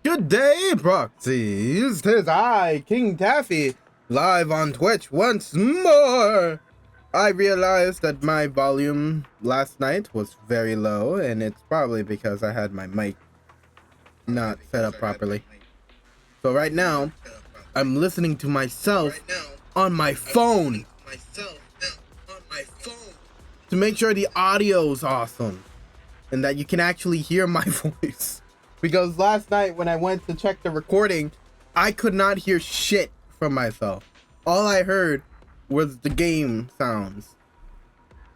Good day, proxies. 'Tis I, King Taffy, live on Twitch once more. I realized that my volume last night was very low, and it's probably because I had my mic not set up properly. So right now, I'm listening to myself on my phone to make sure the audio's awesome and that you can actually hear my voice. Because last night when I went to check the recording, I could not hear shit from myself. All I heard was the game sounds.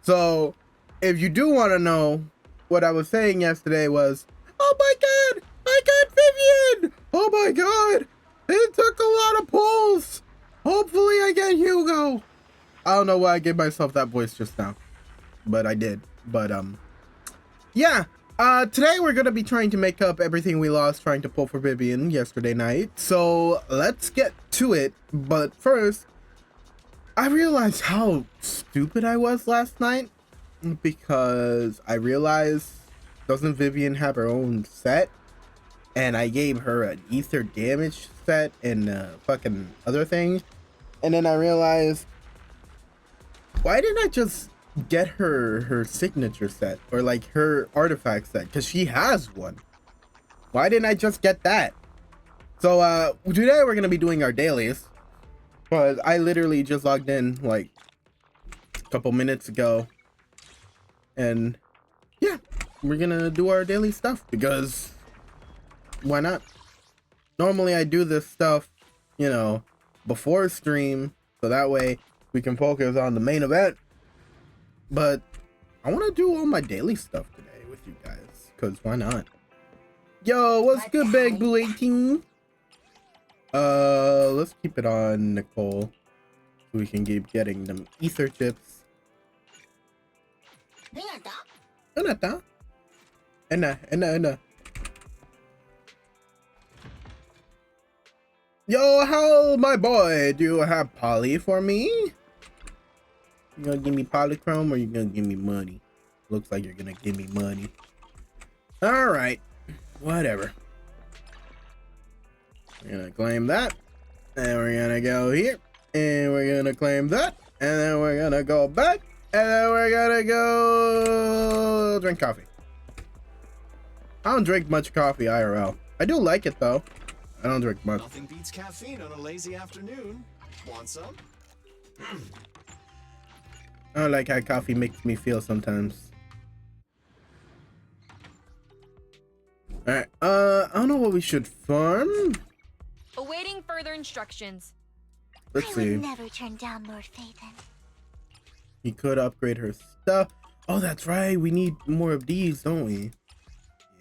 So if you do want to know what I was saying yesterday was, oh my god, I got Vivian! Oh my god, it took a lot of pulls. Hopefully I get Hugo. I don't know why I gave myself that voice just now, but I did. But yeah. Today we're gonna be trying to make up everything we lost trying to pull for Vivian yesterday night. So let's get to it. But first, I realized how stupid I was last night because I realized doesn't Vivian have her own set? And I gave her an ether damage set and fucking other things. And then I realized, why didn't I just get her signature set or like her artifact set, because she has one. Why didn't I just get that? So today we're gonna be doing our dailies, but I literally just logged in like a couple minutes ago, and yeah, we're gonna do our daily stuff because why not? Normally I do this stuff, you know, before stream, so that way we can focus on the main event. But I want to do all my daily stuff today with you guys, because why not? Yo, what's good, Big Blue 18? Let's keep it on Nicole, so we can keep getting them ether chips. Enna. Yo, how, my boy, do you have Polly for me? You gonna give me polychrome or you gonna give me money? Looks like you're gonna give me money. All right, whatever. We're gonna claim that, and we're gonna go here, and we're gonna claim that, and then we're gonna go back, and then we're gonna go drink coffee. I don't drink much coffee IRL. I do like it though. I don't drink much. Nothing beats caffeine on a lazy afternoon. Want some? I don't like how coffee makes me feel sometimes. Alright, I don't know what we should farm. Awaiting further instructions. Let's I see. would never turn down Lord Phaethon. He could upgrade her stuff. Oh, that's right. We need more of these, don't we?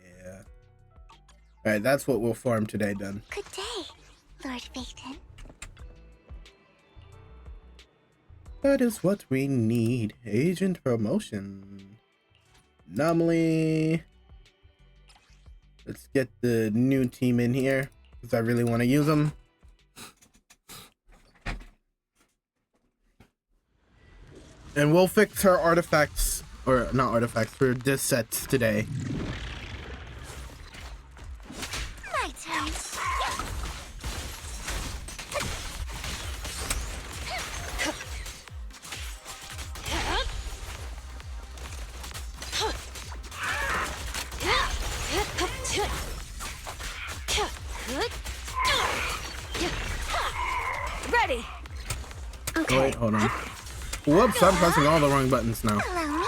Yeah. Alright, that's what we'll farm today then. Good day, Lord Phaethon. That is what we need. Agent promotion. Anomaly. Let's get the new team in here, because I really want to use them. And we'll fix her artifacts, or not artifacts, her diss sets today. My turn. Ready. Okay. Wait, hold on. Whoops, I'm pressing all the wrong buttons now. Allow me.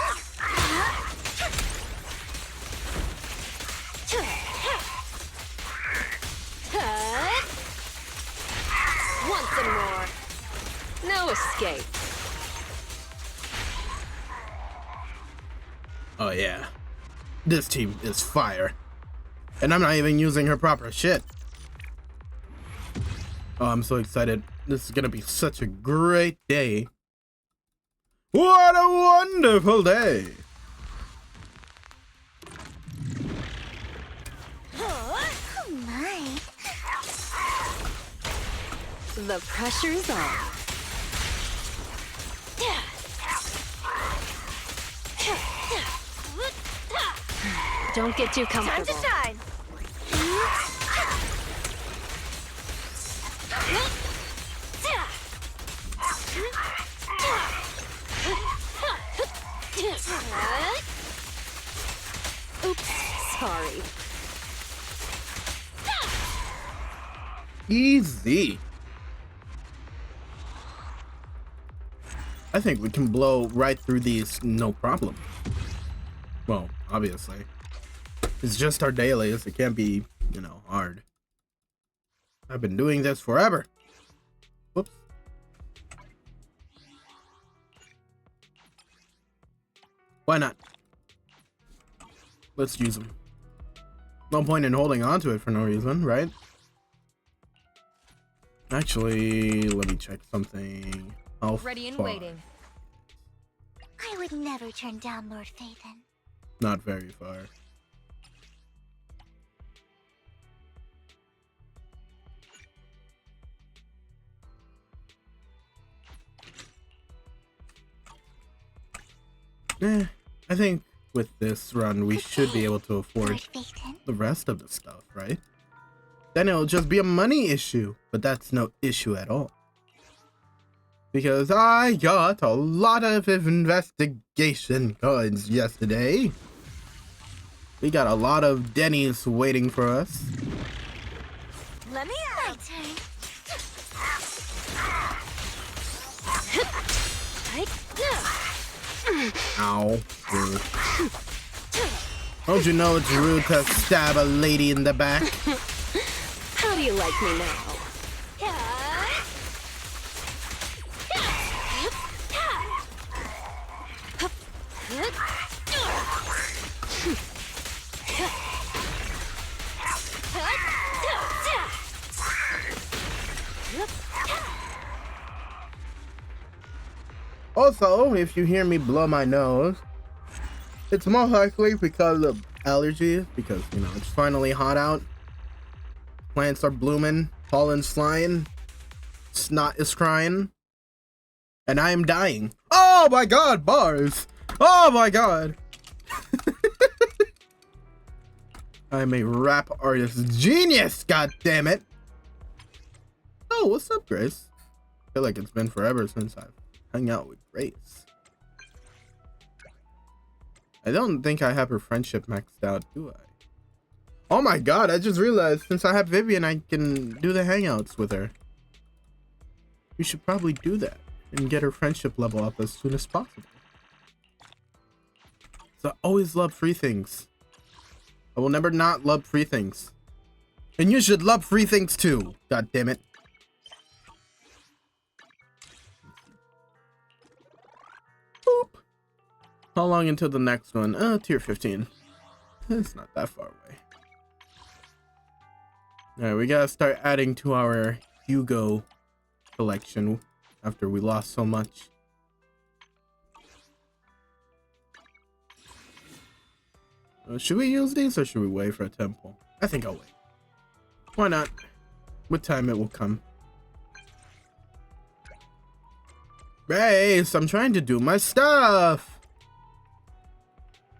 Once and more. No escape. Oh yeah. This team is fire. And I'm not even using her proper shit. Oh, I'm so excited. This is gonna be such a great day. What a wonderful day! Oh my. The pressure's on. Don't get too comfortable. Time to shine. Easy. I think we can blow right through these, no problem. Well, obviously. It's just our dailies. It can't be, you know, hard. I've been doing this forever. Whoops. Why not? Let's use them. No point in holding on to it for no reason, right? Actually, let me check something. How Ready and far? waiting. I would never turn down Lord Phaethon. Not very far. I think with this run, we should be able to afford Lord Phaethon. the rest of the stuff, right? Then it'll just be a money issue, but that's no issue at all. Because I got a lot of investigation coins yesterday. We got a lot of Denny's waiting for us. Let me out. My turn. Ow. Rude. Don't you know it's rude to stab a lady in the back? How do you like me now? Also, if you hear me blow my nose, it's more likely because of allergies, because, you know, it's finally hot out. Plants are blooming, pollen's flying, snot is crying, and I am dying. Oh my god, bars! Oh my god! I'm a rap artist genius, god damn it! Oh, what's up, Grace? I feel like it's been forever since I've hung out with Grace. I don't think I have her friendship maxed out, do I? Oh my god, I just realized since I have Vivian, I can do the hangouts with her. We should probably do that and get her friendship level up as soon as possible. So I always love free things. I will never not love free things. And you should love free things too, god damn it. Boop. How long until the next one? Tier 15. It's not that far away. Alright, we gotta start adding to our Hugo collection after we lost so much. Should we use these or should we wait for a temple? I think I'll wait. Why not? With time it will come. Grace, I'm trying to do my stuff.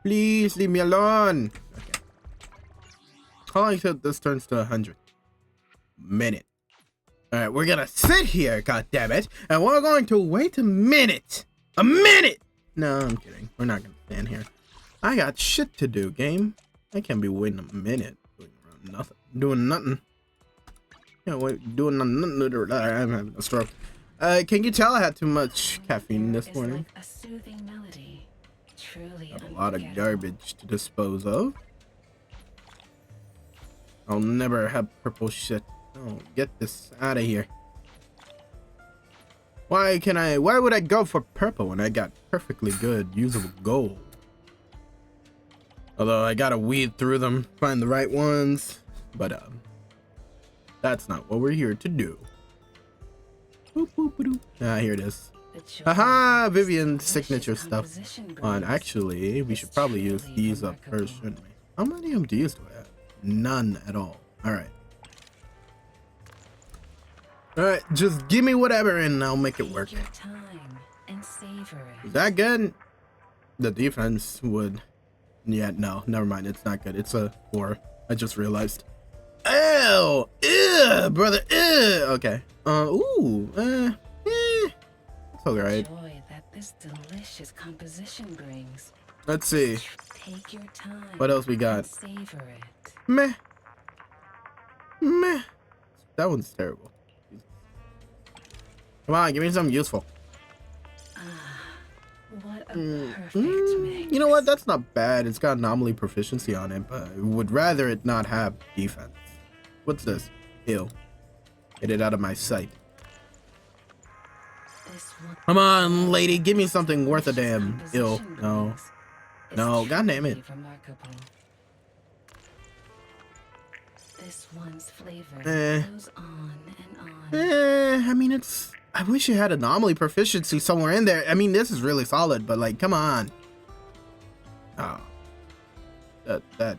Please leave me alone. Okay. How long until this turns to 100? Minute. Alright, we're gonna sit here, goddammit, and we're going to wait a minute. A minute! No, I'm kidding. We're not gonna stand here. I got shit to do, game. I can't be waiting a minute doing nothing. Yeah, wait, doing nothing. I'm having a stroke. Can you tell I had too much caffeine this morning? Like a soothing melody, truly I have a lot of garbage to dispose of. I'll never have purple shit. Oh, get this out of here. Why would I go for purple when I got perfectly good usable gold? Although I gotta weed through them, find the right ones, but that's not what we're here to do. Boop, boop, boop. Ah, here it is. Haha, Vivian's signature stuff. And actually, we should probably use these up first, shouldn't we? How many of these do I have? None at all. Alright. Alright, just give me whatever and I'll make it work. Take your time and savor it. Is that good? The defense would... Yeah, no, never mind. It's not good. It's a 4. I just realized. Ew! Ew, brother! Ew! Okay. It's alright. Joy that this delicious composition brings. Let's see. Take your time. What else we got? And savor it. Meh. Meh. That one's terrible. Come on, give me something useful. What a perfect mix. You know what? That's not bad. It's got anomaly proficiency on it, but I would rather it not have defense. What's this? Ew. Get it out of my sight. This one Come on, lady. Give me something worth a damn. Ew. composition No. brings is No, god damn it. truly remarkable. This one's flavor Eh. goes on and on. I mean, it's... I wish you had anomaly proficiency somewhere in there. I mean, this is really solid, but like, come on. Oh. That...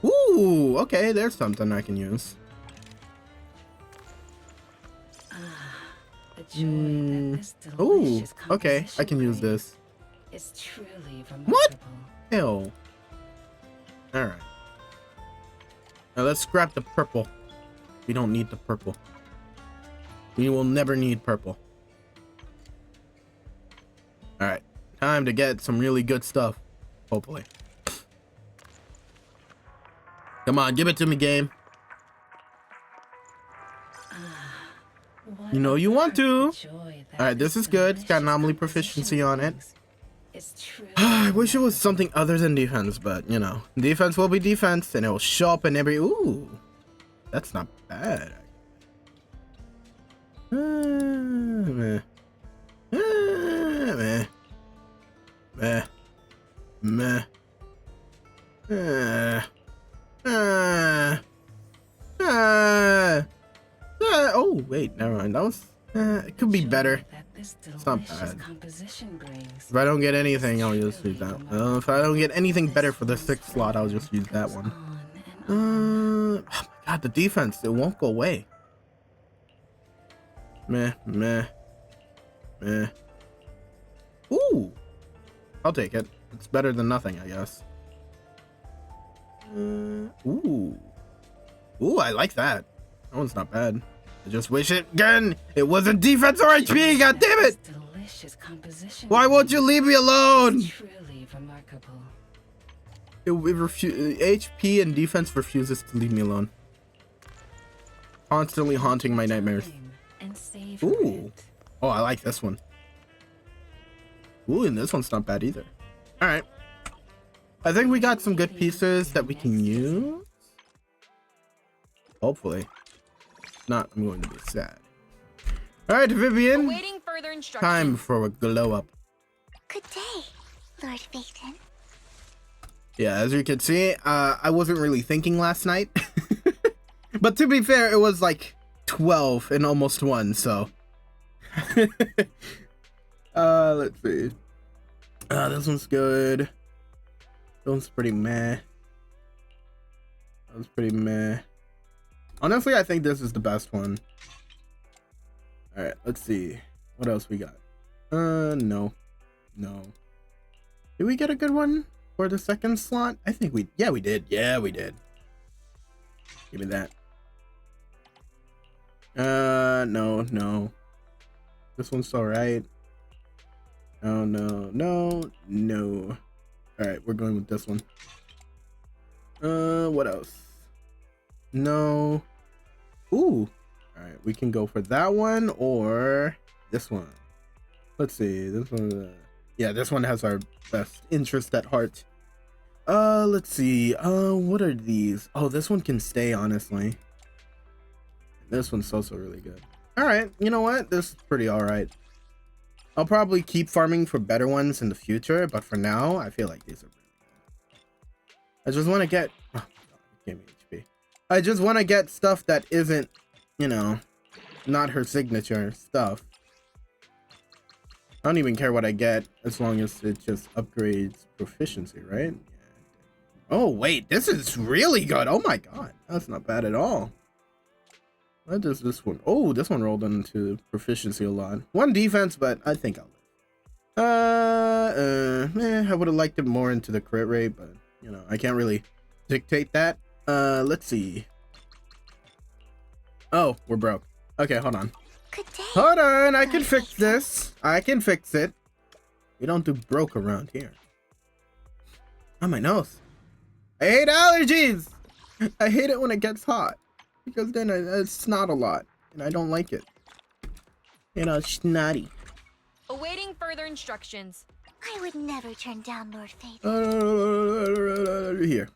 Ooh, okay, there's something I can use. The joy that this Ooh, delicious okay, I can use brings this. is truly remarkable. What? Ew. Alright. Now let's scrap the purple. We don't need the purple. We will never need purple. Alright. Time to get some really good stuff. Hopefully. Come on, give it to me, game. What You know a you want to. perfect joy that Alright, this is good. It's got delicious anomaly composition proficiency on it. brings is truly I wish it was something other than defense, but you know, defense will be defense, and it will show up in every. Ooh, that's not bad. Meh. Meh. Meh. Meh. Oh wait, never mind. That was. It could be better. It's not bad. Composition brings. If I don't get anything, I'll just use that. If I don't get anything better for the 6th slot, I'll just use that one. Oh my god, the defense, it won't go away. Meh, meh, meh. Ooh, I'll take it. It's better than nothing, I guess. Ooh, I like that. That one's not bad. I just wish it again. It wasn't defense or HP. God damn it! Delicious composition. Why won't you leave me alone? Truly remarkable. HP and defense refuses to leave me alone. Constantly haunting my nightmares. And savor Ooh. it. Oh, I like this one. Ooh, and this one's not bad either. All right. I think we got some good pieces that we can use. Hopefully. If not, I'm going to be sad. All right, Vivian. Awaiting further instructions. Time for a glow up. Good day, Lord Phaeton. Yeah, as you can see, I wasn't really thinking last night. But to be fair, it was like 12 and almost 1, so. Let's see. This one's good. This one's pretty meh. That was pretty meh. Honestly, I think this is the best one. Alright, let's see. What else we got? No. No. Did we get a good one for the 2nd slot? I think we did. Yeah, we did. Give me that. No. This one's alright. No. Alright, we're going with this one. What else? No. Ooh. Alright, we can go for that one or this one. Let's see. This one. Yeah, this one has our best interest at heart. Let's see. What are these? Oh, this one can stay, honestly. This one's also really good. Alright, you know what? This is pretty alright. I'll probably keep farming for better ones in the future, but for now, I feel like these are really good. I just want to get... Oh, give me HP. I just want to get stuff that isn't, you know, not her signature stuff. I don't even care what I get, as long as it just upgrades proficiency, right? Yeah. Oh, wait, this is really good. Oh my god, that's not bad at all. What does this one? Oh, this one rolled into proficiency a lot. 1 defense, but I think I'll live. I would have liked it more into the crit rate, but you know, I can't really dictate that. Let's see. Oh, we're broke. Okay, hold on. Good day. Hold on, I can fix this. I can fix it. We don't do broke around here. Oh, my nose. I hate allergies. I hate it when it gets hot. because then it's not a lot, and I don't like it. You know, snotty. Awaiting further instructions. I would never turn down Lord Faith. Here.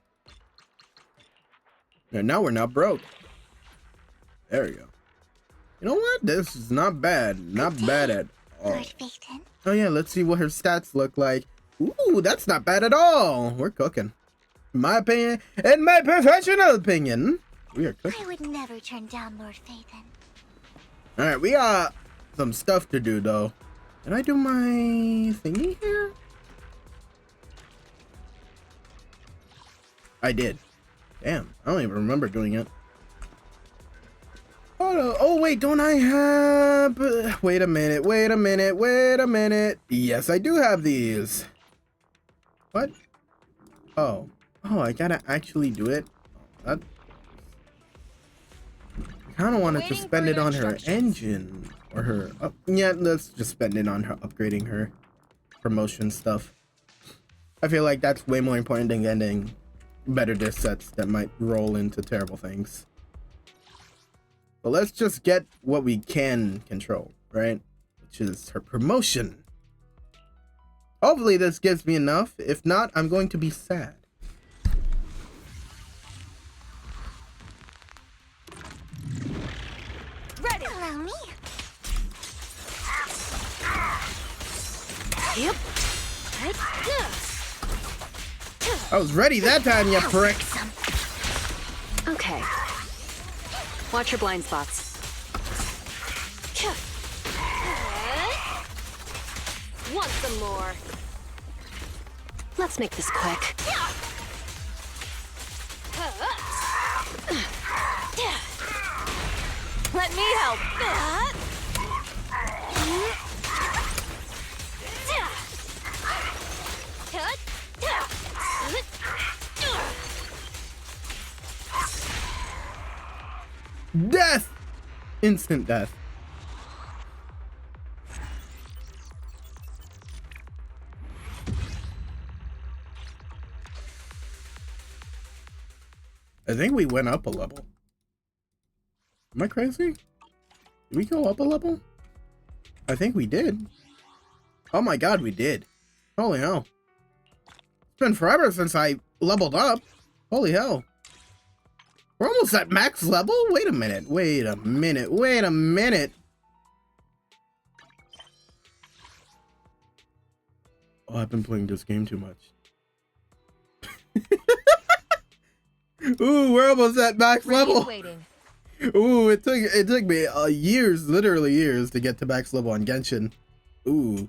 And now we're not broke. There we go. You know what? This is not bad. Not bad at all. Lord Phaeton. Oh yeah, let's see what her stats look like. Ooh, that's not bad at all. We're cooking. In my opinion, in my professional opinion, we are cooking. I would never turn down Lord Phaeton. Alright, we got some stuff to do though. Can I do my thingy here? I did. Damn, I don't even remember doing it. Oh wait, don't I have... Wait a minute. Yes, I do have these. What? Oh, I gotta actually do it? I kinda wanted to spend it on her engine. Or her... yeah, let's just spend it on her upgrading her promotion stuff. I feel like that's way more important than getting better disc sets that might roll into terrible things. But let's just get what we can control, right? Which is her promotion. Hopefully this gives me enough. If not, I'm going to be sad. Ready. Allow me. Yep. I was ready that time, you prick. Okay. Watch your blind spots. Want some more? Let's make this quick. Let me help. Death! Instant death. I think we went up a level. Am I crazy? Did we go up a level? I think we did. Oh my god, we did. Holy hell. It's been forever since I leveled up. Holy hell. We're almost at max level? Wait a minute. Oh, I've been playing this game too much. Ooh, we're almost at max level. Waiting. Ooh, it took me years, literally years, to get to max level on Genshin. Ooh.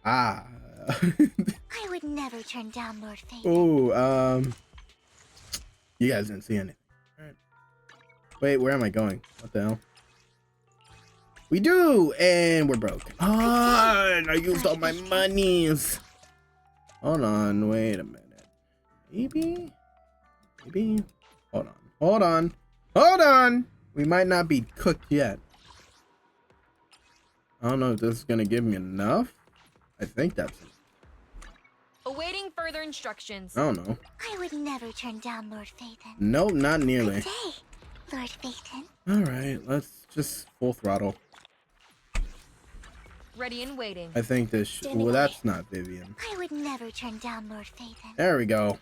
Ah. I would never turn down Lord Phaeton. Ooh, you guys didn't see anything. Alright. Wait, where am I going? What the hell? We do! And we're broke. Ah, and I used all my monies. Hold on, wait a minute. Maybe? Hold on! We might not be cooked yet. I don't know if this is gonna give me enough. I think that's it. Awaiting further instructions. I don't know. I would never turn down Lord Phaeton. Nope, not nearly. Good day, Lord Phaeton. Alright, let's just full throttle. Ready and waiting. I think this well, that's not Vivian. I would never turn down Lord Phaeton. There we go.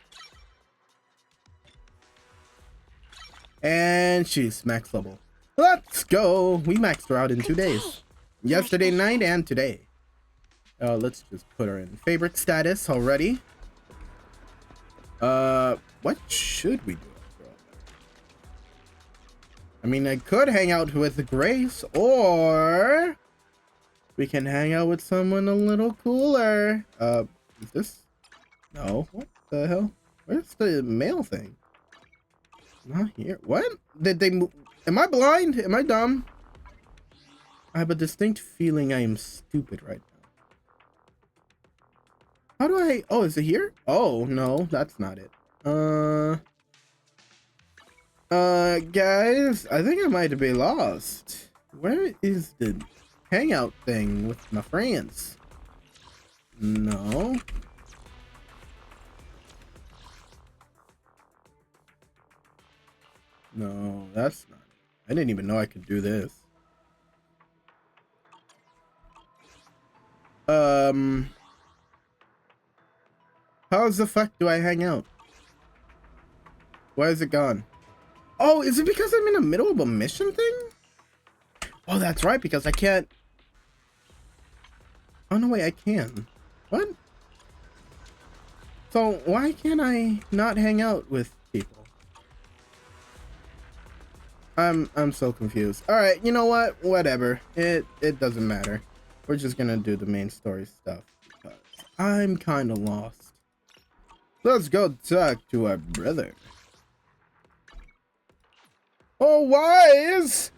And she's max level. Let's go. We maxed her out in 2 days. Yesterday night and today. Let's just put her in favorite status already. What should we do? I mean, I could hang out with Grace, or we can hang out with someone a little cooler. Is this? No. What the hell? Where's the mail thing? Not here. What? Did they move? Am I blind? Am I dumb? I have a distinct feeling I am stupid right now. How do I... Oh, is it here? Oh, no, that's not it. Guys, I think I might be lost. Where is the hangout thing with my friends? No. No, that's not. I didn't even know I could do this. How the fuck do I hang out? Why is it gone? Oh, is it because I'm in the middle of a mission thing? Oh, that's right, because I can't. Oh, no, wait, I can. What? So, why can't I not hang out with people? I'm so confused. Alright, you know what? Whatever. It doesn't matter. We're just gonna do the main story stuff. Because I'm kinda lost. Let's go talk to our brother. Oh, Wise!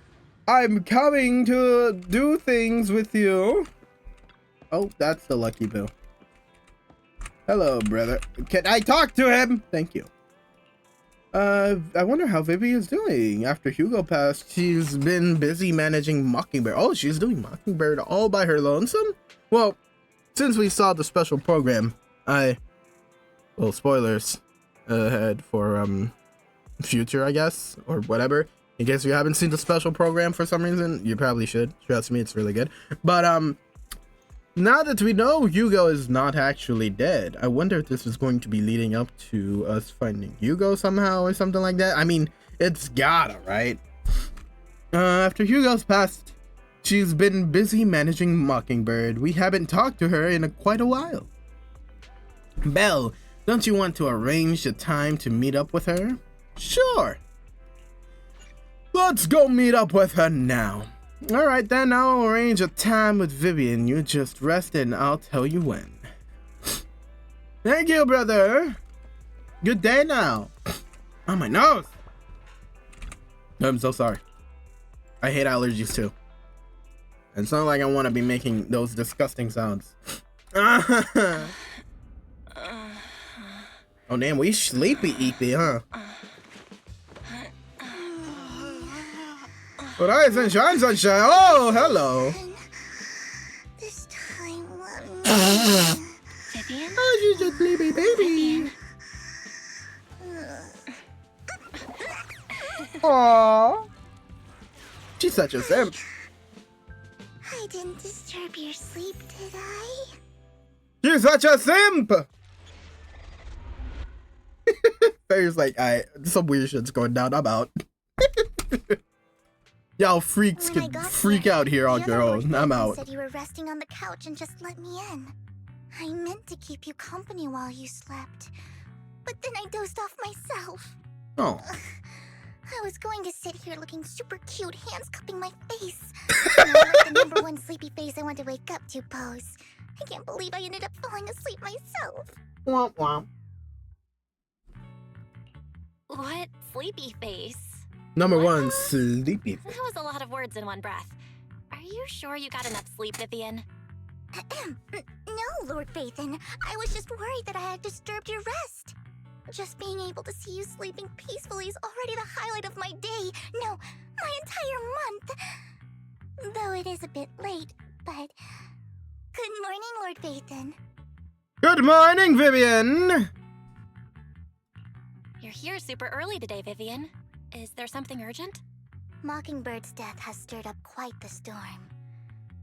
I'm coming to do things with you. Oh, that's the Lucky Bill. Hello, brother. Can I talk to him? Thank you. I wonder how Vivi is doing. After Hugo passed, she's been busy managing Mockingbird. Oh, she's doing Mockingbird all by her lonesome? Well, since we saw the special program, well, spoilers ahead for, future, I guess, or whatever. In case you haven't seen the special program for some reason, you probably should. Trust me, it's really good. But, now that we know Hugo is not actually dead, I wonder if this is going to be leading up to us finding Hugo somehow or something like that. I mean, it's gotta, right? After Hugo's passed, she's been busy managing Mockingbird. We haven't talked to her in quite a while. Belle, don't you want to arrange a time to meet up with her? Sure. Let's go meet up with her now. Alright then, I'll arrange a time with Vivian. You just rest and I'll tell you when. Thank you, brother. Good day now. Oh, my nose. I'm so sorry. I hate allergies too. And it's not like I want to be making those disgusting sounds. Oh damn, we sleepy eepy, huh? Rise and shine, sunshine. Oh, hello. This time, let me. Vivian? Oh, she's a sleepy baby. Aww. She's such a simp. I didn't disturb your sleep, did I? She's such a simp. There's like, some weird shit's going down. I'm out. Y'all freaks When I can got freak here, out here on the your other own. Lord I'm Phaeton out. said you were resting on the couch and just let me in. I meant to keep you company while you slept, but then I dozed off myself. Oh. I was going to sit here looking super cute, hands cupping my face. And I like the #1 sleepy face I want to wake up to pose. I can't believe I ended up falling asleep myself. Womp womp. What sleepy face? #1 sleepy. That was a lot of words in one breath. Are you sure you got enough sleep, Vivian? No, Lord Phaeton. I was just worried that I had disturbed your rest. Just being able to see you sleeping peacefully is already the highlight of my day. No, my entire month. Though it is a bit late, but... Good morning, Lord Phaeton. Good morning, Vivian. You're here super early today, Vivian. Is there something urgent? Mockingbird's death has stirred up quite the storm.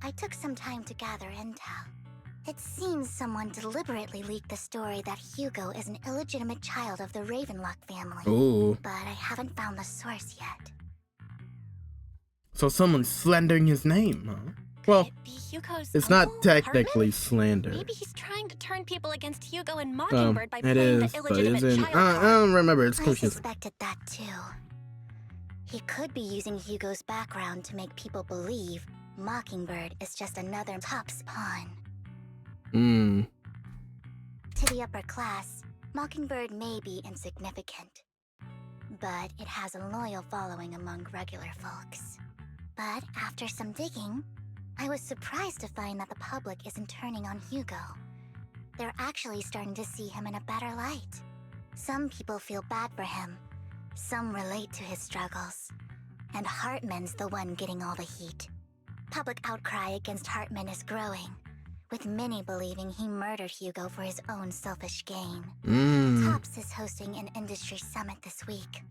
I took some time to gather intel. It seems someone deliberately leaked the story that Hugo is an illegitimate child of the Ravenlock family. Ooh. But I haven't found the source yet. So someone's slandering his name, huh? Well, Could it be Hugo's it's not uncle, technically Hartman? slander. Maybe he's trying to turn people against Hugo and Mockingbird by It playing is, the but illegitimate isn't. child I card. don't remember. It's I confusing. suspected that too. He could be using Hugo's background to make people believe Mockingbird is just another top's pawn. Hmm. To the upper class, Mockingbird may be insignificant, but it has a loyal following among regular folks. But after some digging, I was surprised to find that the public isn't turning on Hugo. They're actually starting to see him in a better light. Some people feel bad for him, some relate to his struggles, and Hartman's the one getting all the heat. Public outcry against Hartman is growing, with many believing he murdered Hugo for his own selfish gain. Hmm. Topps is hosting an industry summit this week.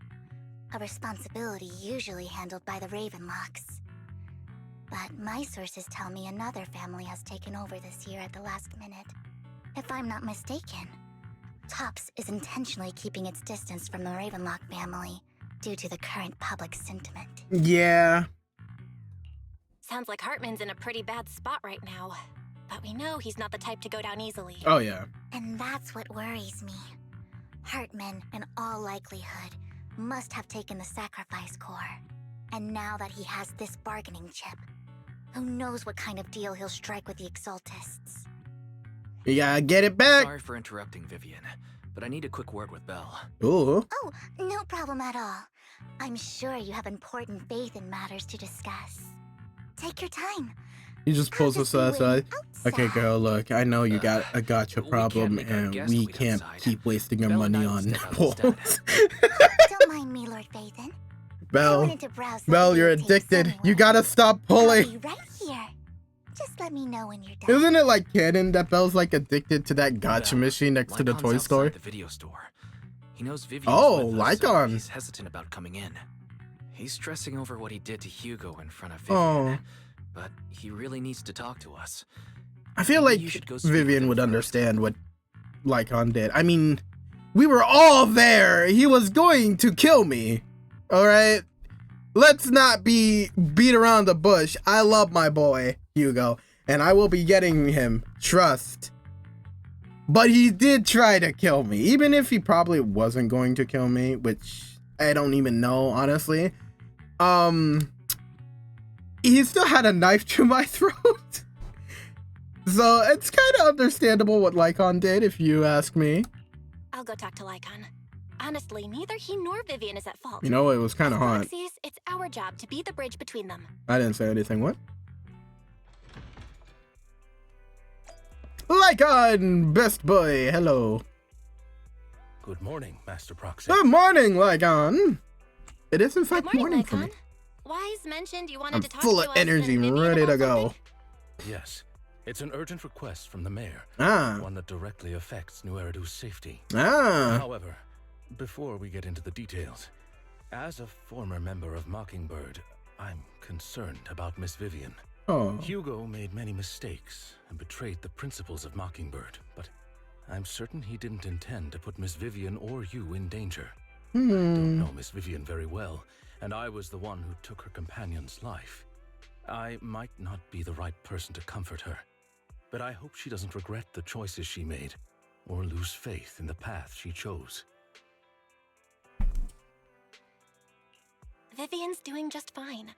a responsibility usually handled by the Ravenlocks. But my sources tell me another family has taken over this year at the last minute. If I'm not mistaken, Tops is intentionally keeping its distance from the Ravenlock family due to the current public sentiment. Yeah. Sounds like Hartman's in a pretty bad spot right now. But we know he's not the type to go down easily. Oh, yeah. And that's what worries me. Hartman, in all likelihood, must have taken the sacrifice core. And now that he has this bargaining chip, who knows what kind of deal he'll strike with the Exaltists. You gotta get it back. Sorry for interrupting, Vivian, but I need a quick word with Belle. Ooh. Oh, no problem at all. I'm sure you have important faith in matters to discuss. Take your time. He just pulls us aside. Okay, girl, look, I know you got a gotcha we problem, can't make our and guest we wait can't outside. keep wasting your Belle and money I will on step out nipples. Don't mind me, Lord Phaethon. I Belle, wanted to browse the Belle, you're videotapes addicted. anyway. You gotta stop I'll pulling. be right here. Just let me know when you're done. Isn't it like canon that Belle's like addicted to that gotcha Belle, machine next to the Lycon's toy outside store? The video store. He knows Vivian. Oh, with us, so Lycon. he's hesitant about coming in. He's stressing over what he did to Hugo in front of Vivian. Oh. But he really needs to talk to us. I feel Maybe like you should go speak with Vivian him would first. understand what Lycon did. I mean, we were all there. He was going to kill me. Alright? Let's not beat around the bush. I love my boy, Hugo. And I will be getting him. Trust. But he did try to kill me. Even if he probably wasn't going to kill me, which I don't even know, honestly. He still had a knife to my throat. So it's kind of understandable what Lycon did, if you ask me. I'll go talk to Lycon. Honestly, neither he nor Vivian is at fault. You know, it was kind As of hot. Proxies, it's our job to be the bridge between them. I didn't say anything. What? Lycon, best boy. Hello. Good morning, Master Proxy. Good morning, Lycon. It is in Good fact morning, morning for me. Lycon. Wise mentioned you wanted I'm to talk full to of us energy, and maybe ready about to go. something? Yes, it's an urgent request from the mayor, Ah, one that directly affects New Eridu's safety. ah. However, before we get into the details, as a former member of Mockingbird, I'm concerned about Miss Vivian. Oh, Hugo made many mistakes and betrayed the principles of Mockingbird, but I'm certain he didn't intend to put Miss Vivian or you in danger. I don't know Miss Vivian very well, and I was the one who took her companion's life. I might not be the right person to comfort her, but I hope she doesn't regret the choices she made, or lose faith in the path she chose. Vivian's doing just fine.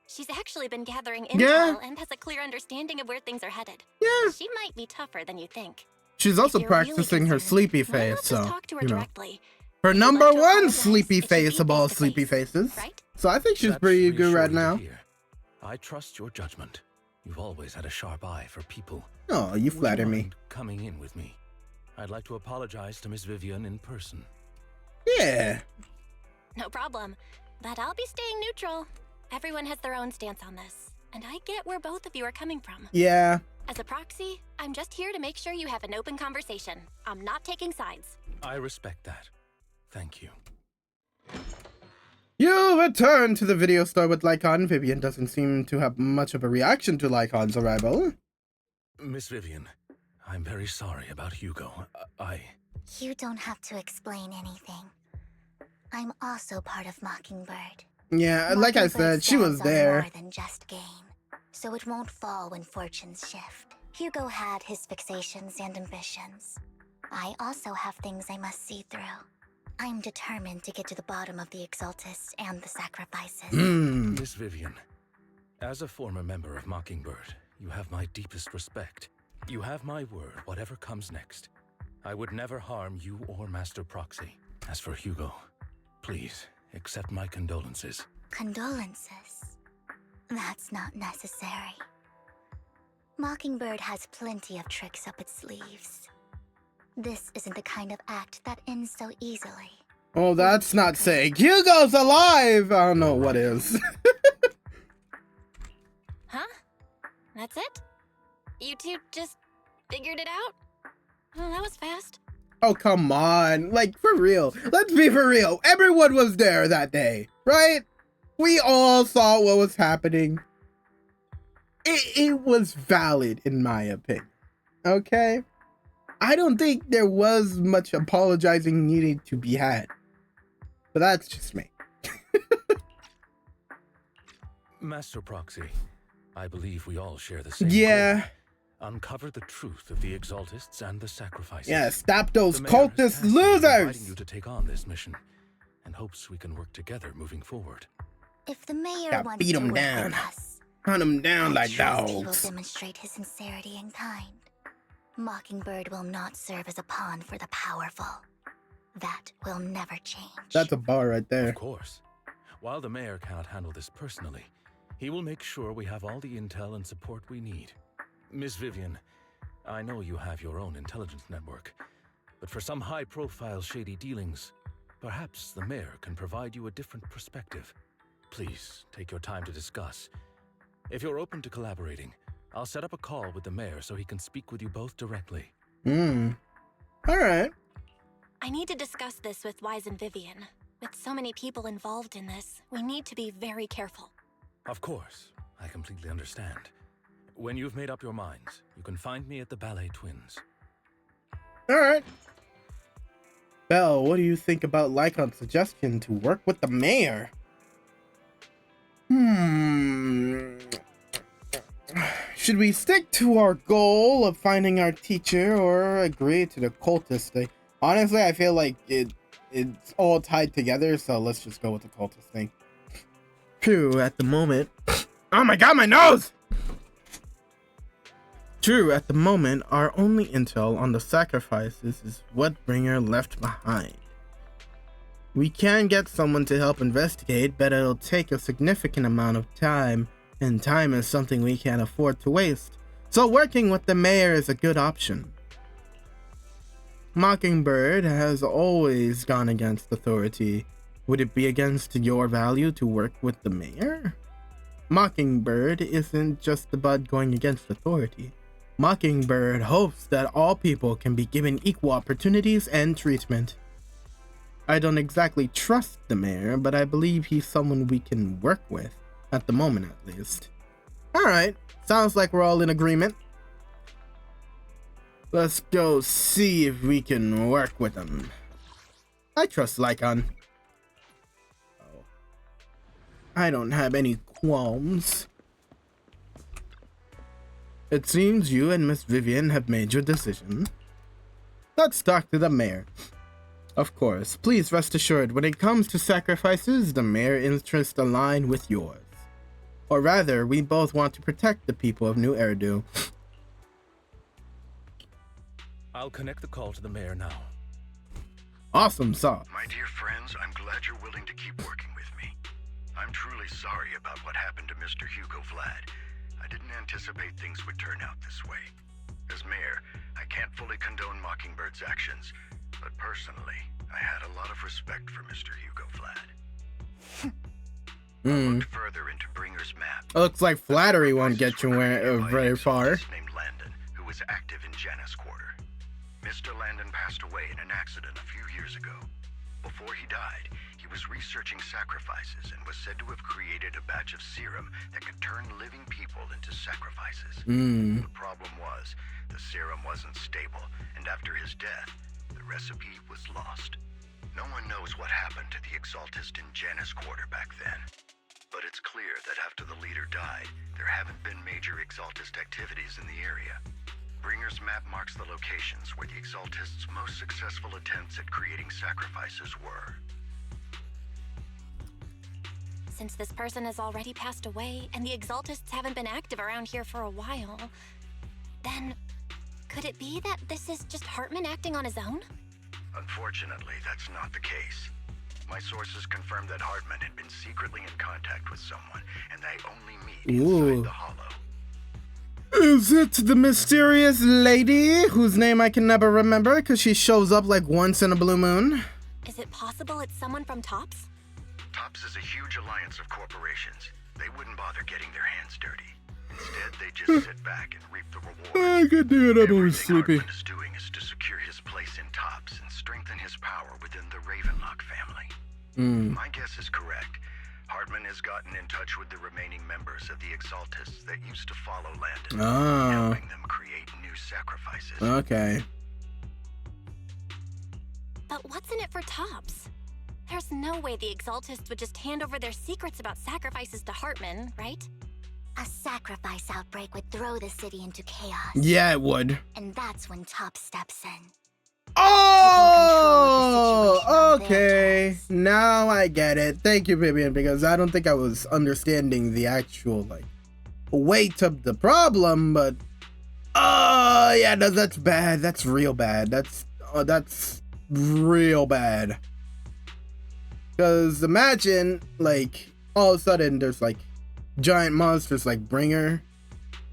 She's actually been gathering Yeah. intel and has a clear understanding of where things are headed. yeah. She might be tougher than you think. She's also If you're really practicing her concerned, sleepy why not face, just so, talk to her you know. directly? Her If you'd number like to one apologize, sleepy it should face be of all face to sleepy face, faces. right? So I think she's That's pretty good right reassuring to now. hear. I trust your judgment. You've always had a sharp eye for people. Oh, you Would flatter me. mind coming in with me? I'd like to apologize to Miss Vivian in person. Yeah. No problem. But I'll be staying neutral. Everyone has their own stance on this. And I get where both of you are coming from. Yeah. As a proxy, I'm just here to make sure you have an open conversation. I'm not taking sides. I respect that. Thank you. You return to the video store with Lycon. Vivian doesn't seem to have much of a reaction to Lycon's arrival. Miss Vivian, I'm very sorry about Hugo. You don't have to explain anything. I'm also part of Mockingbird. Yeah, like I Mockingbird said, she was stands on there. More than just gain, so it won't fall when fortunes shift. Hugo had his fixations and ambitions. I also have things I must see through. I'm determined to get to the bottom of the Exaltists and the sacrifices. Hmm. Miss Vivian, as a former member of Mockingbird, you have my deepest respect. You have my word, whatever comes next. I would never harm you or Master Proxy. As for Hugo, please accept my condolences. Condolences? That's not necessary. Mockingbird has plenty of tricks up its sleeves. This isn't the kind of act that ends so easily. Oh, that's not saying Hugo's alive. I don't know what is. Huh? That's it? You two just figured it out? Oh, that was fast. Oh, come on. Like, for real. Let's be for real. Everyone was there that day, right? We all saw what was happening. It was valid, in my opinion. Okay? I don't think there was much apologizing needed to be had. But that's just me. Master Proxy, I believe we all share the same Yeah. goal. Uncover the truth of the Exaltists and the sacrifices. Yeah, stop those The mayor has cultist tasked me with inviting losers! you to take on this mission, and hopes we can work together moving forward. If the mayor Yeah, wants beat to 'em work down. with us, Hunt them down I like trust he will dogs. demonstrate his sincerity and kind. Mockingbird will not serve as a pawn for the powerful. That will never change. That's a bar right there. Of course. While the mayor cannot handle this personally, he will make sure we have all the intel and support we need. Miss Vivian, I know you have your own intelligence network, but for some high-profile shady dealings, perhaps the mayor can provide you a different perspective. Please take your time to discuss. If you're open to collaborating, I'll set up a call with the mayor so he can speak with you both directly. Alright. I need to discuss this with Wise and Vivian. With so many people involved in this, we need to be very careful. Of course, I completely understand. When you've made up your minds, you can find me at the Ballet Twins. Alright. Belle, what do you think about Lycon's suggestion to work with the mayor? Should we stick to our goal of finding our teacher or agree to the cultist thing? Honestly, I feel like it's all tied together, so let's just go with the cultist thing. True, at the moment... Oh my god, my nose! True, at the moment, our only intel on the sacrifices is what Bringer left behind. We can get someone to help investigate, but it'll take a significant amount of time, and time is something we can't afford to waste. So working with the mayor is a good option. Mockingbird has always gone against authority. Would it be against your value to work with the mayor? Mockingbird isn't just about going against authority. Mockingbird hopes that all people can be given equal opportunities and treatment. I don't exactly trust the mayor, but I believe he's someone we can work with, at the moment at least. Alright, sounds like we're all in agreement. Let's go see if we can work with him. I trust Lycon. I don't have any qualms. It seems you and Miss Vivian have made your decision. Let's talk to the mayor. Of course, please rest assured, when it comes to sacrifices, the mayor's interests align with yours. Or rather, we both want to protect the people of New Eridu. I'll connect the call to the mayor now. Awesome sauce. My dear friends, I'm glad you're willing to keep working with me. I'm truly sorry about what happened to Mr. Hugo Vlad. I didn't anticipate things would turn out this way. As mayor, I can't fully condone Mockingbird's actions, but personally, I had a lot of respect for Mr. Hugo Vlad. I looked further into Bringer's map. Looks like flattery won't get you very far. Named Landon, who was active in Janus Quarter. Mr. Landon passed away in an accident a few years ago. Before he died, he was researching sacrifices and was said to have created a batch of serum that could turn living people into sacrifices. The problem was, the serum wasn't stable, and after his death, the recipe was lost. No one knows what happened to the Exaltist in Janus Quarter back then. But it's clear that after the leader died, there haven't been major Exaltist activities in the area. Bringer's map marks the locations where the Exaltists' most successful attempts at creating sacrifices were. Since this person has already passed away, and the Exaltists haven't been active around here for a while, then could it be that this is just Hartman acting on his own? Unfortunately, that's not the case. My sources confirmed that Hartman had been secretly in contact with someone, and they only meet inside the Hollow. Is it the mysterious lady whose name I can never remember because she shows up like once in a blue moon? Is it possible it's someone from TOPS? TOPS is a huge alliance of corporations. They wouldn't bother getting their hands dirty. Instead, they just sit back and reap the rewards. I could do it. I'm always Everything sleepy. Hartman is doing is to secure his place in TOPS and strengthen his power within the Ravenlock family. My guess is correct. Hartman has gotten in touch with the remaining members of the Exaltists that used to follow Landon, helping them create new sacrifices. Okay. But what's in it for Tops? There's no way the Exaltists would just hand over their secrets about sacrifices to Hartman, right? A sacrifice outbreak would throw the city into chaos. Yeah, it would. And that's when Top steps in. Oh, okay. Now I get it. Thank you, Vivian, because I don't think I was understanding the actual, like, weight of the problem, but... Oh, yeah, no, that's bad. That's real bad. That's real bad. Because imagine, like, all of a sudden there's, like, giant monsters like Bringer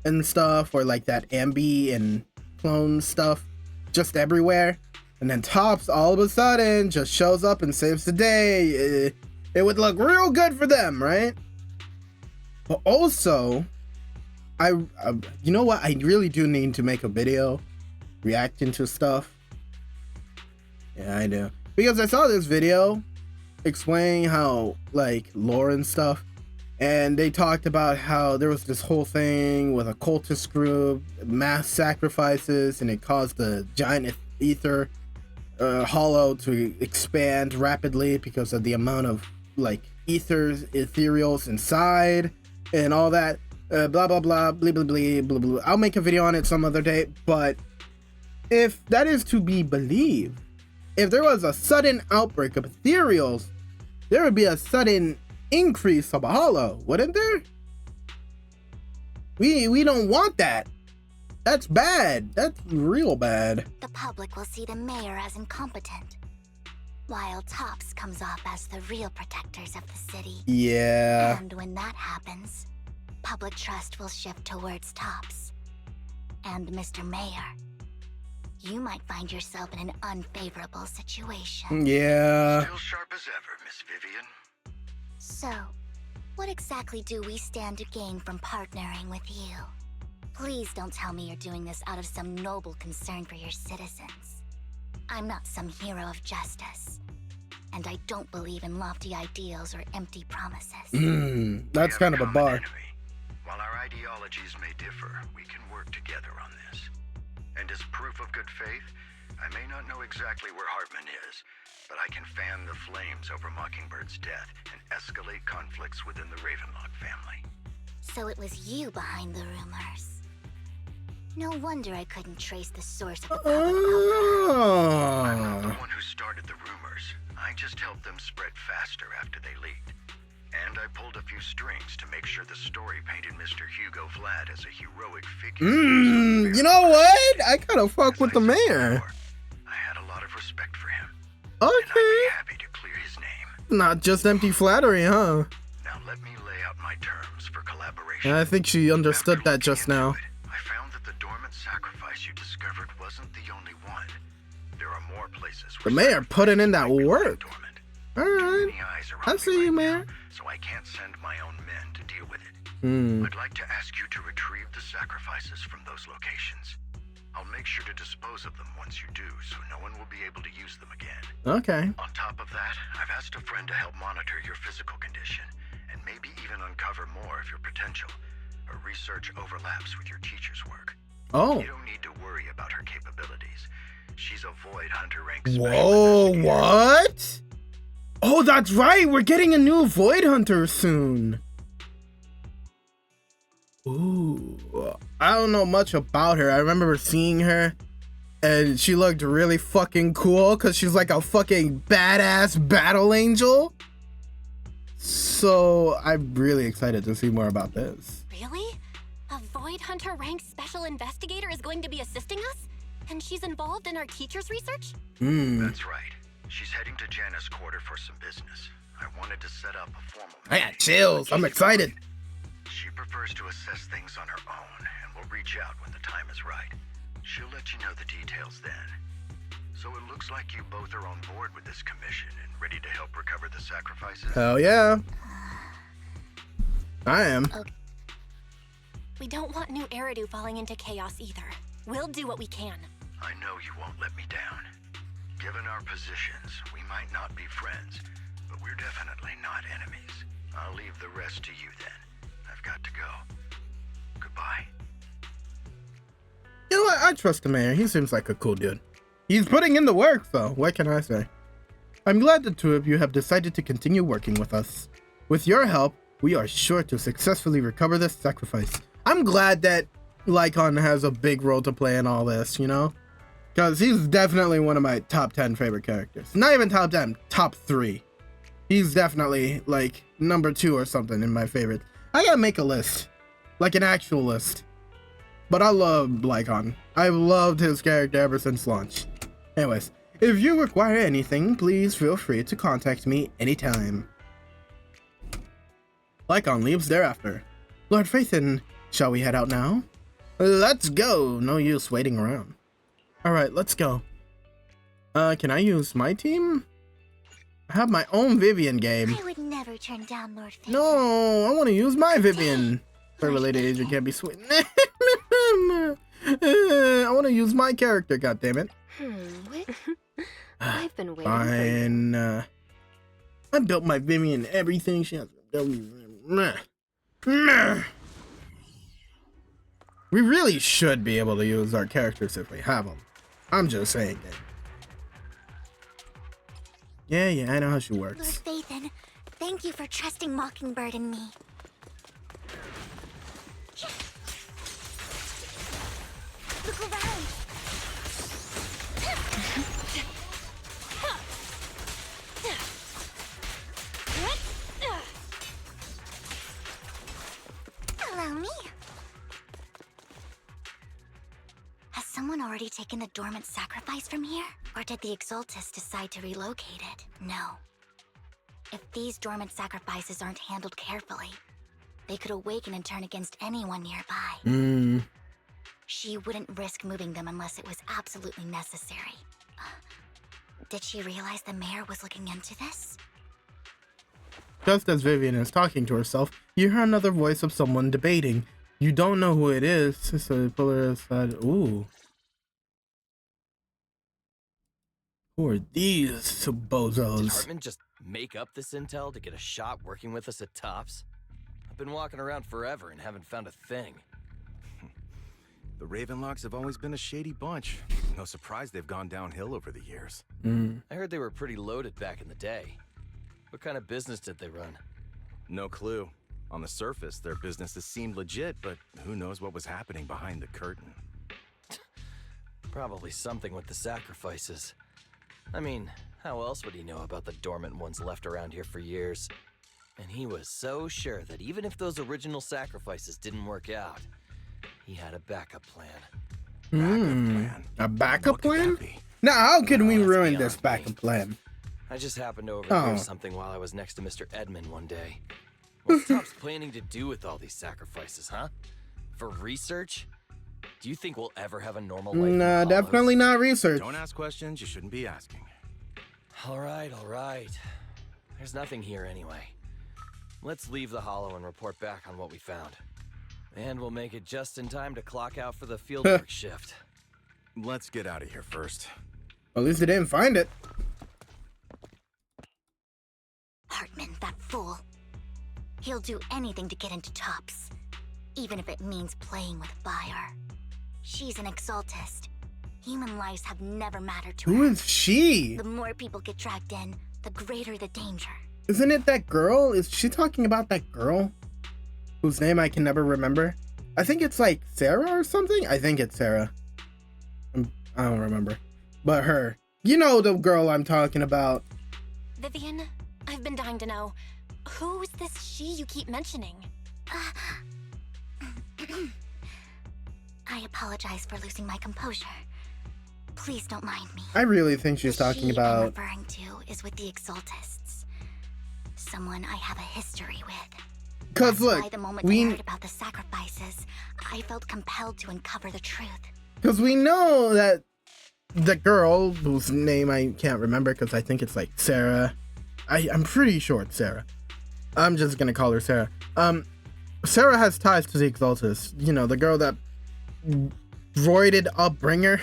and stuff, or, like, that Ambi and clone stuff just everywhere. And then Tops all of a sudden just shows up and saves the day. It would look real good for them, right? But also, you know what? I really do need to make a video reacting to stuff. Yeah, I do. Because I saw this video explaining how, like, lore and stuff. And they talked about how there was this whole thing with a cultist group, mass sacrifices, and it caused the giant ether hollow to expand rapidly because of the amount of, like, ethereals inside and all that. Blah blah blah, blah blah blah blah blah. I'll make a video on it some other day. But if that is to be believed, if there was a sudden outbreak of ethereals, there would be a sudden increase of a hollow, wouldn't there? We don't want that. That's bad. That's real bad. The public will see the mayor as incompetent, while Tops comes off as the real protectors of the city. Yeah. And when that happens, public trust will shift towards Tops. And Mr. Mayor, you might find yourself in an unfavorable situation. Yeah. Still sharp as ever, Miss Vivian. So, what exactly do we stand to gain from partnering with you? Please don't tell me you're doing this out of some noble concern for your citizens. I'm not some hero of justice, and I don't believe in lofty ideals or empty promises. That's kind of a bar. Enemy. While our ideologies may differ, we can work together on this. And as proof of good faith, I may not know exactly where Hartman is, but I can fan the flames over Mockingbird's death and escalate conflicts within the Ravenlock family. So it was you behind the rumors. No wonder I couldn't trace the source of the public outcry. I'm not the one who started the rumors. I just helped them spread faster after they leaked. And I pulled a few strings to make sure the story painted Mr. Hugo Vlad as a heroic figure. You know what? I kind of fuck with the mayor. I had a lot of respect for him. Okay. And I'd be happy to clear his name. Not just empty flattery, huh? Now let me lay out my terms for collaboration. And I think she understood that just now. I found that the dormant sacrifice you discovered wasn't the only one. There are more places The where mayor putting in that sacrifices might be work. dormant. Alright. Many eyes are I on see me you, right mayor. now, so I can't send my own men to deal with it. I'd like to ask you to retrieve the sacrifices from those locations. I'll make sure to dispose of them once you do, so no one will be able to use them again. Okay. On top of that, I've asked a friend to help monitor your physical condition, and maybe even uncover more of your potential. Her research overlaps with your teacher's work. Oh. You don't need to worry about her capabilities. She's a Void Hunter rank Whoa, special investigator. what? Oh, that's right. We're getting a new Void Hunter soon. Ooh. I don't know much about her. I remember seeing her and she looked really fucking cool because she's like a fucking badass battle angel. So I'm really excited to see more about this. Really? A Void Hunter ranked special investigator is going to be assisting us? And she's involved in our teacher's research? That's right. She's heading to Janus Quarter for some business. I wanted to set up a formal I got meeting. chills. I'm excited. She prefers to assess things on her own and will reach out when the time is right. She'll let you know the details then. So it looks like you both are on board with this commission and ready to help recover the sacrifices. Hell yeah. I am. We don't want new Eridu falling into chaos either. We'll do what we can. I know you won't let me down. Given our positions, we might not be friends, but we're definitely not enemies. I'll leave the rest to you then. I've got to go. Goodbye. You know what? I trust the mayor. He seems like a cool dude. He's putting in the work, though. What can I say? I'm glad the two of you have decided to continue working with us. With your help, we are sure to successfully recover this sacrifice. I'm glad that Lycon has a big role to play in all this, you know? Because he's definitely one of my top 10 favorite characters. Not even top 10, top 3. He's definitely, like, number 2 or something in my favorites. I gotta make a list. Like an actual list. But I love Lycon. I've loved his character ever since launch. Anyways, if you require anything, please feel free to contact me anytime. Lycon leaves thereafter. Lord Phaethon, shall we head out now? Let's go. No use waiting around. Alright, let's go. Can I use my team? I have my own Vivian game. I would never turn down Lord Phaethon. No, I want to use my Vivian. Her related agent can't be sweet. I want to use my character, goddammit. I've been waiting Fine. I built my Vivian everything. She has We really should be able to use our characters if we have them. I'm just saying that. Yeah, I know how she Lord works. Phaethon, thank you for trusting Mockingbird and me. Look around. Allow me. Has someone already taken the dormant sacrifice from here? Or did the Exaltus decide to relocate it? No. If these dormant sacrifices aren't handled carefully, they could awaken and turn against anyone nearby. She wouldn't risk moving them unless it was absolutely necessary. Did she realize the mayor was looking into this? Just as Vivian is talking to herself, you hear another voice of someone debating. You don't know who it is, so the pillar said, ooh. Who are these Did bozos? Hartman just make up this intel to get a shot working with us at Tops? I've been walking around forever and haven't found a thing. The Ravenlocks have always been a shady bunch. No surprise they've gone downhill over the years. I heard they were pretty loaded back in the day. What kind of business did they run? No clue. On the surface, their businesses seemed legit, but who knows what was happening behind the curtain. Probably something with the sacrifices. I mean, how else would he know about the dormant ones left around here for years? And he was so sure that even if those original sacrifices didn't work out, he had a backup plan. A backup What could plan? that be? Now, how can we That's ruin beyond this me. backup plan? I just happened to overhear Oh. something while I was next to Mr. Edmund one day. What's Tops planning to do with all these sacrifices, huh? For research? Do you think we'll ever have a normal life? in the Nah, Hollows? definitely not research. Don't ask questions you shouldn't be asking. All right. There's nothing here anyway. Let's leave the Hollow and report back on what we found. And we'll make it just in time to clock out for the fieldwork shift. Let's get out of here first. At least they didn't find it. Hartman, that fool. He'll do anything to get into Tops, even if it means playing with fire. She's an Exaltist. Human lives have never mattered to Who her. is she? The more people get dragged in, the greater the danger. Isn't it that girl? Is she talking about that girl? Whose name I can never remember? I think it's like Sarah or something? I think it's Sarah. I don't remember. But her. You know the girl I'm talking about. Vivian, I've been dying to know. Who's this she you keep mentioning? I apologize for losing my composure. Please don't mind me. I really think she's The talking she I'm about... referring to is with the Exaltists. Someone I have a history with. Because That's why look, the moment I heard about the sacrifices, I felt compelled to uncover the truth. Because we know that the girl, whose name I can't remember because I think it's like Sarah. I'm pretty sure it's Sarah. I'm just going to call her Sarah. Sarah has ties to the Exaltus. You know, the girl that droided Upbringer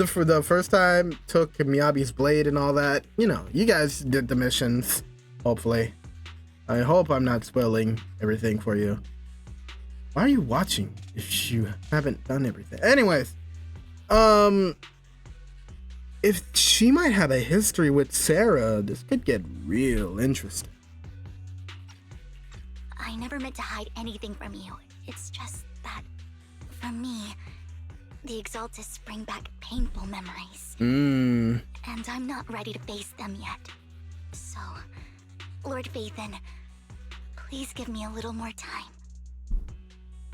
for the first time, took Miyabi's blade and all that. You know, you guys did the missions, hopefully. I hope I'm not spoiling everything for you. Why are you watching if you haven't done everything? Anyways, if she might have a history with Sarah, this could get real interesting. I never meant to hide anything from you. It's just that, for me, the Exaltus bring back painful memories. And I'm not ready to face them yet. So, Lord Vathan, please give me a little more time.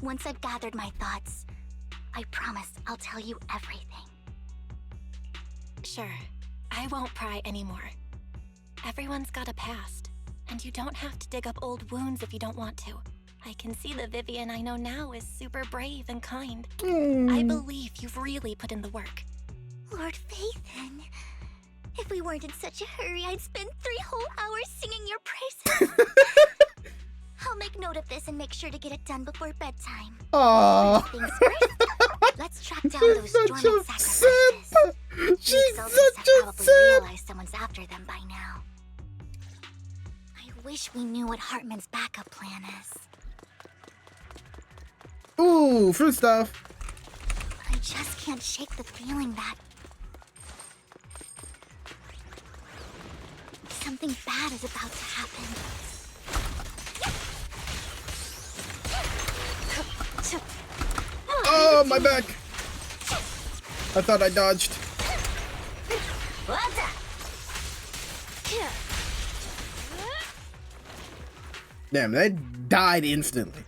Once I've gathered my thoughts, I promise I'll tell you everything. Sure, I won't pry anymore. Everyone's got a past, and you don't have to dig up old wounds if you don't want to. I can see the Vivian I know now is super brave and kind. I believe you've really put in the work. Lord Vathan, if we weren't in such a hurry, I'd spend 3 whole hours singing your praises. I'll make note of this and make sure to get it done before bedtime. Aww. First things first, let's track down those dormant sacrifices. She's such such a probably simp. realize someone's after them by now. I wish we knew what Hartman's backup plan is. Ooh, fruit stuff. I just can't shake the feeling that something bad is about to happen. Oh, my back. I thought I dodged. Damn, they died instantly.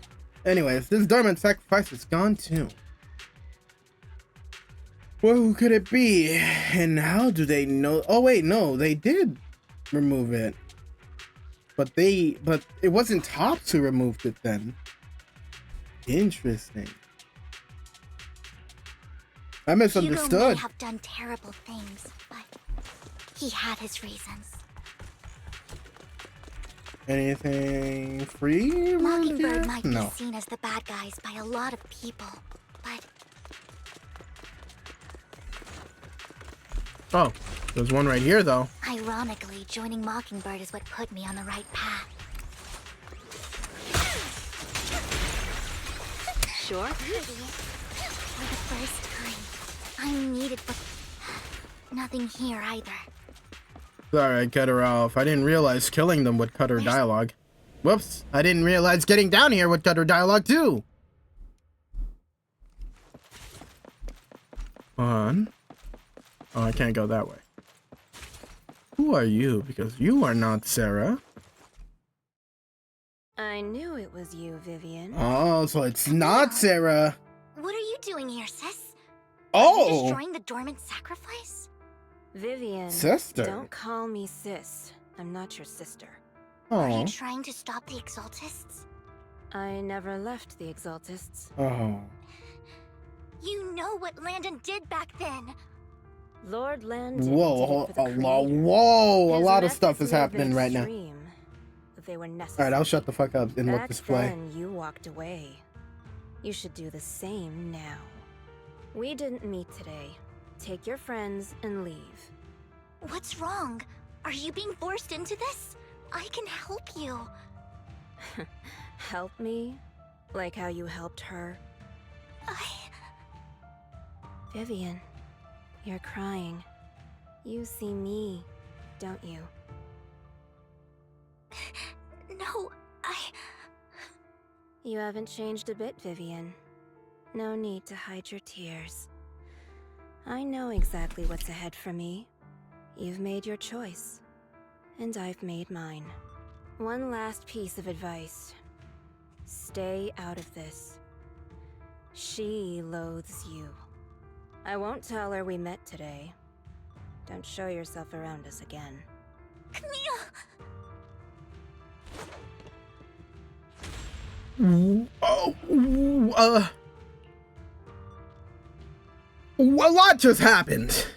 Anyways, this dormant sacrifice is gone too. Well, who could it be? And how do they know? Oh wait, no, they did remove it. But it wasn't Topps who removed it then. Interesting. I misunderstood. Hugo may have done terrible things, but he had his reasons. Anything free? Mockingbird might No. be seen as the bad guys by a lot of people, but Oh, there's one right here though. ironically, joining Mockingbird is what put me on the right path. Sure. For the first time, I'm needed, but nothing here either. Sorry, I cut her off. I didn't realize killing them would cut her dialogue. Whoops, I didn't realize getting down here would cut her dialogue too. On. Oh, I can't go that way. Who are you? Because you are not Sarah. I knew it was you, Vivian. Oh, so it's not Sarah. What are you doing here, sis? Oh! Destroying the dormant sacrifice? Vivian. Sister. Don't call me sis. I'm not your sister. Are Oh. you trying to stop the Exaltists? I never left the Exaltists. Oh. You know what Landon did back then. Lord Landon. Whoa, did it for the a lot, Creator. whoa, a His lot of stuff methods is may have happening been right now. extreme, but they were necessary. Alright, I'll shut the fuck up and let Back this play. then, you walked away. You should do the same now. We didn't meet today. Take your friends and leave. What's wrong? Are you being forced into this? I can help you. Help me? Like how you helped her? Vivian, you're crying. You see me, don't you? No, You haven't changed a bit, Vivian. No need to hide your tears. I know exactly what's ahead for me. You've made your choice, and I've made mine. One last piece of advice. Stay out of this. She loathes you. I won't tell her we met today. Don't show yourself around us again. Camille! A lot just happened.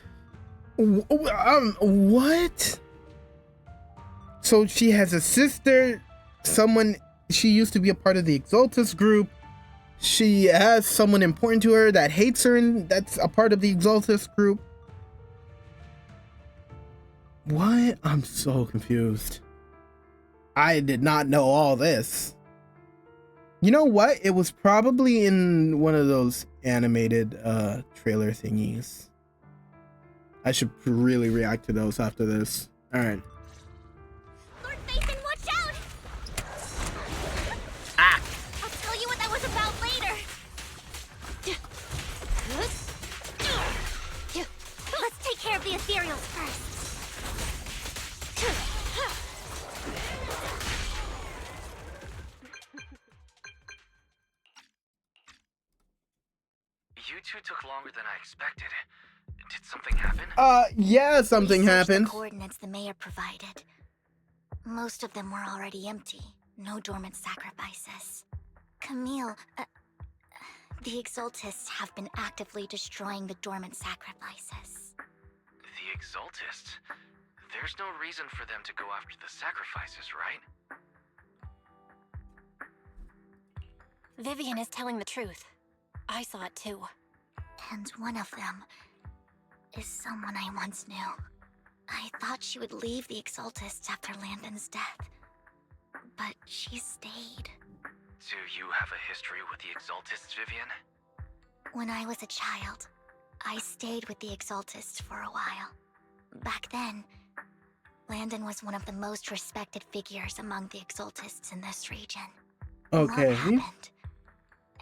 What? So she has a sister, someone she used to be a part of the Exaltus group. She has someone important to her that hates her and that's a part of the Exaltus group. What? I'm so confused. I did not know all this. You know what? It was probably in one of those animated trailer thingies. I should really react to those after this. All right. Lord Phaethon, watch out! Ah! I'll tell you what that was about later. Let's take care of the ethereals first. You two took longer than I expected. Did something happen? Yeah, something We searched happened. The coordinates the mayor provided. Most of them were already empty. No dormant sacrifices. Camille, the Exaltists have been actively destroying the dormant sacrifices. The Exaltists? There's no reason for them to go after the sacrifices, right? Vivian is telling the truth. I saw it too. And one of them is someone I once knew. I thought she would leave the Exaltists after Landon's death, but she stayed. Do you have a history with the Exaltists, Vivian? When I was a child, I stayed with the Exaltists for a while. Back then, Landon was one of the most respected figures among the Exaltists in this region. Okay. What happened?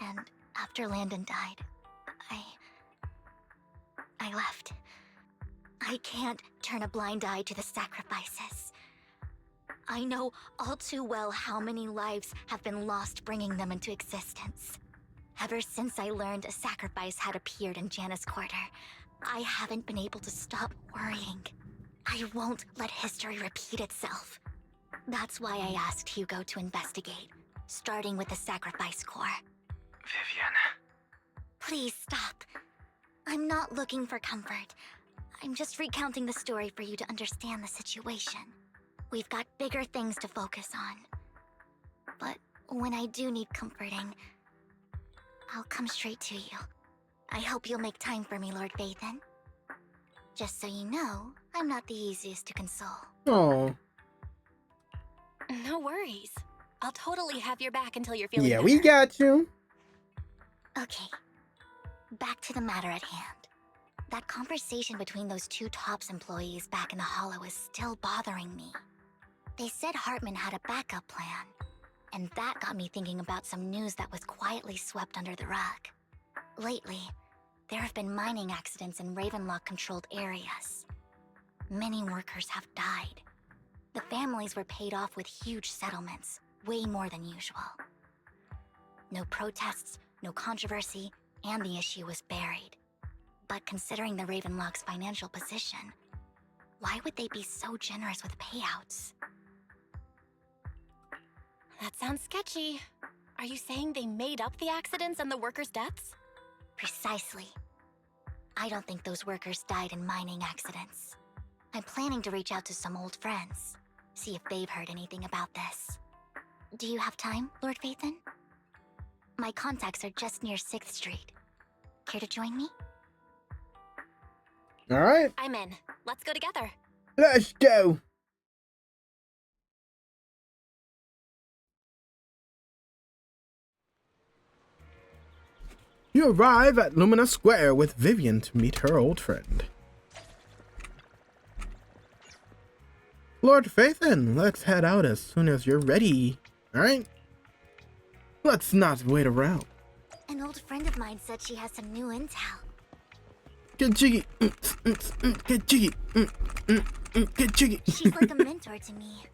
And after Landon died, I left. I can't turn a blind eye to the sacrifices. I know all too well how many lives have been lost bringing them into existence. Ever since I learned a sacrifice had appeared in Janus Quarter, I haven't been able to stop worrying. I won't let history repeat itself. That's why I asked Hugo to investigate, starting with the Sacrifice Corps. Vivian. Please stop. I'm not looking for comfort. I'm just recounting the story for you to understand the situation. We've got bigger things to focus on. But when I do need comforting, I'll come straight to you. I hope you'll make time for me, Lord Phaethon. Just so you know, I'm not the easiest to console. Oh. No worries. I'll totally have your back until you're feeling Yeah, better. we got you. Okay. Back to the matter at hand. That conversation between those two TOPS employees back in the Hollow is still bothering me. They said Hartman had a backup plan, and that got me thinking about some news that was quietly swept under the rug. Lately, there have been mining accidents in Ravenlock-controlled areas. Many workers have died. The families were paid off with huge settlements, way more than usual. No protests, no controversy, and the issue was buried. But considering the Ravenlock's financial position, why would they be so generous with payouts? That sounds sketchy. Are you saying they made up the accidents and the workers' deaths? Precisely. I don't think those workers died in mining accidents. I'm planning to reach out to some old friends, see if they've heard anything about this. Do you have time, Lord Phaethon? My contacts are just near 6th Street. Care to join me? All right. I'm in. Let's go together. Let's go. You arrive at Lumina Square with Vivian to meet her old friend. Lord Phaethon, let's head out as soon as you're ready. All right? Let's not wait around. An old friend of mine said she has some new intel. Get jiggy. Get jiggy. Get jiggy. She's like a mentor to me.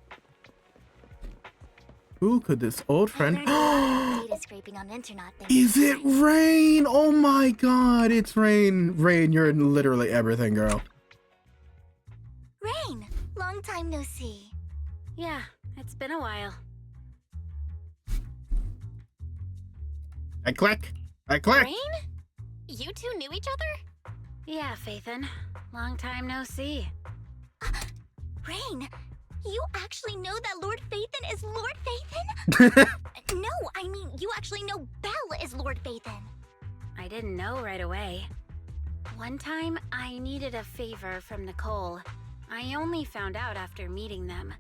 Who could this old friend... Data scraping on internet. Is it Rain? Oh my god, it's Rain. Rain, you're literally everything, girl. Rain, long time no see. Yeah, it's been a while. I click. I click. Rain? You two knew each other? Yeah, Phaethon. Long time no see. Rain, You actually know that Lord Phaethon is Lord Phaethon? No, I mean, you actually know Belle is Lord Phaethon. I didn't know right away. One time, I needed a favor from Nicole. I only found out after meeting them.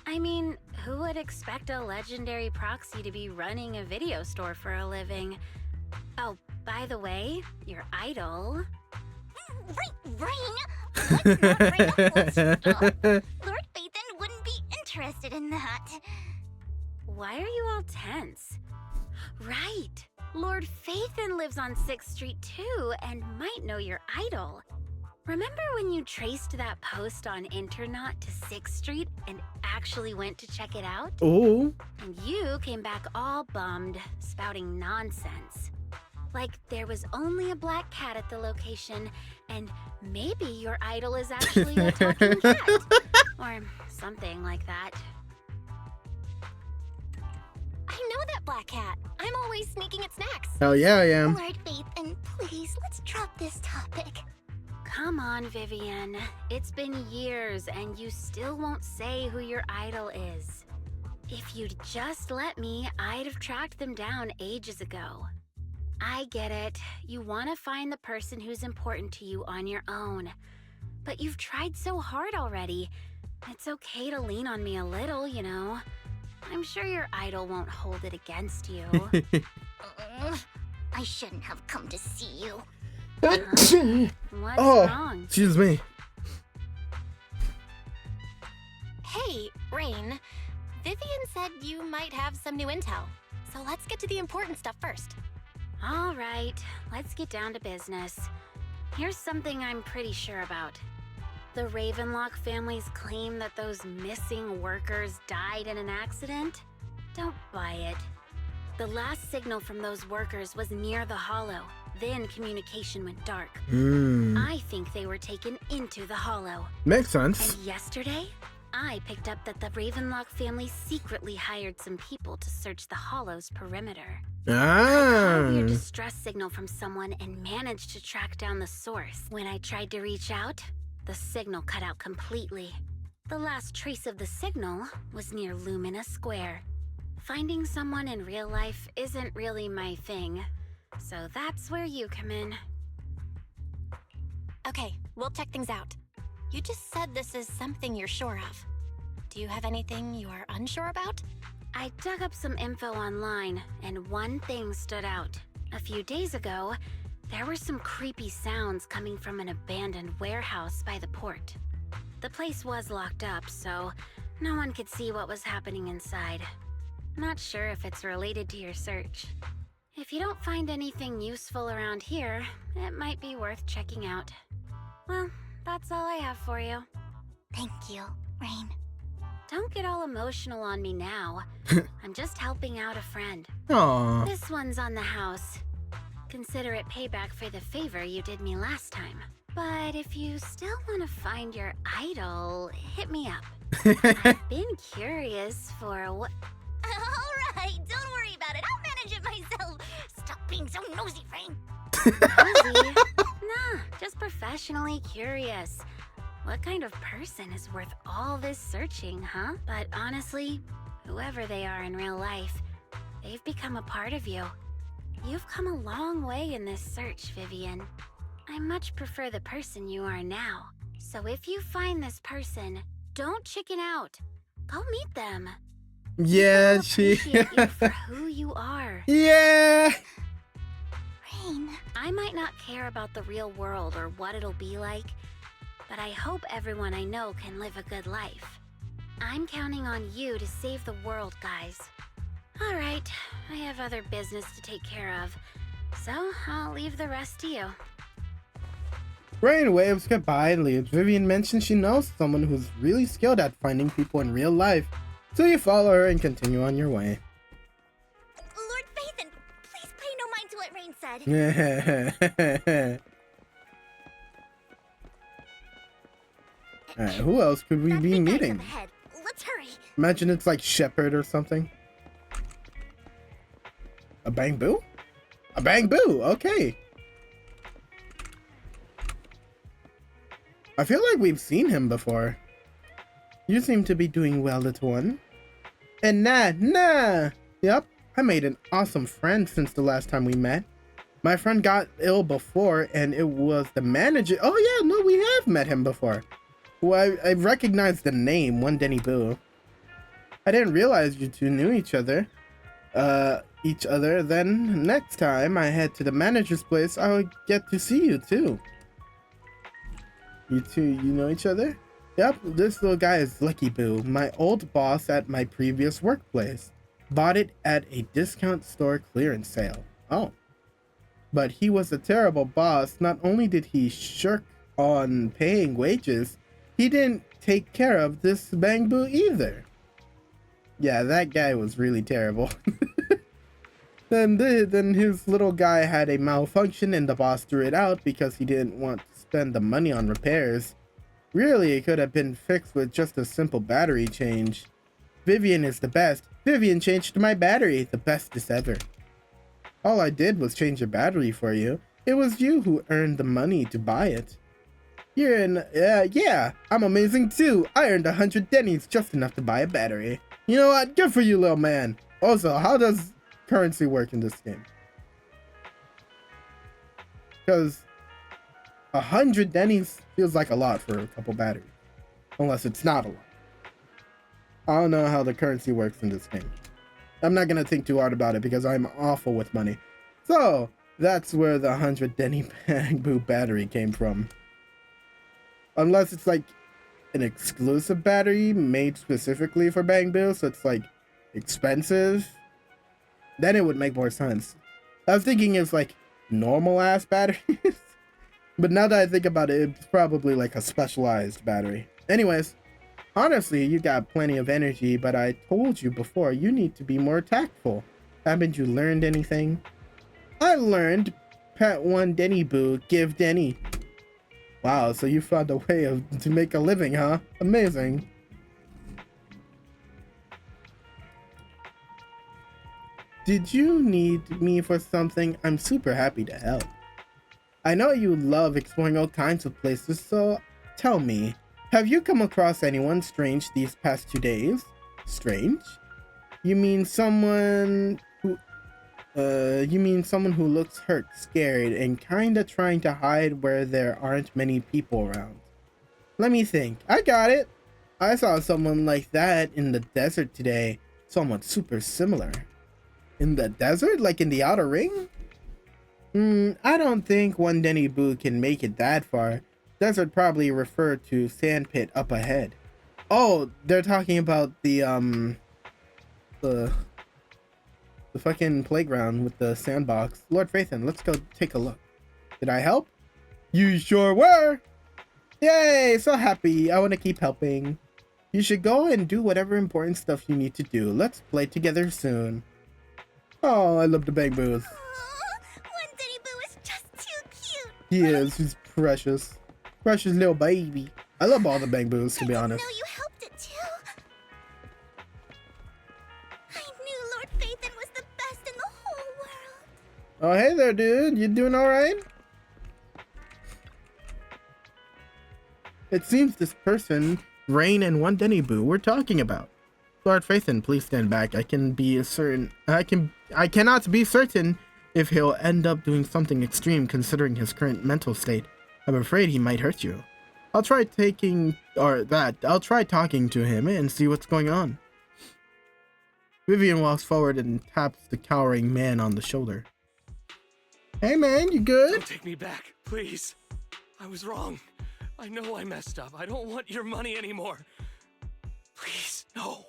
I mean, who would expect a legendary proxy to be running a video store for a living? Oh, by the way, your idol... Rain! Let's not bring up old stuff. Lord Phaethon wouldn't be interested in that. Why are you all tense? Right! Lord Phaethon lives on 6th Street too, and might know your idol. Remember when you traced that post on Internaut to 6th Street and actually went to check it out? Oh. And you came back all bummed, spouting nonsense. Like there was only a black cat at the location, and maybe your idol is actually a talking cat. Or something like that. I know that black cat. I'm always sneaking at snacks. Hell yeah, I am. Lord Phaethon, please, let's drop this topic. Come on, Vivian. It's been years and you still won't say who your idol is. If you'd just let me, I'd have tracked them down ages ago. I get it. You want to find the person who's important to you on your own. But you've tried so hard already. It's okay to lean on me a little, you know. I'm sure your idol won't hold it against you. I shouldn't have come to see you. What's wrong? Excuse me. Hey, Rain. Vivian said you might have some new intel. So let's get to the important stuff first. All right, let's get down to business. Here's something I'm pretty sure about. The Ravenlock family's claim that those missing workers died in an accident? Don't buy it. The last signal from those workers was near the Hollow. Then communication went dark. I think they were taken into the Hollow. Makes sense. And yesterday, I picked up that the Ravenlock family secretly hired some people to search the Hollow's perimeter. I caught a weird distress signal from someone and managed to track down the source. When I tried to reach out, the signal cut out completely. The last trace of the signal was near Lumina Square. Finding someone in real life isn't really my thing, so that's where you come in. Okay, we'll check things out. You just said this is something you're sure of. Do you have anything you're unsure about? I dug up some info online, and one thing stood out. A few days ago, there were some creepy sounds coming from an abandoned warehouse by the port. The place was locked up, so no one could see what was happening inside. Not sure if it's related to your search. If you don't find anything useful around here, it might be worth checking out. Well, that's all I have for you. Thank you, Rain. Don't get all emotional on me now. I'm just helping out a friend. Aww. This one's on the house. Consider it payback for the favor you did me last time. But if you still want to find your idol, hit me up. I've been curious for what... Alright, don't worry about it. I'll manage it myself. Stop being so nosy, Rain. Nosy? Nah, just professionally curious. What kind of person is worth all this searching, huh? But honestly, whoever they are in real life, they've become a part of you. You've come a long way in this search, Vivian. I much prefer the person you are now. So if you find this person, don't chicken out. Go meet them. Yeah, she appreciate you for who you are. Yeah. Rain. I might not care about the real world or what it'll be like, but I hope everyone I know can live a good life. I'm counting on you to save the world, guys. All right, I have other business to take care of, so I'll leave the rest to you. Rain waves goodbye and leaves. Vivian mentions she knows someone who's really skilled at finding people in real life, so you follow her and continue on your way. Lord Phaethon, please pay no mind to what Rain said. Alright, who else could we be meeting? Let's hurry. Imagine it's like Shepard or something. A Bangbu? A Bangbu, okay. I feel like we've seen him before. You seem to be doing well, little one. And nah. Yep, I made an awesome friend since the last time we met. My friend got ill before, and it was the manager. Oh yeah, no, we have met him before. Well, I recognized the name, One Denny Boo. I didn't realize you two knew each other. Then next time I head to the manager's place, I'll get to see you too. You two, you know each other? Yep, this little guy is Lucky Boo, my old boss at my previous workplace. Bought it at a discount store clearance sale. Oh. But he was a terrible boss. Not only did he shirk on paying wages, he didn't take care of this Bang Boo either. Yeah, that guy was really terrible. Then his little guy had a malfunction and the boss threw it out because he didn't want to spend the money on repairs. Really, it could have been fixed with just a simple battery change. Vivian is the best. Vivian changed my battery, the bestest ever. All I did was change a battery for you. It was you who earned the money to buy it. Yeah, I'm amazing too. I earned 100 Denny's, just enough to buy a battery. You know what? Good for you, little man. Also, how does currency work in this game? Because 100 Denny's feels like a lot for a couple batteries. Unless it's not a lot. I don't know how the currency works in this game. I'm not going to think too hard about it because I'm awful with money. So, that's where the 100 Denny Bang Boo battery came from. Unless it's like an exclusive battery made specifically for Bang Boo, so it's like expensive. Then it would make more sense. I was thinking it's like normal ass batteries. But now that I think about it, it's probably like a specialized battery. Anyways, honestly, you got plenty of energy, but I told you before, you need to be more tactful. Haven't you learned anything? I learned pet one Denny Boo, give Denny. Wow, so you found a way to make a living, huh? Amazing. Did you need me for something? I'm super happy to help. I know you love exploring all kinds of places, so tell me, have you come across anyone strange these past 2 days? Strange? You mean someone who looks hurt, scared, and kinda trying to hide where there aren't many people around? Let me think. I got it. I saw someone like that in the desert today. Someone super similar. In the desert? Like in the Outer Ring? I don't think one Denny Boo can make it that far. Desert probably refer to sand pit up ahead. Oh, they're talking about the fucking playground with the sandbox. Lord Phaethon, let's go take a look. Did I help? You sure were! Yay, so happy. I want to keep helping. You should go and do whatever important stuff you need to do. Let's play together soon. Oh, I love the Bang Boos. One Denny Boo is just too cute. He is. He's precious. Precious little baby. I love all the Bang Boos, to be honest. I didn't know you helped it too. I knew Lord Phaethon was the best in the whole world. Oh, hey there, dude. You doing alright? It seems this person, Rain and one Denny Boo, we're talking about. Lord Phaethon, please stand back. I cannot be certain if he'll end up doing something extreme considering his current mental state. I'm afraid he might hurt you. I'll try talking to him and see what's going on. Vivian walks forward and taps the cowering man on the shoulder. Hey man, you good? Don't take me back, please. I was wrong. I know I messed up. I don't want your money anymore. Please, no.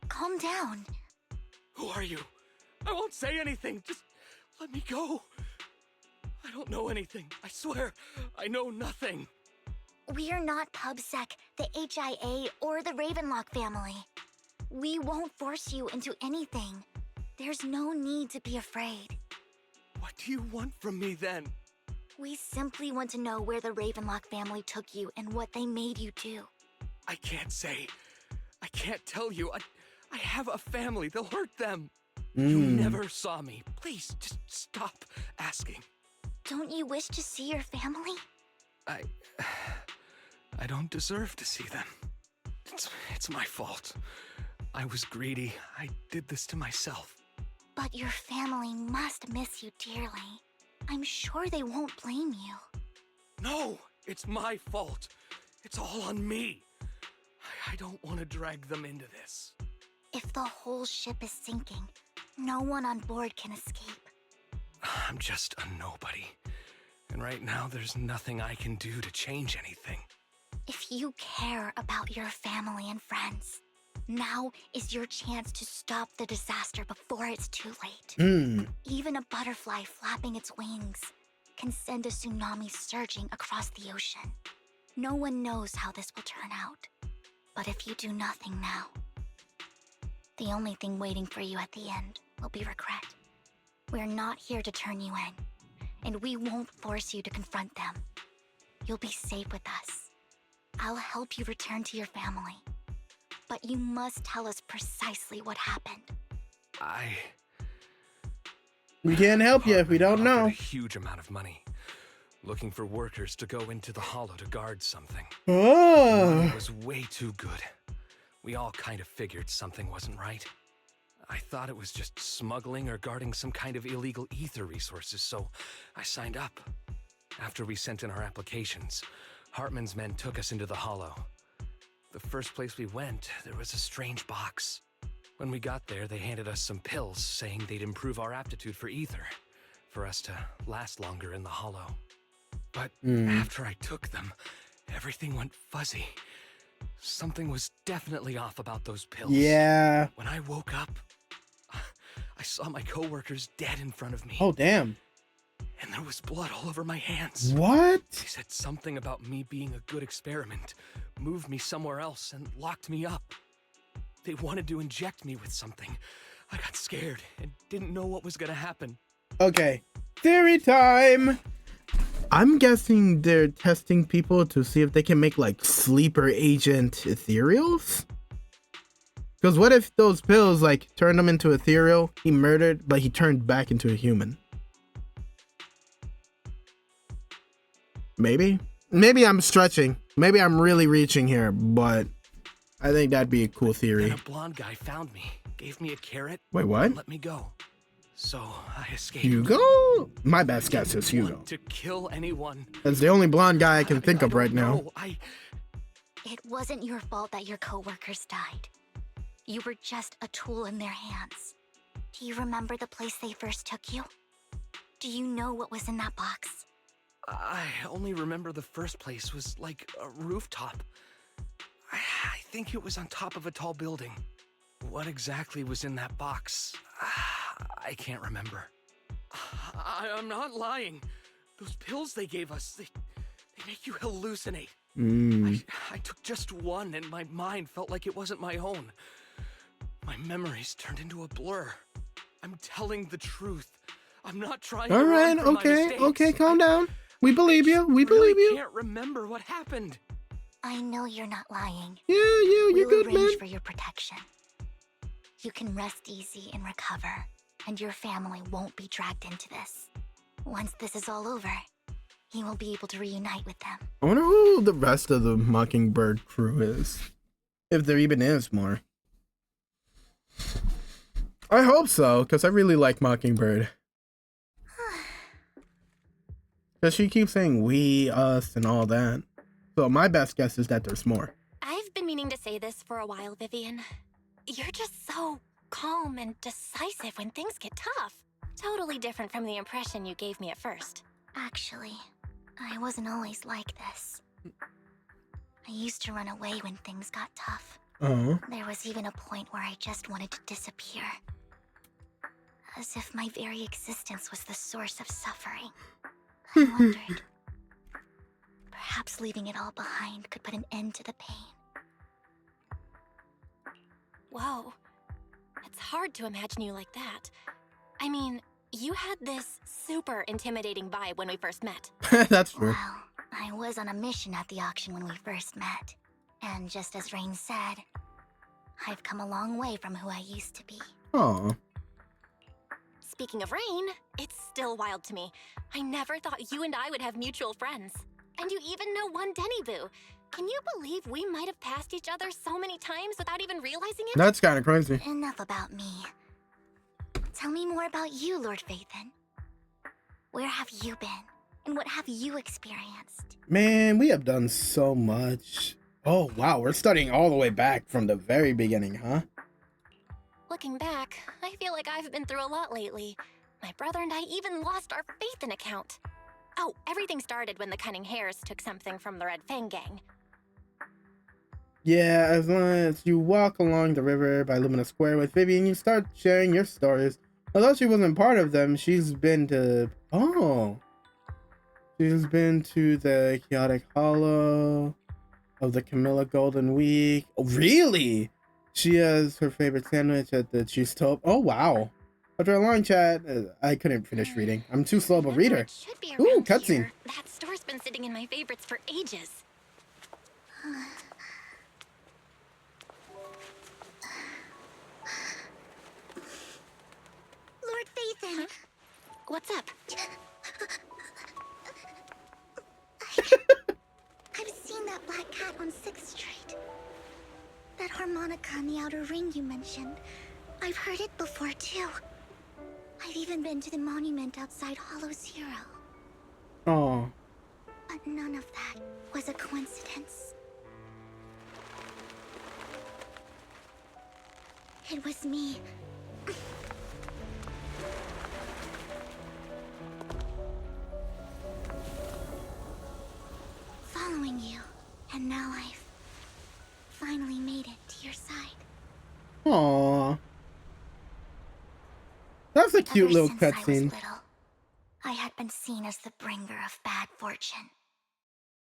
Calm down. Who are you? I won't say anything. Just let me go. I don't know anything. I swear, I know nothing. We are not PubSec, the HIA, or the Ravenlock family. We won't force you into anything. There's no need to be afraid. What do you want from me then? We simply want to know where the Ravenlock family took you and what they made you do. I can't say. I can't tell you. I have a family. They'll hurt them. You never saw me. Please, just stop asking. Don't you wish to see your family? I don't deserve to see them. It's my fault. I was greedy. I did this to myself. But your family must miss you dearly. I'm sure they won't blame you. No, it's my fault. It's all on me. I don't want to drag them into this. If the whole ship is sinking, no one on board can escape. I'm just a nobody. And right now, there's nothing I can do to change anything. If you care about your family and friends, now is your chance to stop the disaster before it's too late. Even a butterfly flapping its wings can send a tsunami surging across the ocean. No one knows how this will turn out. But if you do nothing now, the only thing waiting for you at the end will be regret. We're not here to turn you in, and we won't force you to confront them. You'll be safe with us. I'll help you return to your family. But you must tell us precisely what happened. We can't help you if we don't know. A huge amount of money. Looking for workers to go into the hollow to guard something. Oh. It was way too good. We all kind of figured something wasn't right. I thought it was just smuggling or guarding some kind of illegal ether resources, so I signed up. After we sent in our applications, Hartman's men took us into the hollow. The first place we went, there was a strange box. When we got there, they handed us some pills, saying they'd improve our aptitude for ether, for us to last longer in the hollow. But after I took them, everything went fuzzy. Something was definitely off about those pills. Yeah. When I woke up, I saw my coworkers dead in front of me. Oh, damn. And there was blood all over my hands. What? They said something about me being a good experiment, moved me somewhere else, and locked me up. They wanted to inject me with something. I got scared and didn't know what was gonna happen. Okay. Theory time! I'm guessing they're testing people to see if they can make like sleeper agent ethereals? Because what if those pills like turned him into ethereal, he murdered, but he turned back into a human? Maybe? Maybe I'm stretching. Maybe I'm really reaching here, but I think that'd be a cool theory. Then a blonde guy found me, gave me a carrot. Wait, what? And let me go. So I escaped. Hugo? My best guess is Hugo. To kill anyone. That's the only blonde guy I can think of right now. It wasn't your fault that your coworkers died. You were just a tool in their hands. Do you remember the place they first took you? Do you know what was in that box? I only remember the first place was like a rooftop. I think it was on top of a tall building. What exactly was in that box? I can't remember. I'm not lying. Those pills they gave us, they make you hallucinate. I took just one and my mind felt like it wasn't my own. My memories turned into a blur. I'm telling the truth. I'm not trying All to right, run from my mistakes. okay, calm down. We believe you. We believe you. I can't remember what happened. I know you're not lying. Yeah, you're we'll good, arrange man. for your protection. You can rest easy and recover, and your family won't be dragged into this. Once this is all over, you will be able to reunite with them. I wonder who the rest of the Mockingbird crew is. If there even is more. I hope so, because I really like Mockingbird. Because she keeps saying we, us, and all that. So my best guess is that there's more. I've been meaning to say this for a while, Vivian. You're just so calm and decisive when things get tough. Totally different from the impression you gave me at first. Actually, I wasn't always like this. I used to run away when things got tough. Oh. There was even a point where I just wanted to disappear. As if my very existence was the source of suffering. I wondered. Perhaps leaving it all behind could put an end to the pain. Whoa. It's hard to imagine you like that. I mean, you had this super intimidating vibe when we first met. That's true. Well, I was on a mission at the auction when we first met. And just as Rain said, I've come a long way from who I used to be. Aw. Speaking of Rain, it's still wild to me. I never thought you and I would have mutual friends. And you even know one Denny Boo. Can you believe we might have passed each other so many times without even realizing it? That's kind of crazy. Enough about me. Tell me more about you, Lord Phaethon. Where have you been? And what have you experienced? Man, we have done so much. Oh, wow. We're starting all the way back from the very beginning, huh? Looking back, I feel like I've been through a lot lately. My brother and I even lost our Phaethon account. Oh, everything started when the Cunning Hares took something from the Red Fang gang. Yeah, as long as you walk along the river by Lumina Square with Vivian, you start sharing your stories. Although she wasn't part of them, she's been to... Oh. She's been to the Chaotic Hollow of the Camilla Golden Week. Oh, really? She has her favorite sandwich at the Cheese Top. Oh, wow. After a long chat, I couldn't finish reading. I'm too slow of a reader. Ooh, cutscene. That store's been sitting in my favorites for ages. Lord Phaethon! What's up? I've seen that black cat on 6th Street. That harmonica in the outer ring you mentioned. I've heard it before, too. I've even been to the monument outside Hollow Zero. Oh. But none of that was a coincidence. It was me. Following you, and now I've finally made it to your side. Aww. That's a cute little cutscene. I had been seen as the bringer of bad fortune.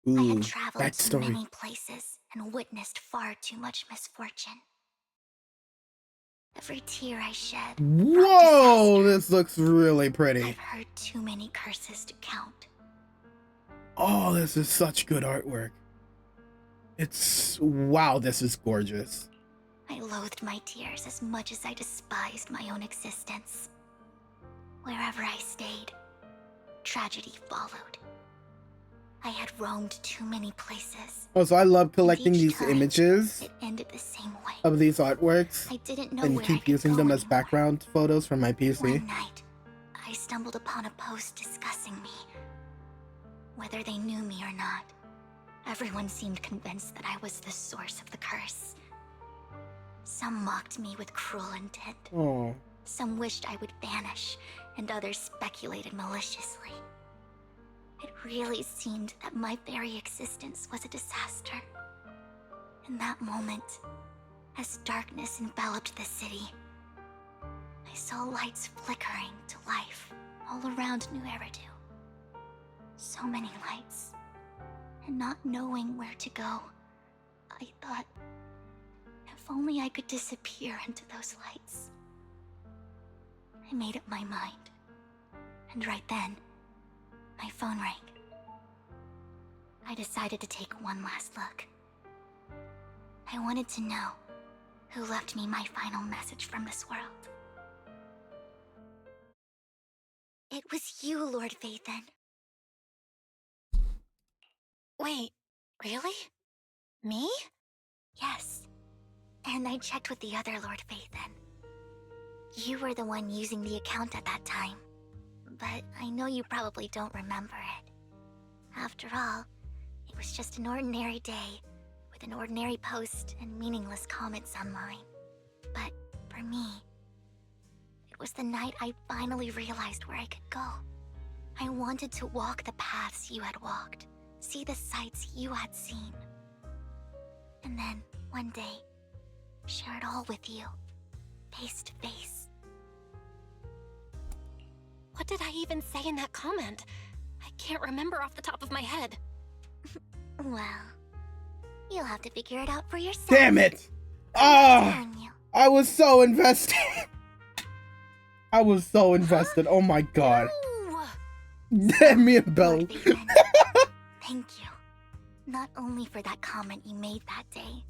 Ooh, I had traveled to backstory. many places and witnessed far too much misfortune. Every tear I shed. Whoa, this looks really pretty. I've heard too many curses to count. Oh, this is such good artwork. It's... Wow, this is gorgeous. I loathed my tears as much as I despised my own existence. Wherever I stayed, tragedy followed. I had roamed too many places. Oh, so I love collecting And each these time, images It ended the same way. of these artworks I didn't know and where I keep could using go them as anymore. background photos for my PC. One night, I stumbled upon a post discussing me. Whether they knew me or not, everyone seemed convinced that I was the source of the curse. Some mocked me with cruel intent. Oh. Some wished I would vanish, and others speculated maliciously. It really seemed that my very existence was a disaster. In that moment, as darkness enveloped the city, I saw lights flickering to life all around New Eridu. So many lights, and not knowing where to go, I thought, if only I could disappear into those lights. I made up my mind, and right then, my phone rang. I decided to take one last look. I wanted to know who left me my final message from this world. It was you, Lord Phaethon. Wait, really? Me? Yes. And I checked with the other Lord Phaethon. You were the one using the account at that time. But I know you probably don't remember it. After all, it was just an ordinary day, with an ordinary post and meaningless comments online. But for me, it was the night I finally realized where I could go. I wanted to walk the paths you had walked, see the sights you had seen. And then, one day, share it all with you, face to face. What did I even say in that comment? I can't remember off the top of my head. Well, you'll have to figure it out for yourself. Damn it! Ah! I was so invested. I was so invested. Oh my god. Damn me and Belle. Thank you. Not only for that comment you made that day,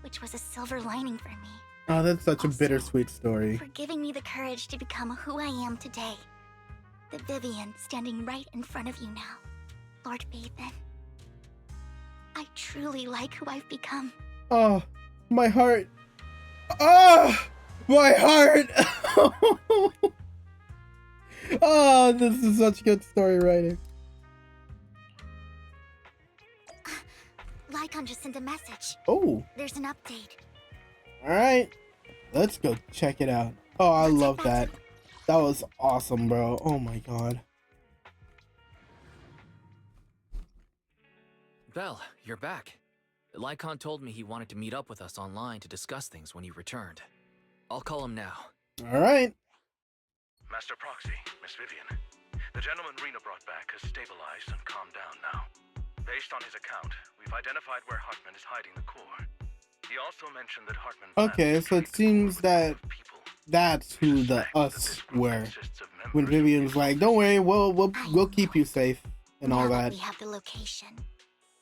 which was a silver lining for me, Oh, that's such a bittersweet story. for giving me the courage to become who I am today. The Vivian standing right in front of you now, Lord Phaethon. I truly like who I've become. Oh, my heart. Oh, my heart. Oh, this is such good story writing. Lycon just sent a message. Oh. There's an update. All right. Let's go check it out. Oh, I love that. That was awesome, bro. Oh my god. Belle, you're back. Lycon told me he wanted to meet up with us online to discuss things when you returned. I'll call him now. All right. Master Proxy, Miss Vivian. The gentleman Rena brought back has stabilized and calmed down now. Based on his account, we've identified where Hartman is hiding the core. He also mentioned that Hartman... Okay, so it seems that that's who the us were. When Vivian's like, "Don't worry, we'll keep you safe," and all that. We have the location.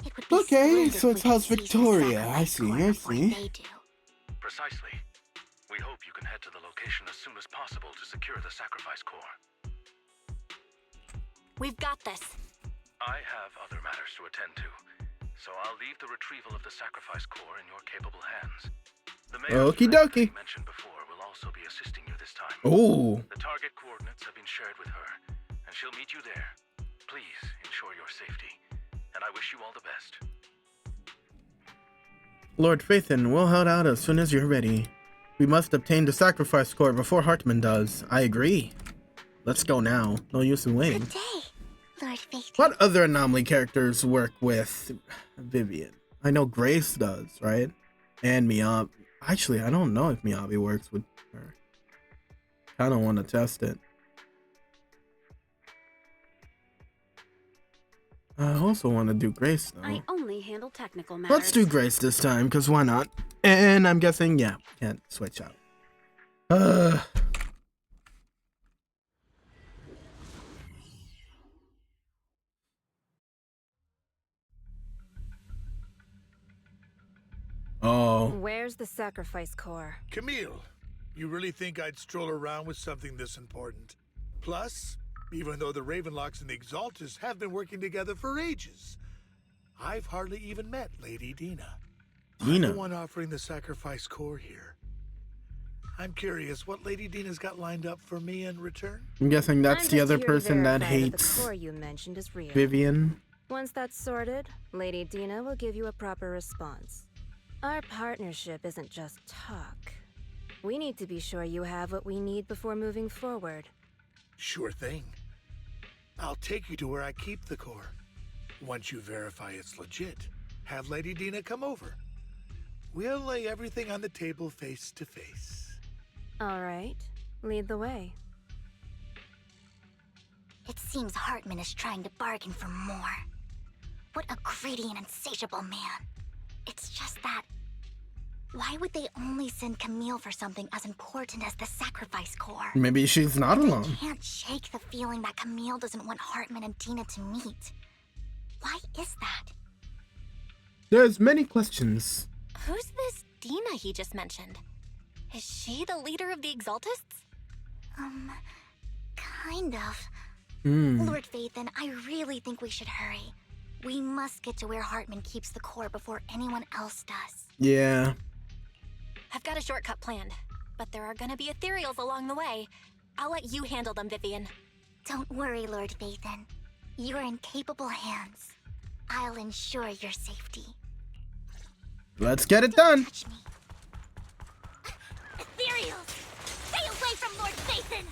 It would be Okay, splendid so if it's we House could seize the Victoria. I sacrifice see, core I before see. they do. Precisely. We hope you can head to the location as soon as possible to secure the sacrifice core. We've got this. I have other matters to attend to, so I'll leave the retrieval of the sacrifice core in your capable hands. The mayor's Okie dokie. mentioned before will also be assisting you this time. Ooh. The target coordinates have been shared with her, and she'll meet you there. Please ensure your safety, and I wish you all the best. Lord Phaethon, we'll head out as soon as you're ready. We must obtain the sacrifice core before Hartman does. I agree. Let's go now. No use in waiting. Good day, Lord Phaethon. What other anomaly characters work with Vivian? I know Grace does, right? And Miyabi. Actually, I don't know if Miyabi works with her. Kinda want to test it. I also want to do Grace though. I only handle technical matters. Let's do Grace this time, because why not? And I'm guessing, yeah, can't switch out. Oh. Where's the sacrifice core? Camille, you really think I'd stroll around with something this important? Plus, even though the Ravenlocks and the Exaltus have been working together for ages, I've hardly even met Lady Dina. I'm the one offering the sacrifice core here. I'm curious what Lady Dina's got lined up for me in return. I'm guessing that's I'm the just other here to person that verify hates the core you mentioned is real. Vivian. Once that's sorted, Lady Dina will give you a proper response. Our partnership isn't just talk. We need to be sure you have what we need before moving forward. Sure thing. I'll take you to where I keep the core. Once you verify it's legit, have Lady Dina come over. We'll lay everything on the table face to face. All right, lead the way. It seems Hartman is trying to bargain for more. What a greedy and insatiable man. It's just that... why would they only send Camille for something as important as the sacrifice core? Maybe she's not alone. I can't shake the feeling that Camille doesn't want Hartman and Dina to meet. Why is that? There's many questions. Who's this Dina he just mentioned? Is she the leader of the Exaltists? Kind of. Hmm. Lord Phaethon, I really think we should hurry. We must get to where Hartman keeps the core before anyone else does. Yeah. I've got a shortcut planned, but there are gonna be ethereals along the way. I'll let you handle them, Vivian. Don't worry, Lord Phaethon. You're in capable hands. I'll ensure your safety. Let's get it done. Touch me. Ethereals! Stay away from Lord Phaethon!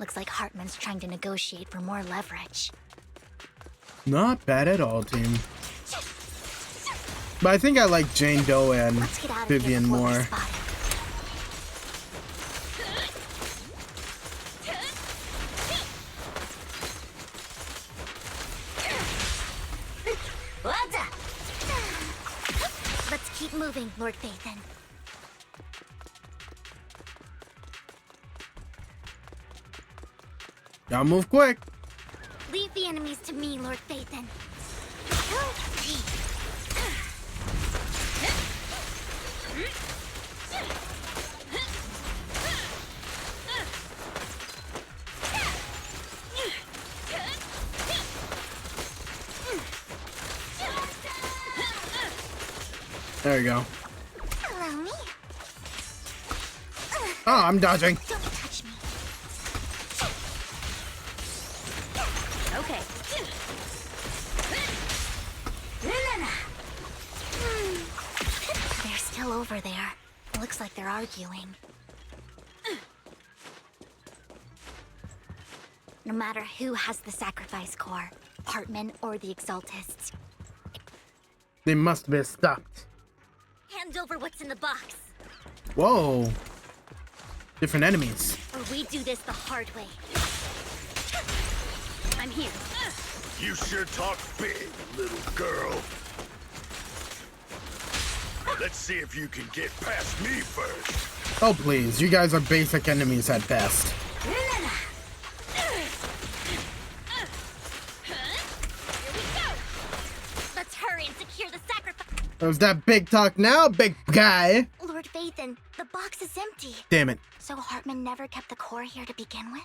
Looks like Hartman's trying to negotiate for more leverage. Not bad at all, team. But I think I like Jane Doe and Vivian more. Let's keep moving, Lord Phaethon. Gotta move quick. Leave the enemies to me, Lord Phaethon. There you go. Allow me. Oh, I'm dodging. Don't touch me. Okay. They're still over there. Looks like they're arguing. No matter who has the sacrifice core, Hartman or the Exaltists, They must be stopped. hand over what's in the box, Whoa. Different enemies. or we do this the hard way. I'm here. You sure talk big, little girl. Let's see if you can get past me first. Oh, please. You guys are basic enemies at best. Let's hurry and secure the sacrifice. There's that big talk now, big guy. Lord Phaethon, the box is empty. Damn it. So Hartman never kept the core here to begin with?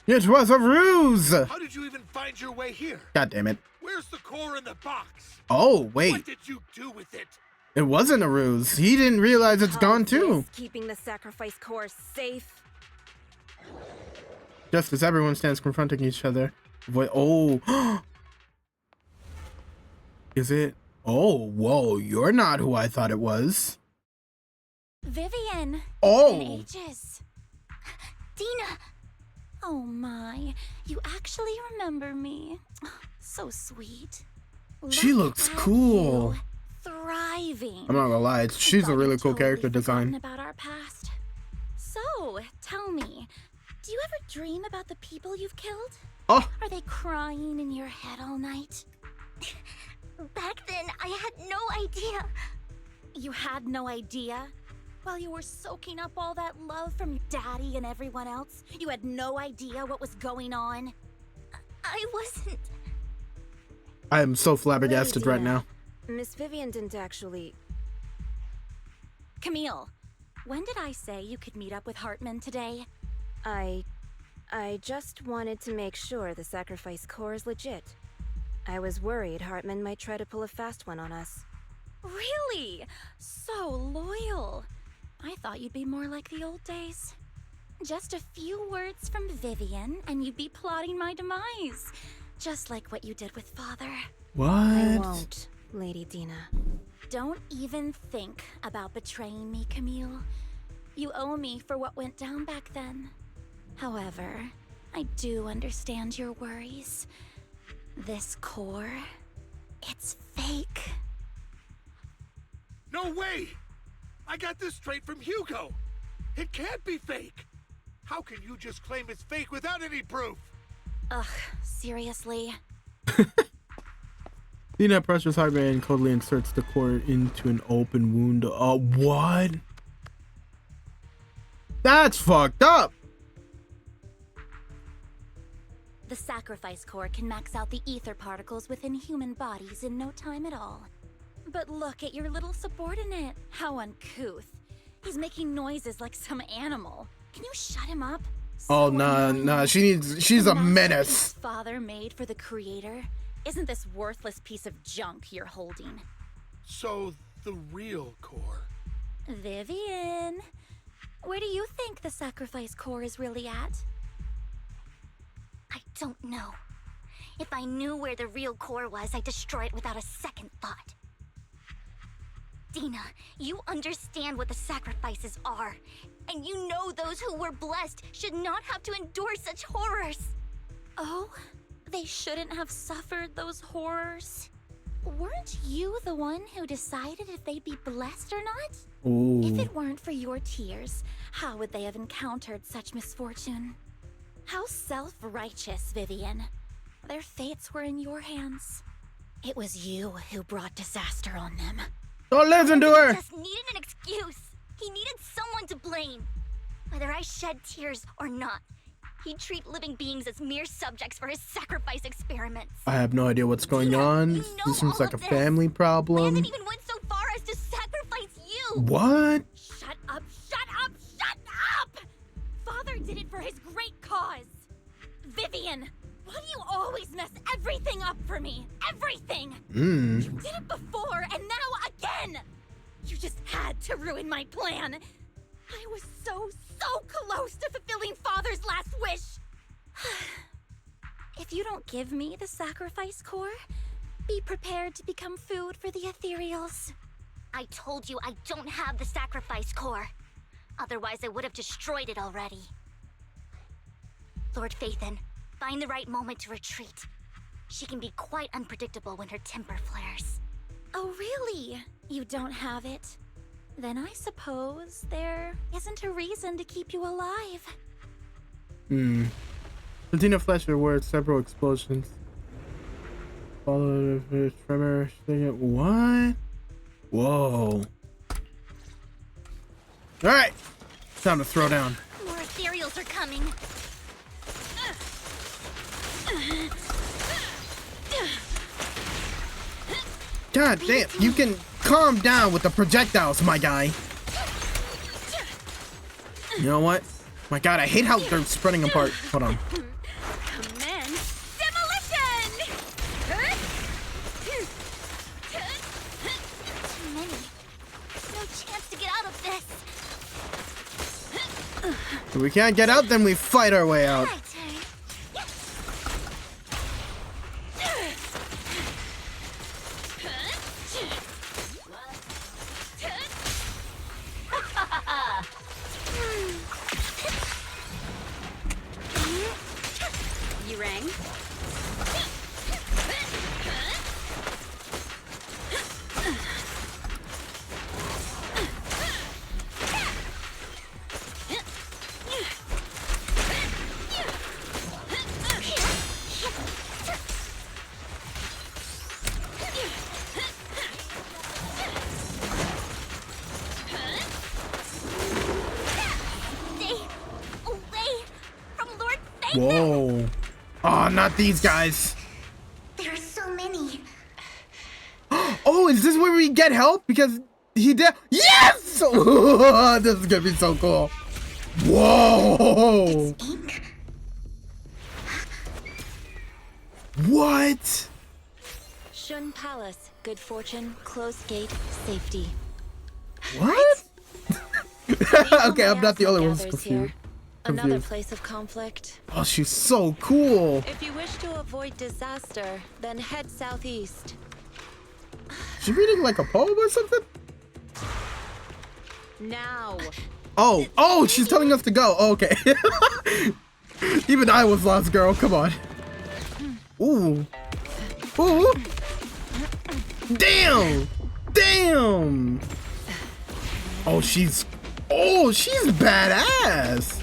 It was a ruse. How did you even find your way here? God damn it. Where's the core in the box? Oh, wait. What did you do with it? It wasn't a ruse. He didn't realize it's gone too. Keeping the sacrifice core safe. Just as everyone stands confronting each other. Oh. Is it? Oh, whoa. You're not who I thought it was. Vivian. Oh. In ages. Dina. Oh my, you actually remember me. So sweet. She looks cool. Thriving. I'm not gonna lie. She's a really cool character design. About our past. So, tell me, do you ever dream about the people you've killed? Oh. Are they crying in your head all night? Back then, I had no idea. You had no idea? While you were soaking up all that love from your daddy and everyone else, you had no idea what was going on? I wasn't. I am so flabbergasted right now. Miss Vivian didn't actually... Camille, when did I say you could meet up with Hartman today? I just wanted to make sure the sacrifice core is legit. I was worried Hartman might try to pull a fast one on us. Really? So loyal. I thought you'd be more like the old days. Just a few words from Vivian and you'd be plotting my demise. Just like what you did with Father. What? I won't, Lady Dina. Don't even think about betraying me, Camille. You owe me for what went down back then. However, I do understand your worries. This core, it's fake. No way! I got this straight from Hugo. It can't be fake. How can you just claim it's fake without any proof? Ugh, seriously? Dina pressures Hartman and coldly inserts the core into an open wound. What? That's fucked up. The sacrifice core can max out the ether particles within human bodies in no time at all. But look at your little subordinate. How uncouth. He's making noises like some animal. Can you shut him up? Oh, nah. She's a menace. Father made for the creator. Isn't this worthless piece of junk you're holding? So, the real core. Vivian, where do you think the sacrifice core is really at? I don't know. If I knew where the real core was, I'd destroy it without a second thought. Dina, you understand what the sacrifices are, and you know those who were blessed should not have to endure such horrors. Oh, they shouldn't have suffered those horrors. Weren't you the one who decided if they'd be blessed or not? Ooh. If it weren't for your tears, how would they have encountered such misfortune? How self-righteous, Vivian. Their fates were in your hands. It was you who brought disaster on them. Don't listen to her. He just needed an excuse. He needed someone to blame. Whether I shed tears or not, He'd treat living beings as mere subjects for his sacrifice experiments. I have no idea what's going on. You know This seems all like a of this. family problem. Landon even went so far as to sacrifice you! What? Shut up, shut up, shut up! Father did it for his great cause. Vivian, why do you always mess everything up for me? Everything! You did it before, and now again! You just had to ruin my plan. I was so close to fulfilling Father's last wish. If you don't give me the sacrifice core, be prepared to become food for the ethereals. I told you I don't have the sacrifice core. Otherwise, I would have destroyed it already. Lord Phaethon, find the right moment to retreat. She can be quite unpredictable when her temper flares. Oh, really? You don't have it? Then I suppose there isn't a reason to keep you alive. Latina Fletcher were several explosions. Followed a tremor. What? Whoa. Alright. Time to throw down. More ethereals are coming. God damn, you can calm down with the projectiles, my guy. You know what? My god, I hate how they're spreading apart. Hold on. Command demolition! Too many. No chance to get out of this. If we can't get out, then we fight our way out. You rang? Whoa. Oh, not these guys. There are so many. Oh, is this where we get help? Because he did. Yes! This is gonna be so cool. Whoa. What? Shun Palace, good fortune, closed gate, safety. What? Okay, I'm not the only one who's Gathers confused. here. Another place of conflict. Oh, she's so cool. If you wish to avoid disaster, then head southeast. She reading like a poem or something? Now. Oh, she's telling us to go. Oh, okay. Even I was lost, girl. Come on. Ooh. Ooh. Damn. Damn. Oh, she's badass.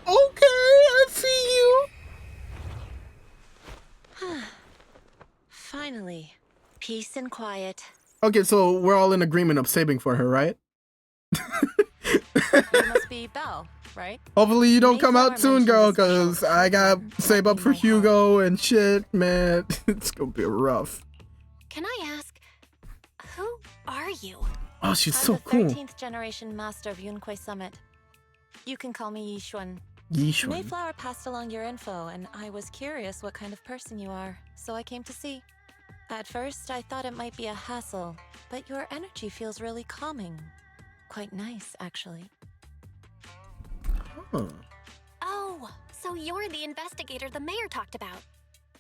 Okay, I see you. Finally, peace and quiet. Okay, so we're all in agreement of saving for her, right? You must be Belle, right? Hopefully you don't come out soon, girl, because I got save up for Hugo and shit, man. It's gonna be rough. Can I ask, who are you? Oh, she's I'm so the cool. 13th generation master of Yunque Summit. You can call me Yishuan. Yishuan. Mayflower passed along your info, and I was curious what kind of person you are, so I came to see. At first, I thought it might be a hassle, but your energy feels really calming. Quite nice, actually. Huh. Oh, so you're the investigator the mayor talked about.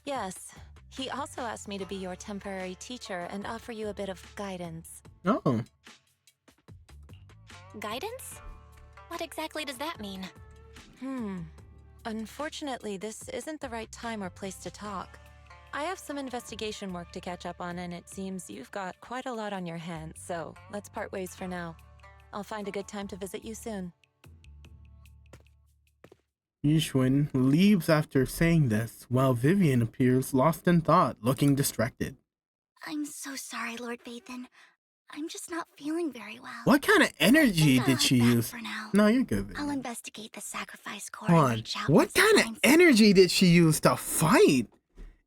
Yes. He also asked me to be your temporary teacher and offer you a bit of guidance. Oh. Guidance? What exactly does that mean? Unfortunately, this isn't the right time or place to talk. I have some investigation work to catch up on, and it seems you've got quite a lot on your hands, so let's part ways for now. I'll find a good time to visit you soon. Yishuan leaves after saying this, while Vivian appears lost in thought, looking distracted. I'm so sorry, Lord Phaethon. I'm just not feeling very well. What kind of energy I'll did she head back use? for now. No, you're good. I'll investigate the sacrifice core Hold and on. reach out. What once I kind of find energy did she use to fight?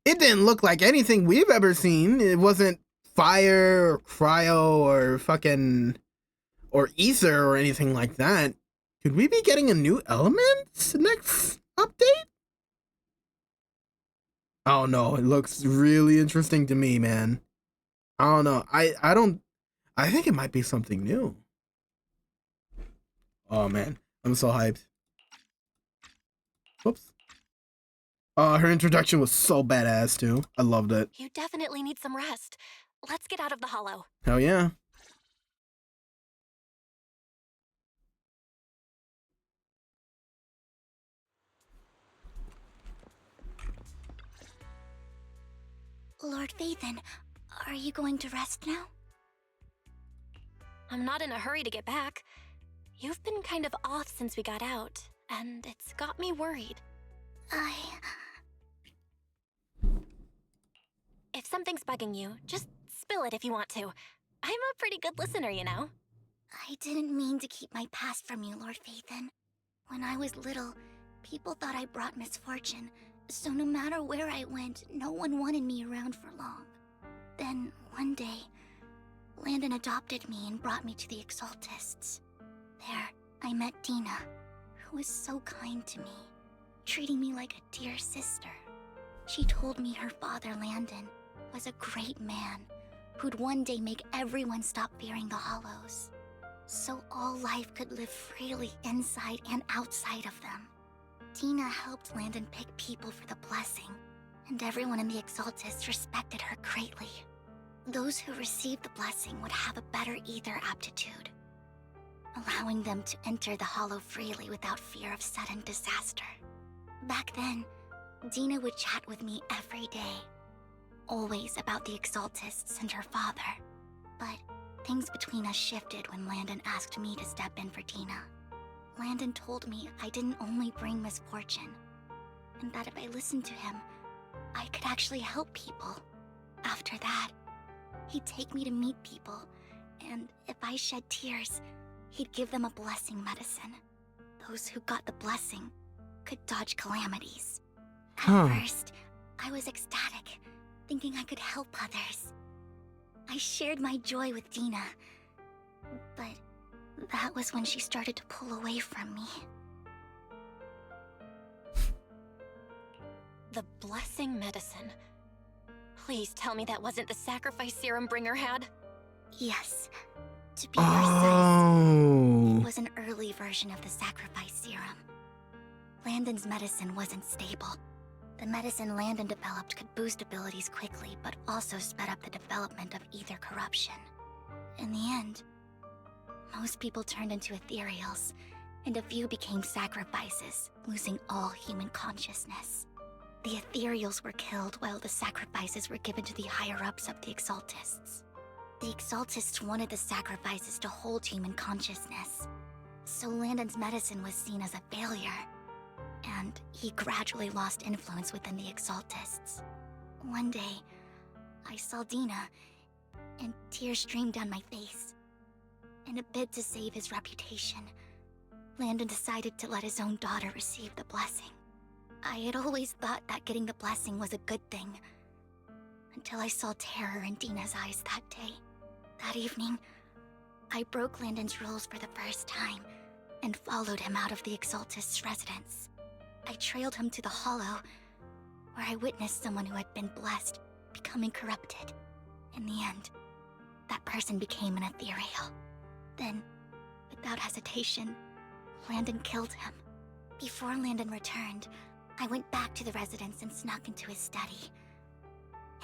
It didn't look like anything we've ever seen. It wasn't fire or cryo or fucking or ether or anything like that. Could we be getting a new element next update? Oh no, it looks really interesting to me, man. I don't know. I think it might be something new. Oh man, I'm so hyped. Whoops. Her introduction was so badass too. I loved it. You definitely need some rest. Let's get out of the hollow. Hell yeah. Lord Vathan, are you going to rest now? I'm not in a hurry to get back. You've been kind of off since we got out, and it's got me worried. If something's bugging you, just spill it if you want to. I'm a pretty good listener, you know. I didn't mean to keep my past from you, Lord Vathan. When I was little, people thought I brought misfortune, so no matter where I went, no one wanted me around for long. Then, one day, Landon adopted me and brought me to the Exaltists. There, I met Dina, who was so kind to me, treating me like a dear sister. She told me her father, Landon, was a great man who'd one day make everyone stop fearing the Hollows, so all life could live freely inside and outside of them. Dina helped Landon pick people for the blessing, and everyone in the Exaltists respected her greatly. Those who received the blessing would have a better ether aptitude, allowing them to enter the Hollow freely without fear of sudden disaster. Back then, Dina would chat with me every day, always about the Exaltists and her father. But things between us shifted when Landon asked me to step in for Dina. Landon told me I didn't only bring misfortune, and that if I listened to him, I could actually help people. After that, he'd take me to meet people, and if I shed tears, he'd give them a blessing medicine. Those who got the blessing could dodge calamities. At first, I was ecstatic, thinking I could help others. I shared my joy with Dina, but that was when she started to pull away from me. The blessing medicine. Please tell me that wasn't the sacrifice serum Bringer had? Yes. To be precise, it was an early version of the sacrifice serum. Landon's medicine wasn't stable. The medicine Landon developed could boost abilities quickly, but also sped up the development of ether corruption. In the end, most people turned into ethereals, and a few became sacrifices, losing all human consciousness. The ethereals were killed while the sacrifices were given to the higher-ups of the Exaltists. The Exaltists wanted the sacrifices to hold human consciousness, so Landon's medicine was seen as a failure, and he gradually lost influence within the Exaltists. One day, I saw Dina, and tears streamed down my face. In a bid to save his reputation, Landon decided to let his own daughter receive the blessing. I had always thought that getting the blessing was a good thing, until I saw terror in Dina's eyes that day. That evening, I broke Landon's rules for the first time, and followed him out of the Exaltist's residence. I trailed him to the Hollow, where I witnessed someone who had been blessed becoming corrupted. In the end, that person became an ethereal. Then, without hesitation, Landon killed him. Before Landon returned, I went back to the residence and snuck into his study.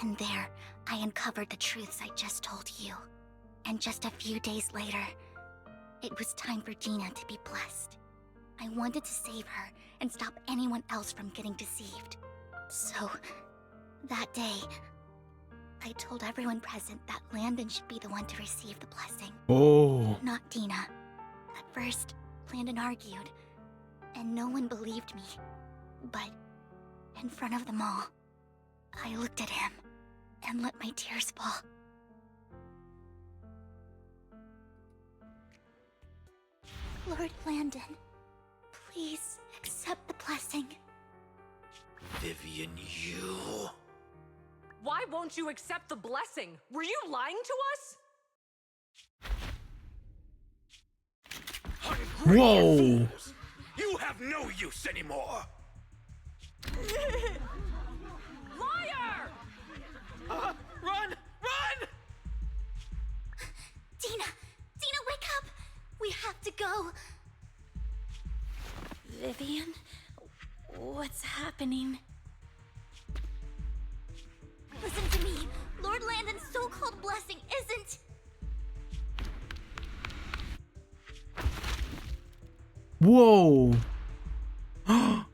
And there, I uncovered the truths I just told you. And just a few days later, it was time for Dina to be blessed. I wanted to save her and stop anyone else from getting deceived. So, that day, I told everyone present that Landon should be the one to receive the blessing. Not Dina. At first, Landon argued, and no one believed me. But, in front of them all, I looked at him and let my tears fall. Lord Landon, please accept the blessing. Vivian, you... Why won't you accept the blessing? Were you lying to us? Whoa! You have no use anymore! Liar! Run! Run! Dina! Dina, wake up! We have to go! Vivian? What's happening? Listen to me! Lord Landon's so-called blessing isn't... Whoa! Father!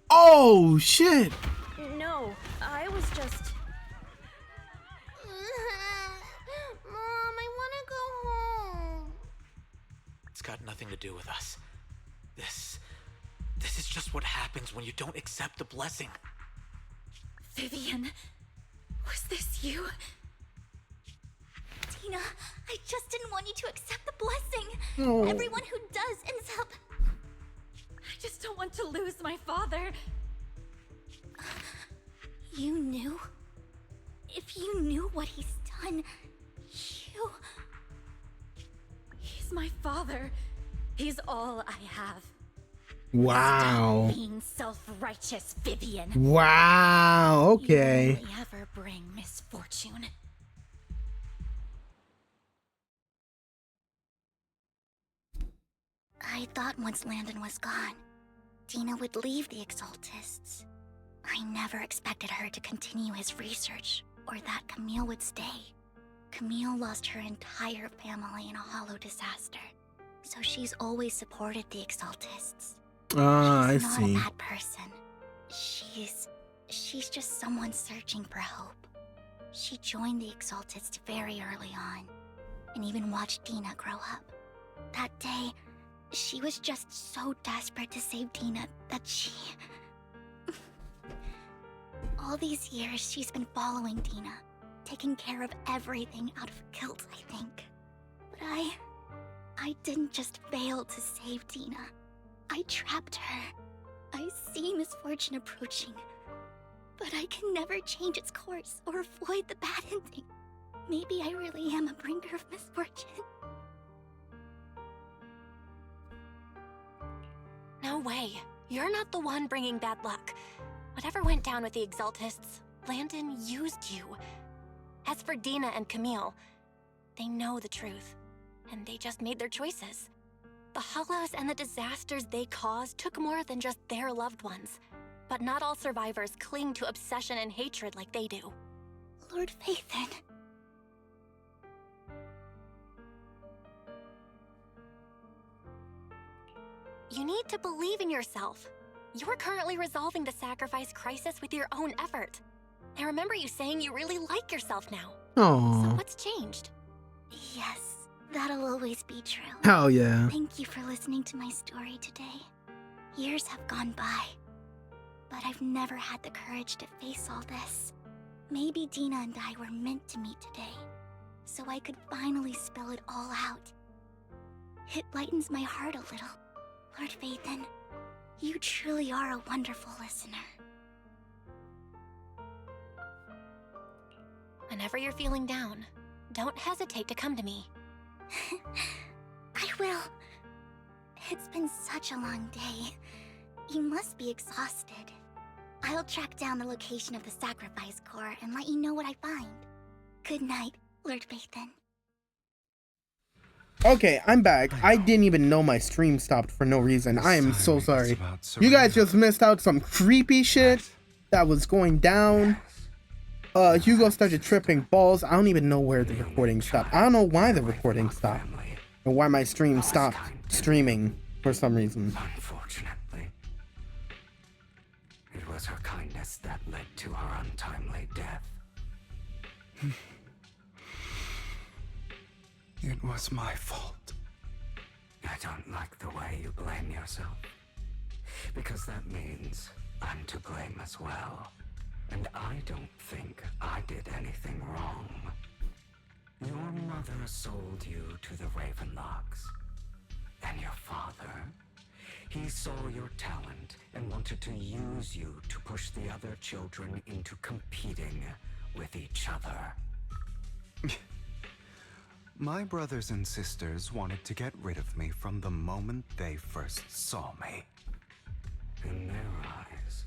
Oh, shit! No, I was just... Mom, I wanna go home. It's got nothing to do with us. This is just what happens when you don't accept the blessing. Vivian, was this you? Dina, I just didn't want you to accept the blessing. No. Everyone who does ends up... I just don't want to lose my father. You knew? If you knew what he's done, you... He's my father. He's all I have. Wow. Stop being self-righteous, Vivian. Wow, okay. You only ever bring misfortune. I thought once Landon was gone, Dina would leave the Exaltists. I never expected her to continue his research, or that Camille would stay. Camille lost her entire family in a hollow disaster, so she's always supported the Exaltists. I She's see. not a bad person. She's just someone searching for hope. She joined the Exaltists very early on, and even watched Dina grow up. That day, she was just so desperate to save Dina that she... All these years, she's been following Dina, taking care of everything out of guilt, I think. But I didn't just fail to save Dina. I trapped her. I see misfortune approaching, but I can never change its course or avoid the bad ending. Maybe I really am a bringer of misfortune. No way. You're not the one bringing bad luck. Whatever went down with the Exaltists, Landon used you. As for Dina and Camille, they know the truth, and they just made their choices. The Hollows and the disasters they caused took more than just their loved ones. But not all survivors cling to obsession and hatred like they do. Lord Phaethon. You need to believe in yourself. You're currently resolving the sacrifice crisis with your own effort. I remember you saying you really like yourself now. Aww. So what's changed? Yes, that'll always be true. Hell yeah. Thank you for listening to my story today. Years have gone by, but I've never had the courage to face all this. Maybe Dina and I were meant to meet today, so I could finally spill it all out. It lightens my heart a little. Lord Phaethon, you truly are a wonderful listener. Whenever you're feeling down, don't hesitate to come to me. I will. It's been such a long day. You must be exhausted. I'll track down the location of the sacrifice core and let you know what I find. Good night, Lord Phaethon. Okay, I'm back. I didn't even know my stream stopped for no reason. I am so sorry. You guys just missed out some creepy shit that was going down. Hugo started tripping balls. I don't even know where the recording stopped. I don't know why the recording stopped. And why my stream stopped streaming for some reason. Unfortunately, it was her kindness that led to her untimely death. It was my fault. I don't like the way you blame yourself, because that means I'm to blame as well. And I don't think I did anything wrong. Your mother sold you to the Ravenlocks. And your father? He saw your talent and wanted to use you to push the other children into competing with each other. My brothers and sisters wanted to get rid of me from the moment they first saw me. In their eyes,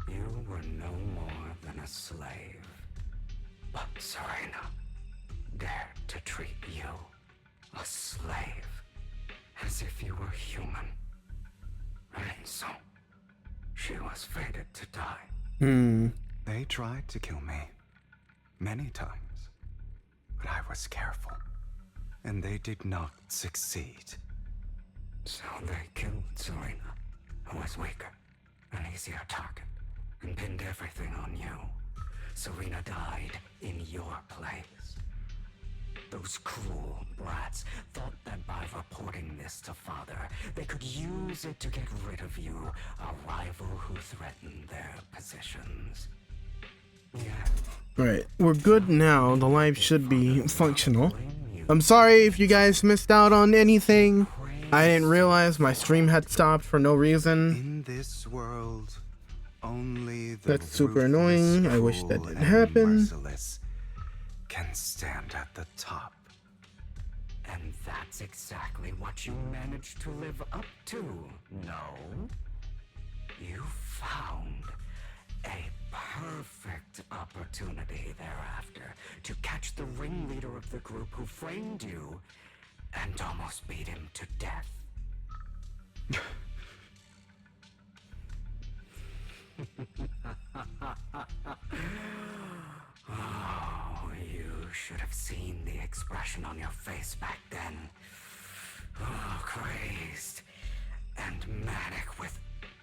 you were no more than a slave. But Serena dared to treat you, a slave, as if you were human. And so, she was fated to die. They tried to kill me many times, but I was careful, and they did not succeed. So they killed Serena, who was weaker, an easier target, and pinned everything on you. Serena died in your place. Those cruel brats thought that by reporting this to Father, they could use it to get rid of you, a rival who threatened their positions. Yeah. Right, we're good now. The live should be functional. I'm sorry if you guys missed out on anything. I didn't realize my stream had stopped for no reason. In this world, only the That's super annoying. I wish that didn't happen. Merciless can stand at the top. And that's exactly what you managed to live up to, no? You found a perfect opportunity thereafter to catch the ringleader of the group who framed you and almost beat him to death. Oh, you should have seen the expression on your face back then. Oh, crazed and manic with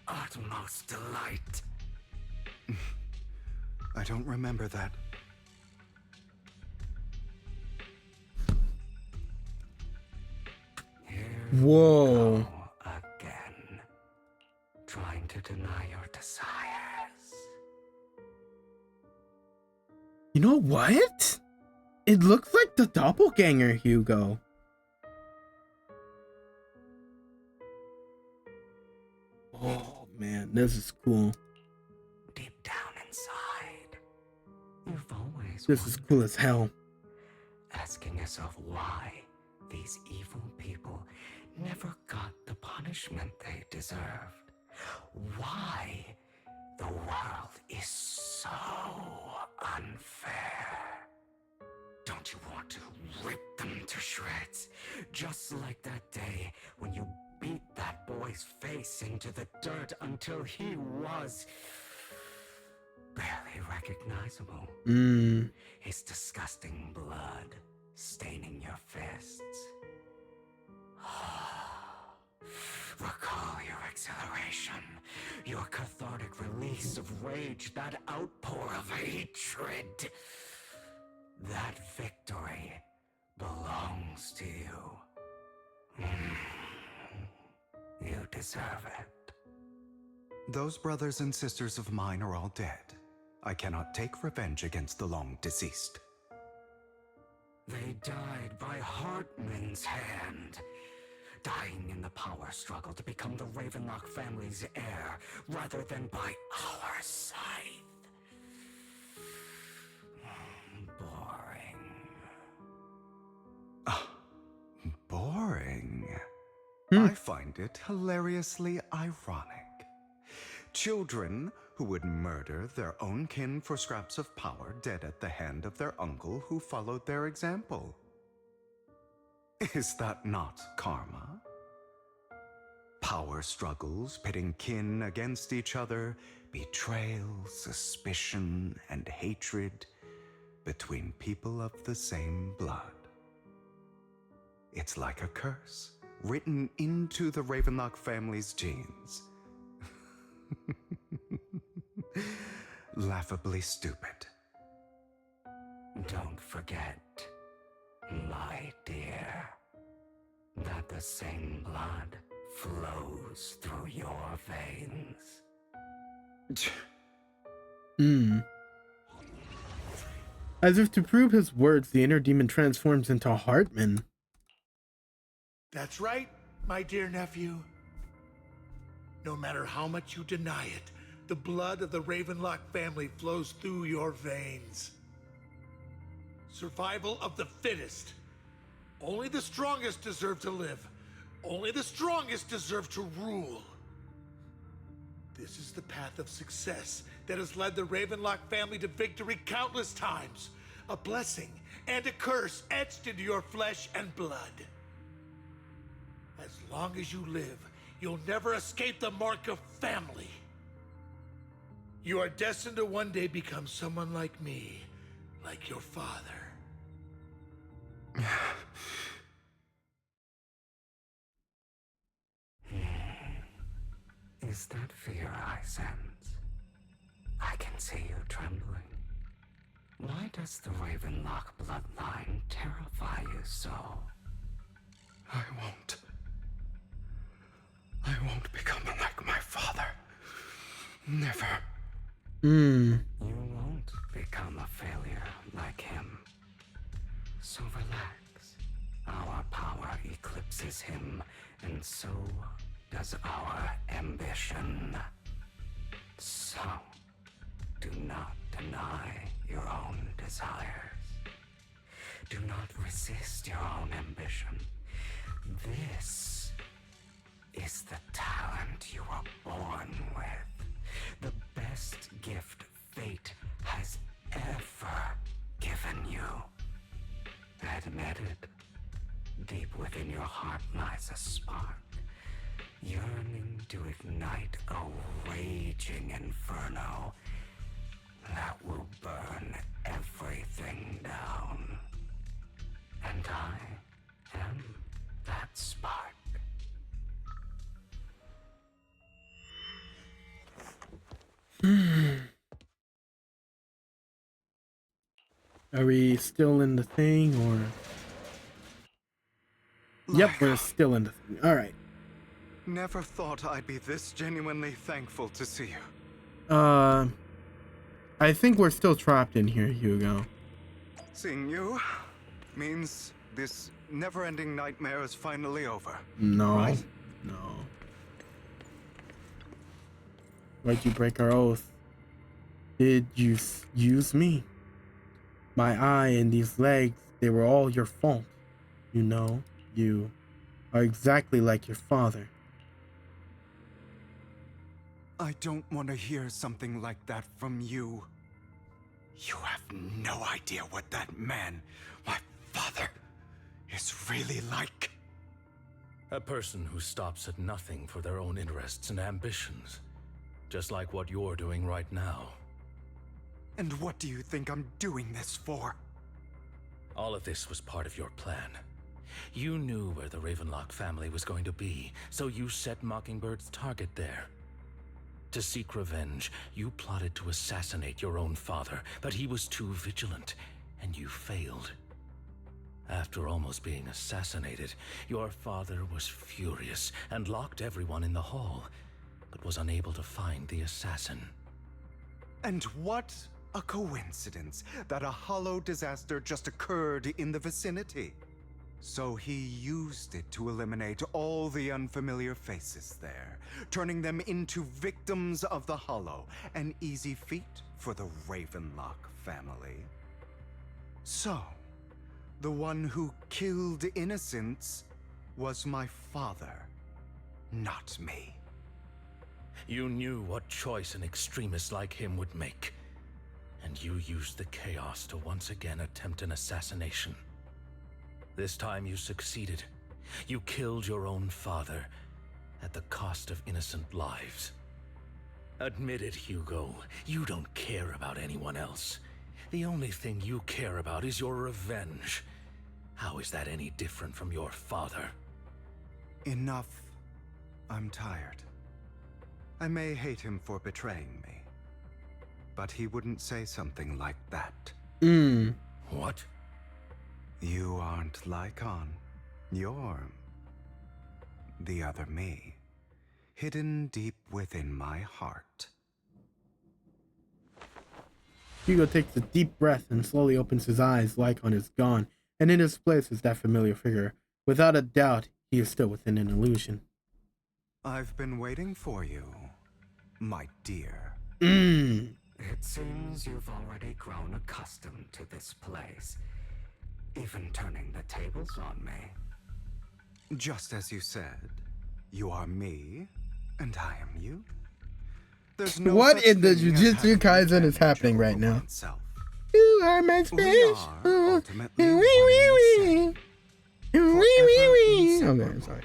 utmost delight. I don't remember that. Whoa. Again, trying to deny your desires. You know what? It looks like the doppelganger Hugo. Oh man, this is cool. Deep down inside, you've always This is cool as hell. asking yourself why these evil people never got the punishment they deserved. Why the world is so unfair. Don't you want to rip them to shreds? Just like that day when you beat that boy's face into the dirt until he was barely recognizable. His disgusting blood staining your fists. Recall your exhilaration, your cathartic release of rage, that outpour of hatred. That victory belongs to you. You deserve it. Those brothers and sisters of mine are all dead. I cannot take revenge against the long deceased. They died by Hartman's hand. Dying in the power struggle to become the Ravenlock family's heir, rather than by our scythe. Boring. Boring? I find it hilariously ironic. Children who would murder their own kin for scraps of power dead at the hand of their uncle who followed their example. Is that not karma? Power struggles pitting kin against each other, betrayal, suspicion, and hatred between people of the same blood. It's like a curse written into the Ravenlock family's genes. Laughably stupid. Don't forget, my dear, that the same blood flows through your veins. As if to prove his words, the inner demon transforms into Hartman. That's right, my dear nephew. No matter how much you deny it, the blood of the Ravenlock family flows through your veins. Survival of the fittest. Only the strongest deserve to live. Only the strongest deserve to rule. This is the path of success that has led the Ravenlock family to victory countless times. A blessing and a curse etched into your flesh and blood. As long as you live, you'll never escape the mark of family. You are destined to one day become someone like me, like your father. Is that fear I sense? I can see you trembling. Why does the Ravenlock bloodline terrify you so? I won't become like my father. Never. You won't become a failure like him. So relax. Our power eclipses him, and so does our ambition. So, do not deny your own desires. Do not resist your own ambition. This is the talent you were born with. The best gift fate has ever given you. Admit it. Deep within your heart lies a spark, yearning to ignite a raging inferno that will burn everything down. And I am that spark. Are we still in the thing, or? Yep, we're still in the thing. All right. Never thought I'd be this genuinely thankful to see you. I think we're still trapped in here, Hugo. Seeing you means this never-ending nightmare is finally over. No. Right? No. Why'd you break our oath? Did you use me? My eye and these legs, they were all your fault. You know, you are exactly like your father. I don't want to hear something like that from you. You have no idea what that man, my father, is really like. A person who stops at nothing for their own interests and ambitions. Just like what you're doing right now. And what do you think I'm doing this for? All of this was part of your plan. You knew where the Ravenlock family was going to be, so you set Mockingbird's target there. To seek revenge, you plotted to assassinate your own father, but he was too vigilant, and you failed. After almost being assassinated, your father was furious and locked everyone in the hall, but was unable to find the assassin. And what a coincidence that a hollow disaster just occurred in the vicinity. So he used it to eliminate all the unfamiliar faces there, turning them into victims of the hollow, an easy feat for the Ravenlock family. So, the one who killed innocents was my father, not me. You knew what choice an extremist like him would make, and you used the chaos to once again attempt an assassination. This time you succeeded. You killed your own father at the cost of innocent lives. Admit it, Hugo. You don't care about anyone else. The only thing you care about is your revenge. How is that any different from your father? Enough. I'm tired. I may hate him for betraying me, but he wouldn't say something like that. What? You aren't Lycon. You're the other me, hidden deep within my heart. Hugo takes a deep breath and slowly opens his eyes. Lycon is gone, and in his place is that familiar figure. Without a doubt, he is still within an illusion. I've been waiting for you, my dear. It seems you've already grown accustomed to this place, even turning the tables on me. Just as you said, you are me, and I am you. There's no what such in the thing as Jujutsu having Kaisen is happening right now? You are my space. Okay, I'm sorry.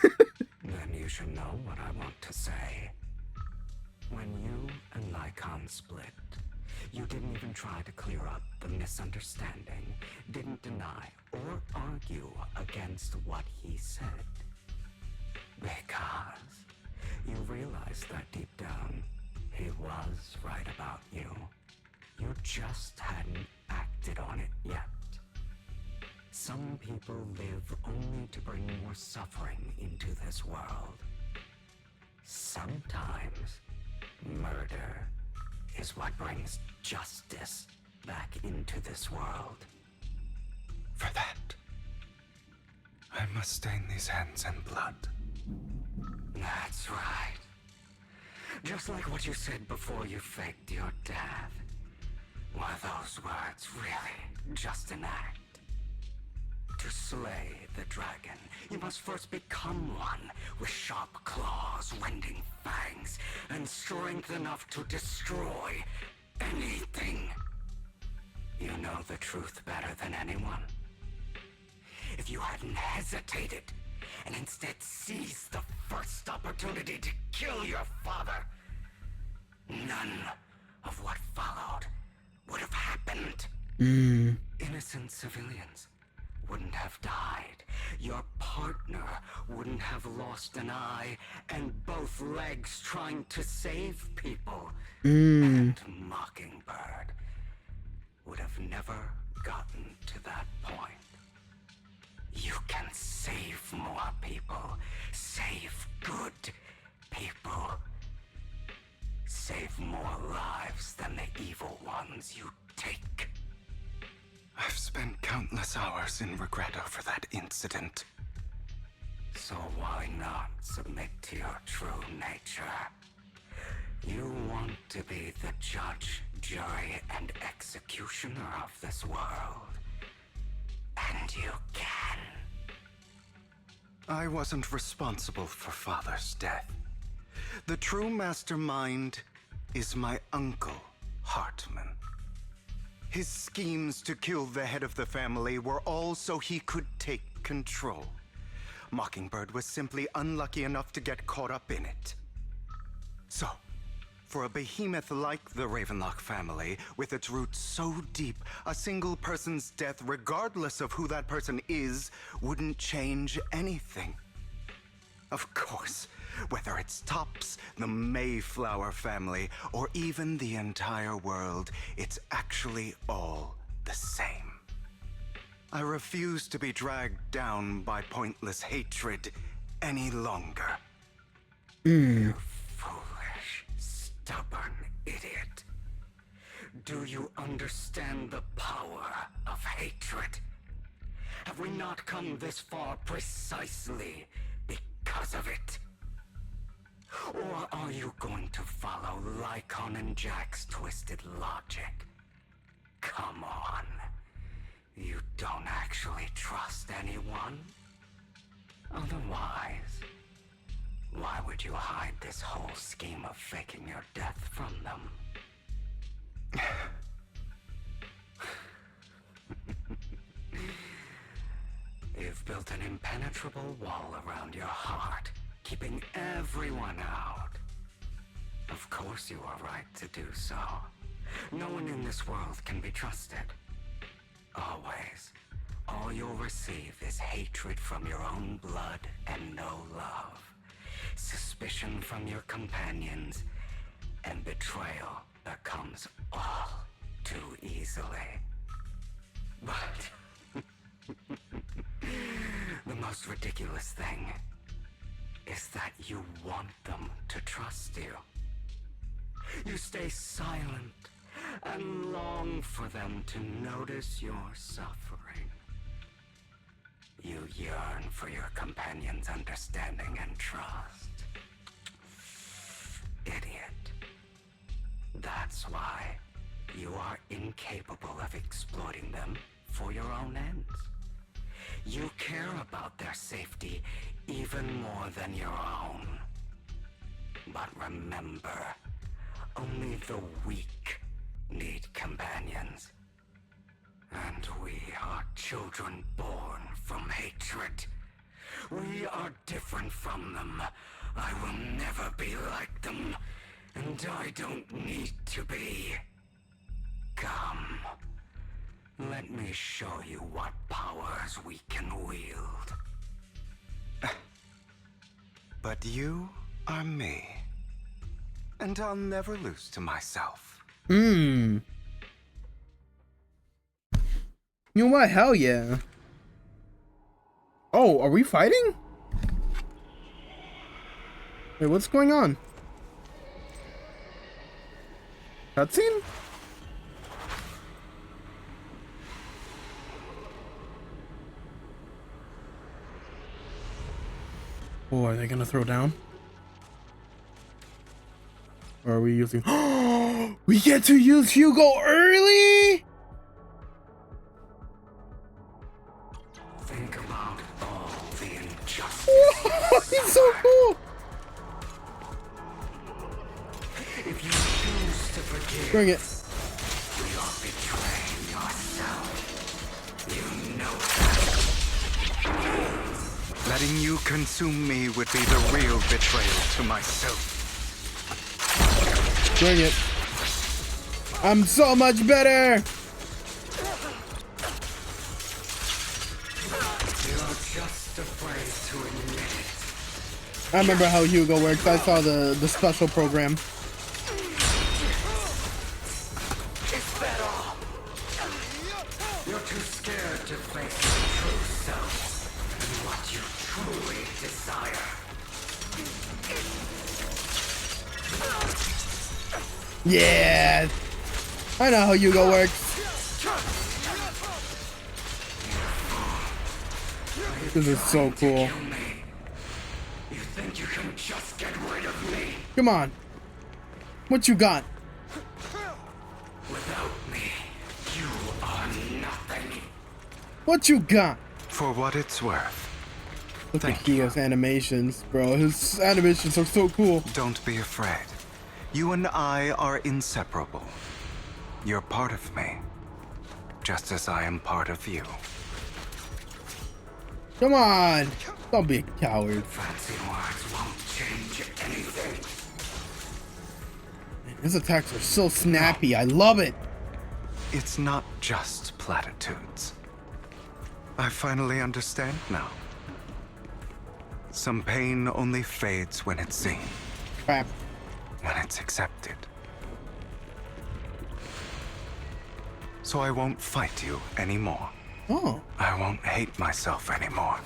Then you should know what I want to say. When you and Lycon split, you didn't even try to clear up the misunderstanding, didn't deny or argue against what he said. Because you realized that deep down, he was right about you. You just hadn't acted on it yet. Some people live only to bring more suffering into this world. Sometimes, murder is what brings justice back into this world. For that, I must stain these hands in blood. That's right. Just like what you said before you faked your death. Were those words really just an act? To slay the dragon, you must first become one with sharp claws, rending fangs, and strength enough to destroy anything. You know the truth better than anyone. If you hadn't hesitated and instead seized the first opportunity to kill your father, none of what followed would have happened. Innocent civilians wouldn't have died. Your partner wouldn't have lost an eye and both legs trying to save people. And Mockingbird would have never gotten to that point. You can save more people. Save good people. Save more lives than the evil ones you take. I've spent countless hours in regret over that incident. So why not submit to your true nature? You want to be the judge, jury, and executioner of this world. And you can. I wasn't responsible for Father's death. The true mastermind is my uncle, Hartman. His schemes to kill the head of the family were all so he could take control. Mockingbird was simply unlucky enough to get caught up in it. So, for a behemoth like the Ravenlock family, with its roots so deep, a single person's death, regardless of who that person is, wouldn't change anything. Of course, whether it's Topps, the Mayflower family, or even the entire world, it's actually all the same. I refuse to be dragged down by pointless hatred any longer. You foolish, stubborn idiot. Do you understand the power of hatred? Have we not come this far precisely because of it? Or are you going to follow Lycon and Jack's twisted logic? Come on. You don't actually trust anyone? Otherwise, why would you hide this whole scheme of faking your death from them? You've built an impenetrable wall around your heart, keeping everyone out. Of course you are right to do so. No one in this world can be trusted. Always. All you'll receive is hatred from your own blood and no love. Suspicion from your companions, and betrayal that comes all too easily. But the most ridiculous thing is that you want them to trust you. You stay silent and long for them to notice your suffering. You yearn for your companion's understanding and trust. Idiot. That's why you are incapable of exploiting them for your own ends. You care about their safety even more than your own. But remember, only the weak need companions. And we are children born from hatred. We are different from them. I will never be like them, and I don't need to be. Come, let me show you what powers we can wield. But you are me, and I'll never lose to myself. You know what? Hell yeah. Oh, are we fighting? Wait, what's going on? Cutscene? Oh, are they gonna throw down? Or are we using... We get to use Hugo early? Think about all the injustice. He's so cool. If you choose to forgive, Bring it. you're betraying yourself. You know that. Letting you consume me would be the real betrayal to myself. Bring it. I'm so much better. You're just afraid to admit it. I remember how Hugo works. I saw the special program. Is that all? You're too scared to face your true self and what you truly desire. Yeah. I know how Hugo works. This is so cool. You think you can just get rid of me? Come on. What you got? Without me, you are nothing. What you got? For what it's worth. Look at Hugo's animations, bro. His animations are so cool. Don't be afraid. You and I are inseparable. You're part of me, just as I am part of you. Come on. Don't be a coward. Fancy words won't change anything. Man, his attacks are so snappy. I love it. It's not just platitudes. I finally understand now. Some pain only fades when it's seen. Crap. When it's accepted. So I won't fight you anymore. Oh. I won't hate myself anymore.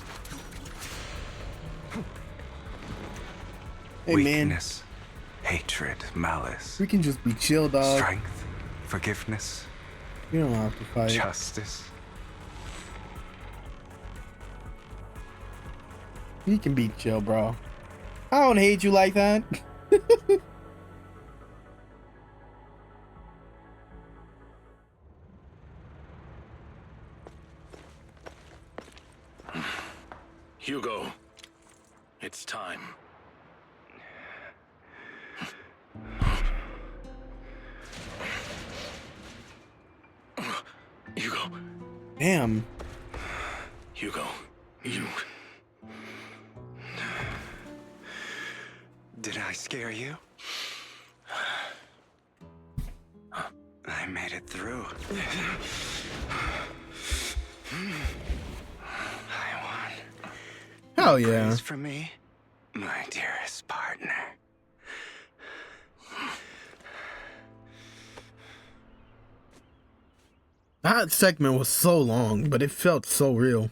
Hey, Weakness, hatred, malice. We can just be chill, dog. Strength, forgiveness. You don't have to fight. Justice. You can be chill, bro. I don't hate you like that. Hugo, it's time. Hugo. Damn. Hugo, you... Did I scare you? I made it through. I won. Hell yeah. Praise for me, my dearest partner. That segment was so long, but it felt so real.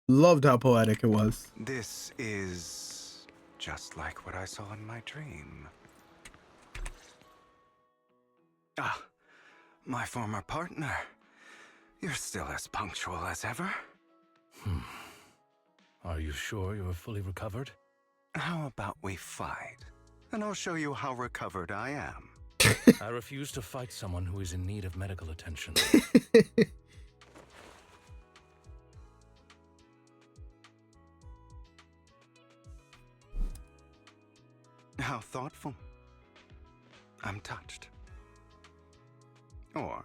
Loved how poetic it was. This is just like what I saw in my dream. Ah, my former partner. You're still as punctual as ever. Are you sure you're fully recovered? How about we fight? And I'll show you how recovered I am. I refuse to fight someone who is in need of medical attention. How thoughtful. I'm touched. Or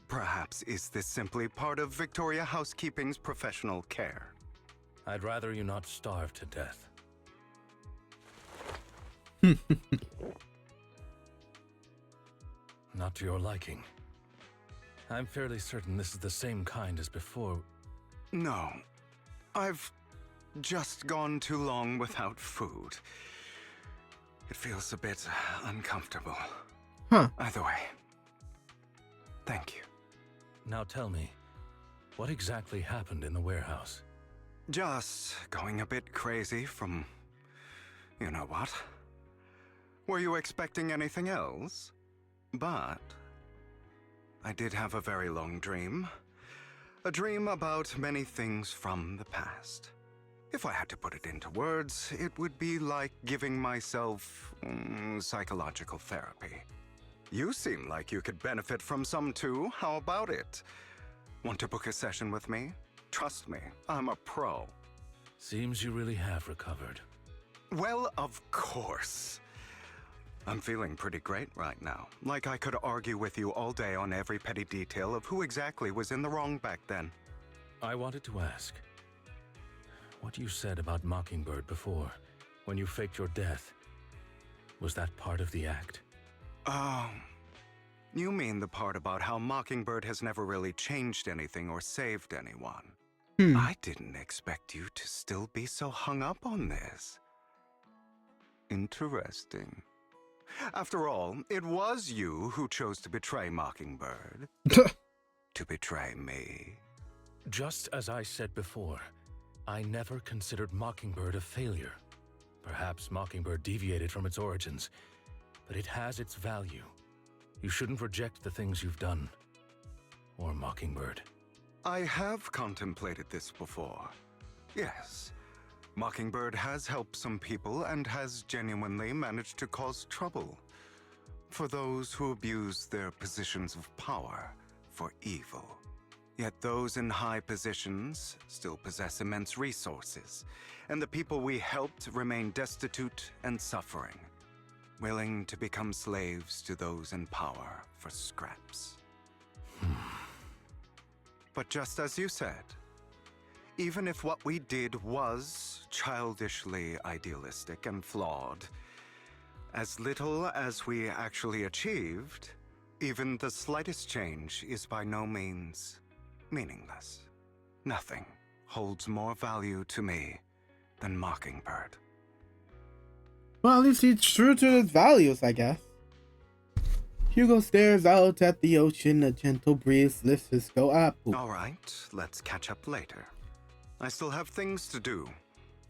perhaps is this simply part of Victoria Housekeeping's professional care? I'd rather you not starve to death. Not to your liking. I'm fairly certain this is the same kind as before. No. I've just gone too long without food. It feels a bit uncomfortable. Huh. Either way, thank you. Now tell me, what exactly happened in the warehouse? Just going a bit crazy from... you know what? Were you expecting anything else? But I did have a very long dream. A dream about many things from the past. If I had to put it into words, it would be like giving myself psychological therapy. You seem like you could benefit from some too. How about it? Want to book a session with me? Trust me, I'm a pro. Seems you really have recovered. Well, of course. I'm feeling pretty great right now. Like I could argue with you all day on every petty detail of who exactly was in the wrong back then. I wanted to ask, what you said about Mockingbird before, when you faked your death, was that part of the act? Oh, you mean the part about how Mockingbird has never really changed anything or saved anyone. I didn't expect you to still be so hung up on this. Interesting. After all, it was you who chose to betray Mockingbird. To betray me. Just as I said before, I never considered Mockingbird a failure. Perhaps Mockingbird deviated from its origins, but it has its value. You shouldn't reject the things you've done. Or Mockingbird. I have contemplated this before. Yes. Mockingbird has helped some people and has genuinely managed to cause trouble for those who abuse their positions of power for evil. Yet those in high positions still possess immense resources, and the people we helped remain destitute and suffering, willing to become slaves to those in power for scraps. But just as you said, even if what we did was childishly idealistic and flawed, as little as we actually achieved, even the slightest change is by no means meaningless. Nothing holds more value to me than Mockingbird. Well, at least he's true to his values, I guess. Hugo stares out at the ocean. A gentle breeze lifts his go up. All right, let's catch up later. I still have things to do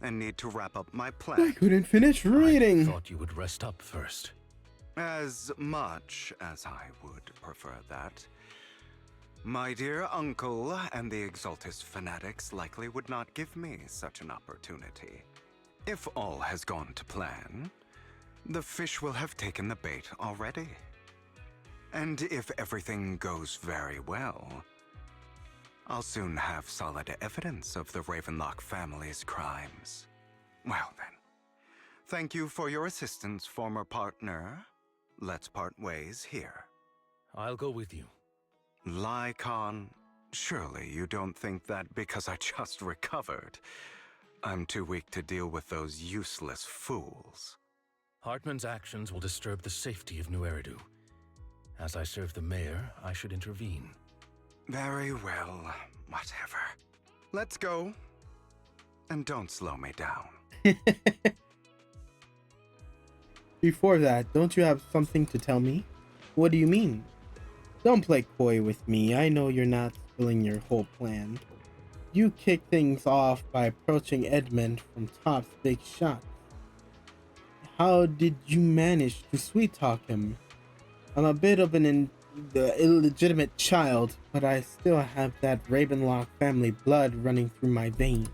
and need to wrap up my I plan. couldn't finish reading. I thought you would rest up first. As much as I would prefer that. My dear uncle and the Exaltus fanatics likely would not give me such an opportunity. If all has gone to plan, the fish will have taken the bait already. And if everything goes very well, I'll soon have solid evidence of the Ravenlock family's crimes. Well then, thank you for your assistance, former partner. Let's part ways here. I'll go with you. Lycon, surely you don't think that because I just recovered, I'm too weak to deal with those useless fools. Hartman's actions will disturb the safety of New Eridu. As I serve the mayor, I should intervene. Very well, whatever. Let's go. And don't slow me down. Before that, don't you have something to tell me? What do you mean? Don't play coy with me. I know you're not spilling your whole plan. You kicked things off by approaching Edmund from Top's big shot. How did you manage to sweet talk him? I'm a bit of an illegitimate child, but I still have that Ravenlock family blood running through my veins.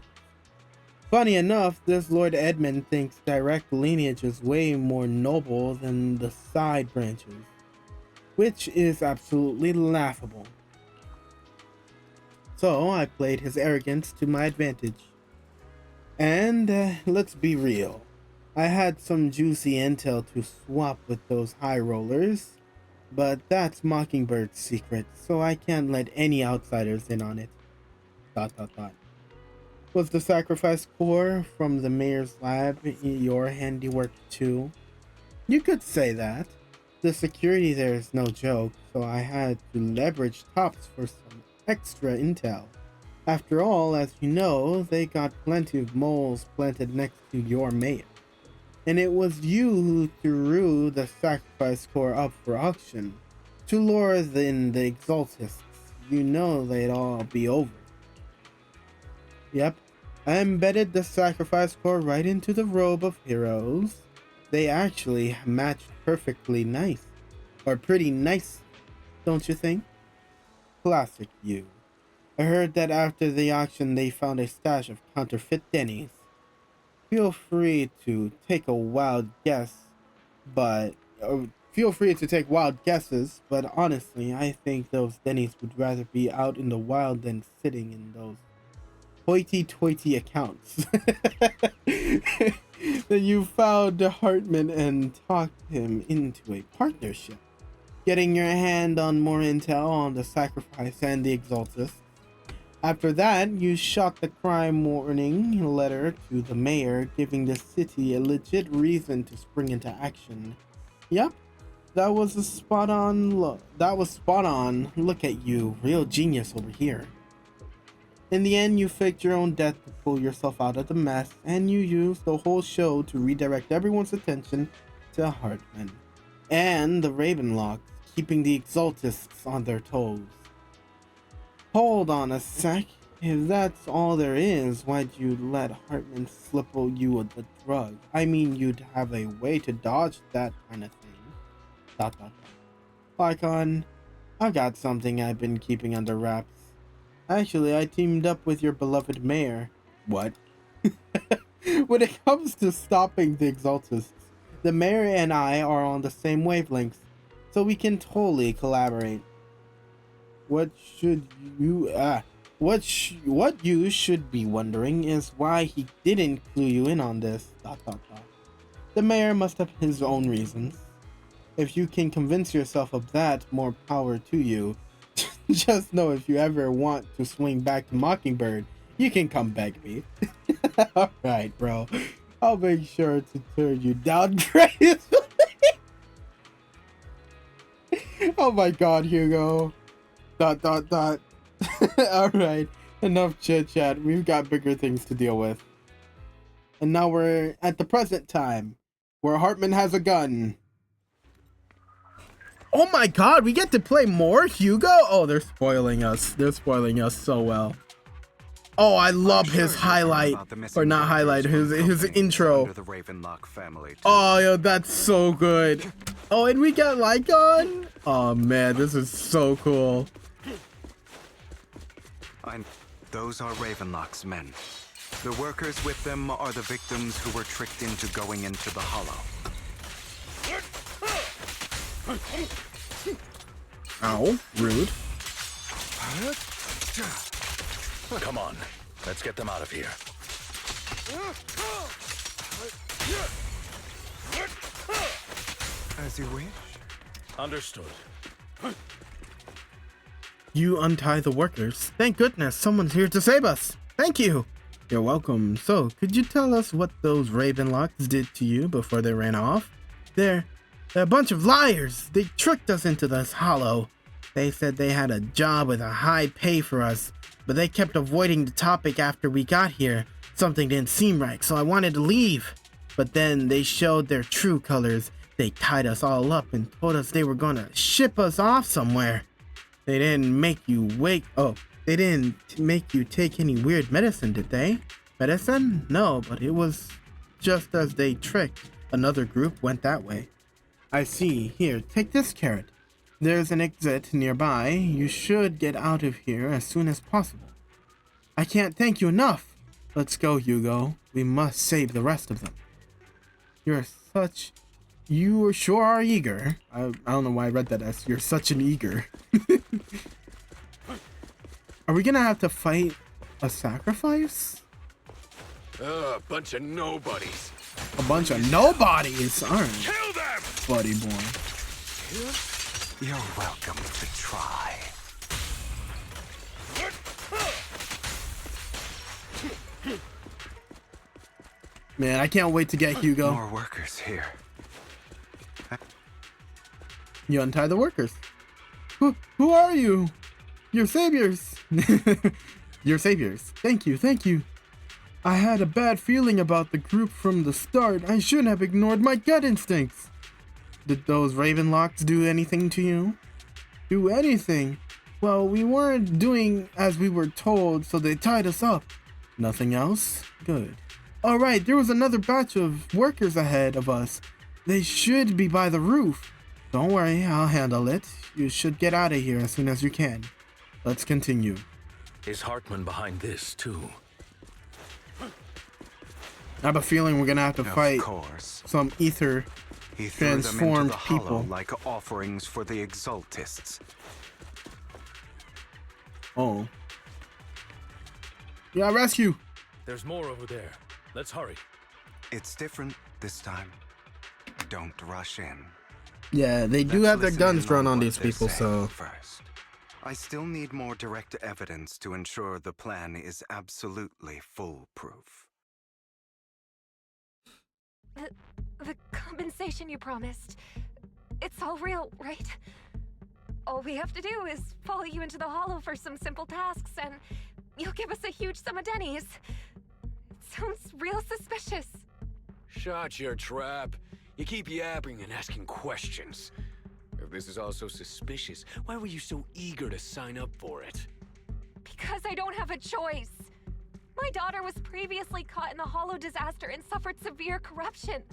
Funny enough, this Lord Edmund thinks direct lineage is way more noble than the side branches, which is absolutely laughable. So I played his arrogance to my advantage. And let's be real, I had some juicy intel to swap with those high rollers, but that's Mockingbird's secret, so I can't let any outsiders in on it. ... Was the sacrifice core from the mayor's lab your handiwork too? You could say that. The security there is no joke, so I had to leverage Tops for some extra intel. After all, as you know, they got plenty of moles planted next to your mayor. And it was you who threw the sacrifice core up for auction. To lure in the Exaltists, you know they'd all be over. Yep, I embedded the sacrifice core right into the robe of heroes. They actually matched perfectly nice. Or pretty nice, don't you think? Classic you. I heard that after the auction they found a stash of counterfeit Denny's. Feel free to take wild guesses, but honestly, I think those Denny's would rather be out in the wild than sitting in those hoity-toity accounts. Then you found Hartman and talked him into a partnership, getting your hand on more intel on the sacrifice and the Exaltists. After that, you shot the crime warning letter to the mayor, giving the city a legit reason to spring into action. Yep, that was spot on. Look at you, real genius over here. In the end, you faked your own death to pull yourself out of the mess, and you used the whole show to redirect everyone's attention to Hartman and the Ravenlocks, keeping the Exaltists on their toes. Hold on a sec. If that's all there is, why'd you let Hartman slip you with the drug? I mean, you'd have a way to dodge that kind of thing. ... Lycon, I've got something I've been keeping under wraps. Actually, I teamed up with your beloved mayor. What? When it comes to stopping the Exaltists, the mayor and I are on the same wavelengths, so we can totally collaborate. What you should be wondering is why he didn't clue you in on this. ... The mayor must have his own reasons. If you can convince yourself of that, more power to you. Just know if you ever want to swing back to Mockingbird, you can come beg me. Alright, bro. I'll make sure to turn you down gracefully. Oh my god, Hugo. ... Alright, enough chit chat. We've got bigger things to deal with. And now we're at the present time, where Hartman has a gun. Oh my god, we get to play more Hugo? Oh, they're spoiling us. They're spoiling us so well. Oh, I love his highlight, or not highlight, his intro. Oh, yo, that's so good. Oh, and we got Lycon? Oh man, this is so cool. Those are Ravenlock's men. The workers with them are the victims who were tricked into going into the Hollow. Ow, rude. Come on, let's get them out of here. As you wish. Understood. You untie the workers. Thank goodness, someone's here to save us. Thank you. You're welcome. So, could you tell us what those Ravenlocks did to you before they ran off? They're a bunch of liars. They tricked us into this hollow. They said they had a job with a high pay for us, but they kept avoiding the topic after we got here. Something didn't seem right, so I wanted to leave. But then they showed their true colors. They tied us all up and told us they were gonna ship us off somewhere. They didn't make you wake. Oh, they didn't make you take any weird medicine, did they? Medicine? No, but it was just as they tricked. Another group went that way. I see. Here, take this carrot. There's an exit nearby. You should get out of here as soon as possible. I can't thank you enough. Let's go, Hugo. We must save the rest of them. You sure are eager. I don't know why I read that as you're such an eager. Are we gonna have to fight a sacrifice? A bunch of nobodies. A bunch of nobodies. All right. Kill them, buddy boy. You're welcome to try. Man, I can't wait to get Hugo. More workers here. You untie the workers. Who are you? Your saviors. Your saviors. Thank you. I had a bad feeling about the group from the start. I shouldn't have ignored my gut instincts. Did those Ravenlocks do anything to you? Do anything? Well, we weren't doing as we were told, so they tied us up. Nothing else? Good. Alright, there was another batch of workers ahead of us. They should be by the roof. Don't worry, I'll handle it. You should get out of here as soon as you can. Let's continue. Is Hartman behind this, too? I have a feeling we're gonna have to fight some ether He threw them into transformed the hollow people. like offerings for the Exaltists. Oh. Yeah, rescue! There's more over there. Let's hurry. It's different this time. Don't rush in. Yeah, they do Let's have their listen guns in drawn on what these they're people, saying so... First, I still need more direct evidence to ensure the plan is absolutely foolproof. The compensation you promised. It's all real, right? All we have to do is follow you into the hollow for some simple tasks, and you'll give us a huge sum of dennies. It sounds real suspicious. Shut your trap. You keep yapping and asking questions. If this is all so suspicious, why were you so eager to sign up for it? Because I don't have a choice. My daughter was previously caught in the hollow disaster and suffered severe corruption.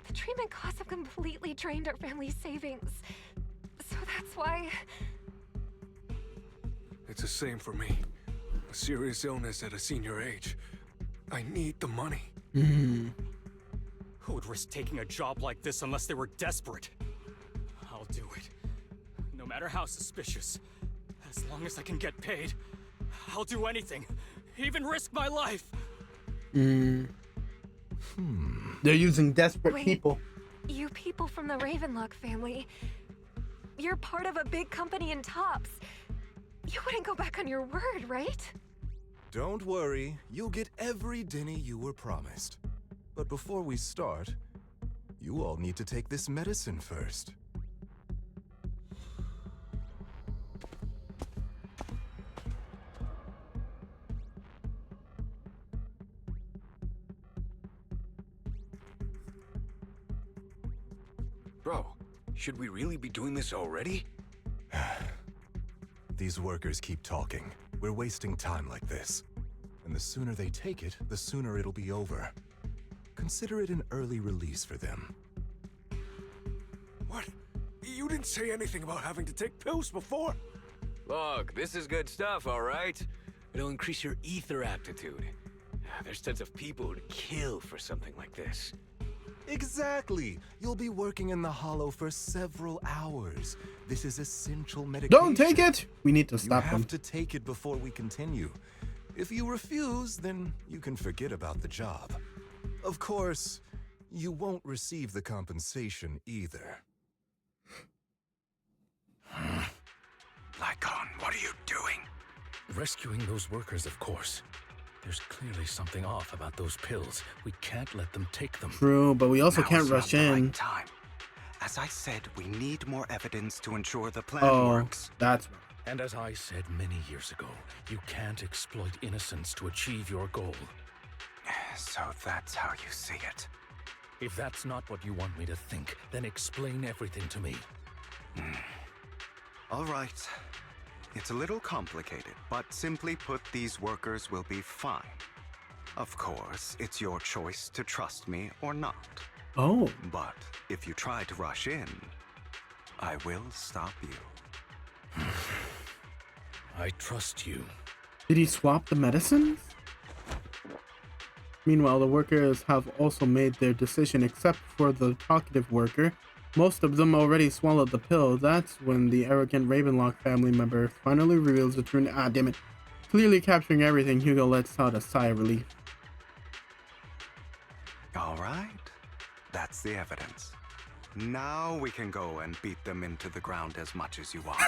The treatment costs have completely drained our family's savings. So that's why... It's the same for me. A serious illness at a senior age. I need the money. Who would risk taking a job like this unless they were desperate? I'll do it. No matter how suspicious. As long as I can get paid, I'll do anything. Even risk my life. They're using desperate people. You people from the Ravenlock family, you're part of a big company in Tops. You wouldn't go back on your word, right? Don't worry, you'll get every denny you were promised. But before we start, you all need to take this medicine first. Bro, should we really be doing this already? These workers keep talking. We're wasting time like this. And the sooner they take it, the sooner it'll be over. Consider it an early release for them. What? You didn't say anything about having to take pills before. Look, this is good stuff, all right? It'll increase your ether aptitude. There's tons of people who'd kill for something like this. Exactly! You'll be working in the hollow for several hours. This is essential medication. Don't take it! We need to stop You them. have to take it before we continue. If you refuse, then you can forget about the job. Of course, you won't receive the compensation either. Lycon, what are you doing? Rescuing those workers, of course. There's clearly something off about those pills. We can't let them take them. True, but we also Now can't is rush not the in. right time. As I said, we need more evidence to ensure the plan Oh, works. that's right. And as I said many years ago, you can't exploit innocence to achieve your goal. So that's how you see it. If that's not what you want me to think, then explain everything to me. All right. It's a little complicated, but simply put, these workers will be fine. Of course, it's your choice to trust me or not. Oh. But if you try to rush in, I will stop you. I trust you. Did he swap the medicines? Meanwhile, the workers have also made their decision except for the talkative worker. Most of them already swallowed the pill. That's when the arrogant Ravenlock family member finally reveals the truth. Ah, damn it. Clearly capturing everything, Hugo lets out a sigh of relief. All right. That's the evidence. Now we can go and beat them into the ground as much as you want.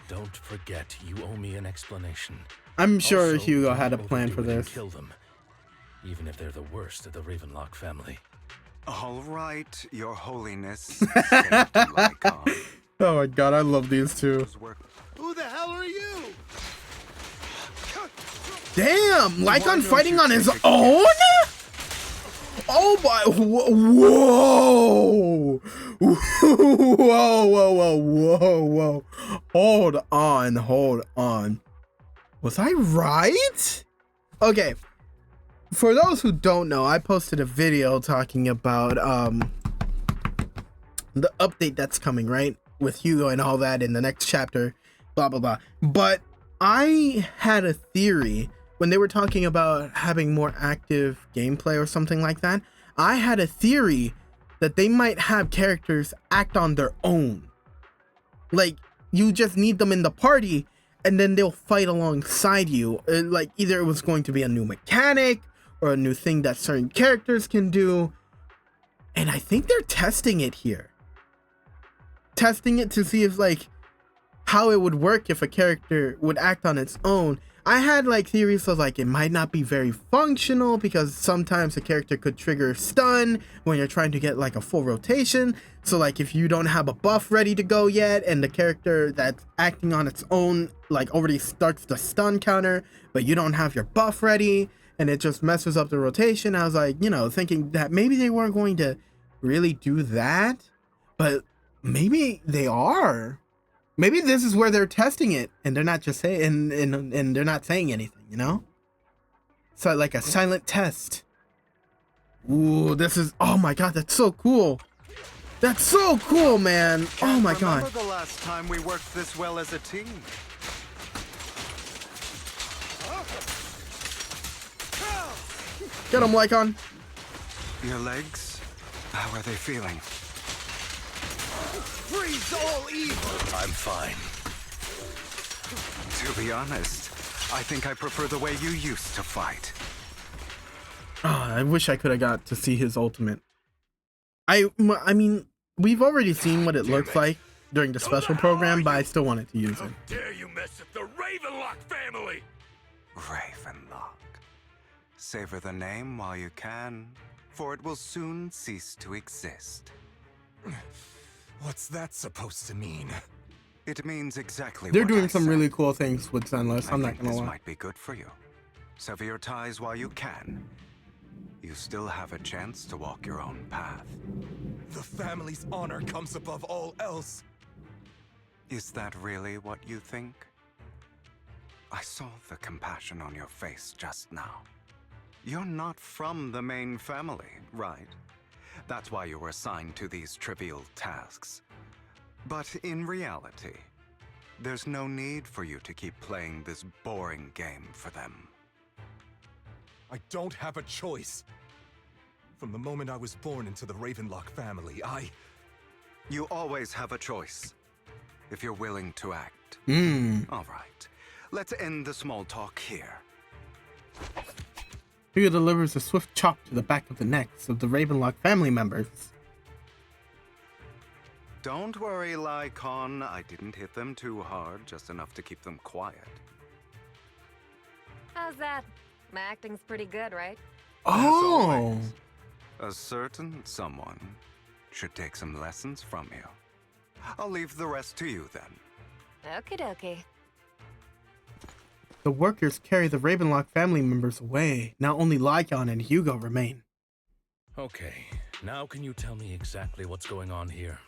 Don't forget, you owe me an explanation. I'm sure Also, Hugo don't had a plan overdo for it and this. Kill them, even if they're the worst of the Ravenlock family. All right, Your Holiness. Saint Lycon. Oh my god, I love these two. Who the hell are you? Damn, Lycon fighting on his own? Oh my, whoa. Whoa. Hold on. Was I right? Okay. For those who don't know, I posted a video talking about the update that's coming, right? With Hugo and all that in the next chapter, blah, blah, blah. But I had a theory when they were talking about having more active gameplay or something like that. I had a theory that they might have characters act on their own. Like, you just need them in the party and then they'll fight alongside you. Like, either it was going to be a new mechanic or a new thing that certain characters can do. And I think they're testing it here. Testing it to see if, like, how it would work if a character would act on its own. I had, like, theories of, like, it might not be very functional because sometimes a character could trigger stun when you're trying to get, like, a full rotation. So, like, if you don't have a buff ready to go yet and the character that's acting on its own, like, already starts the stun counter, but you don't have your buff ready, and it just messes up the rotation. I was like, you know, thinking that maybe they weren't going to really do that, but maybe they are. Maybe this is where they're testing it and they're not just saying, and they're not saying anything, you know? So like a silent test. Ooh, this is, oh my god, that's so cool. That's so cool, man. Oh my god. Remember the last time we worked this well as a team? Get him, Lycon. Your legs? How are they feeling? Freeze all evil! I'm fine. To be honest, I think I prefer the way you used to fight. Oh, I wish I could have got to see his ultimate. I mean, we've already seen what it looks like during the special program, but I still wanted to use it. Dare you mess with the Ravenlock family? Ravenlock. Savor the name while you can, for it will soon cease to exist. What's that supposed to mean? It means exactly They're what doing I some said. really cool things with Zenless, I'm not gonna this lie. might be good for you. Sever your ties while you can. You still have a chance to walk your own path. The family's honor comes above all else. Is that really what you think? I saw the compassion on your face just now. You're not from the main family, right? That's why you were assigned to these trivial tasks. But in reality, there's no need for you to keep playing this boring game for them. I don't have a choice. From the moment I was born into the Ravenlock family, You always have a choice, if you're willing to act. All right, let's end the small talk here. Hugo delivers a swift chop to the back of the necks of the Ravenlock family members. Don't worry, Lycon. I didn't hit them too hard, just enough to keep them quiet. How's that? My acting's pretty good, right? Oh! A certain someone should take some lessons from you. I'll leave the rest to you then. Okie dokie. The workers carry the Ravenlock family members away. Now only Lycon and Hugo remain. Okay, now can you tell me exactly what's going on here?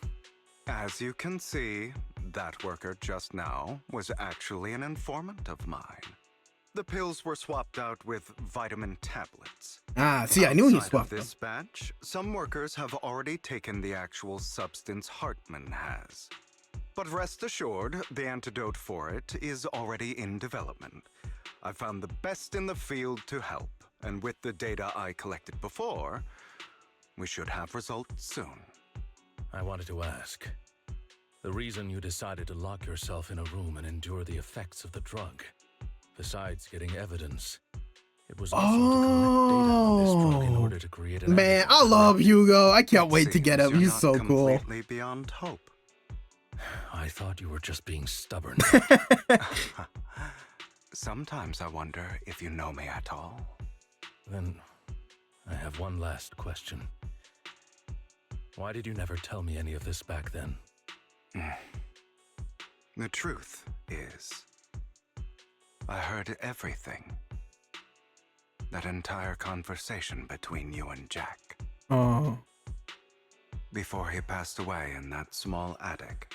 As you can see, that worker just now was actually an informant of mine. The pills were swapped out with vitamin tablets. Ah, see, I knew he Outside swapped of this batch, some workers have already taken the actual substance Hartman has. But rest assured, the antidote for it is already in development. I found the best in the field to help, and with the data I collected before, we should have results soon. I wanted to ask. The reason you decided to lock yourself in a room and endure the effects of the drug, besides getting evidence, it was also to collect data on this drug in order to create an Man, I love Hugo. I can't wait to get him. You're He's not so cool. completely beyond hope. I thought you were just being stubborn. Sometimes I wonder if you know me at all. Then, I have one last question. Why did you never tell me any of this back then? The truth is, I heard everything. That entire conversation between you and Jack. Oh. Before he passed away in that small attic.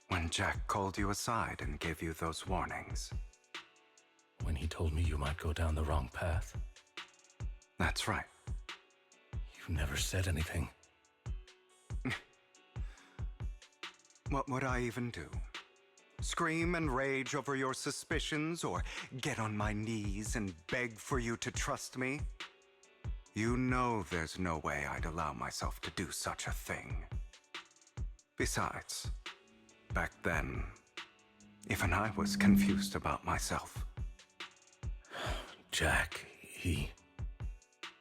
When Jack called you aside and gave you those warnings. When he told me you might go down the wrong path? That's right. You never said anything. What would I even do? Scream and rage over your suspicions, or get on my knees and beg for you to trust me? You know there's no way I'd allow myself to do such a thing. Besides, back then, even I was confused about myself. Jack, he...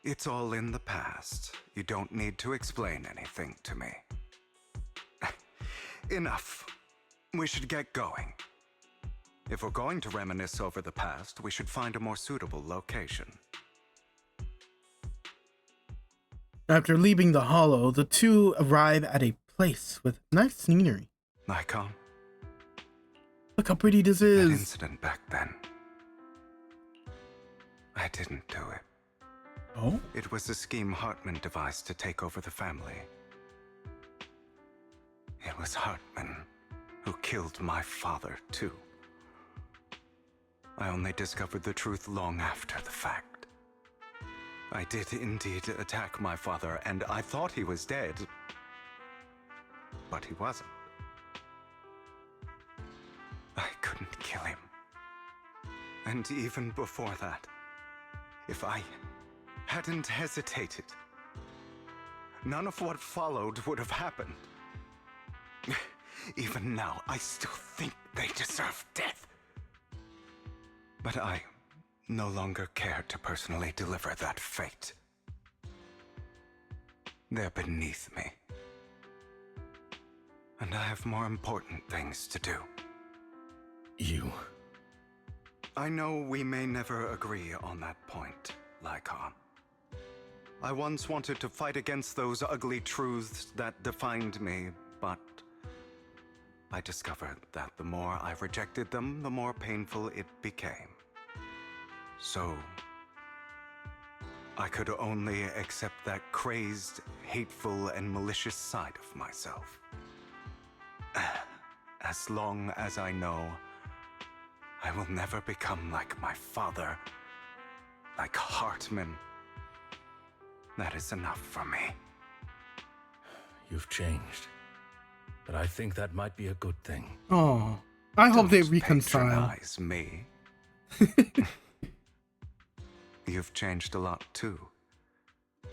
It's all in the past. You don't need to explain anything to me. Enough. We should get going. If we're going to reminisce over the past, we should find a more suitable location. After leaving the hollow, the two arrive at a place with nice scenery. Lycon? Look how pretty this That is. incident back then. I didn't do it. Oh? It was a scheme Hartman devised to take over the family. It was Hartman who killed my father, too. I only discovered the truth long after the fact. I did indeed attack my father, and I thought he was dead. But he wasn't. I couldn't kill him. And even before that, if I hadn't hesitated, none of what followed would have happened. Even now, I still think they deserve death. But I no longer care to personally deliver that fate. They're beneath me. And I have more important things to do. You... I know we may never agree on that point, Lycon. I once wanted to fight against those ugly truths that defined me, but I discovered that the more I rejected them, the more painful it became. So, I could only accept that crazed, hateful, and malicious side of myself. As long as I know I will never become like my father, like Hartman, that is enough for me. You've changed. But I think that might be a good thing. Oh, I hope they reconcile. Patronize me. You've changed a lot too,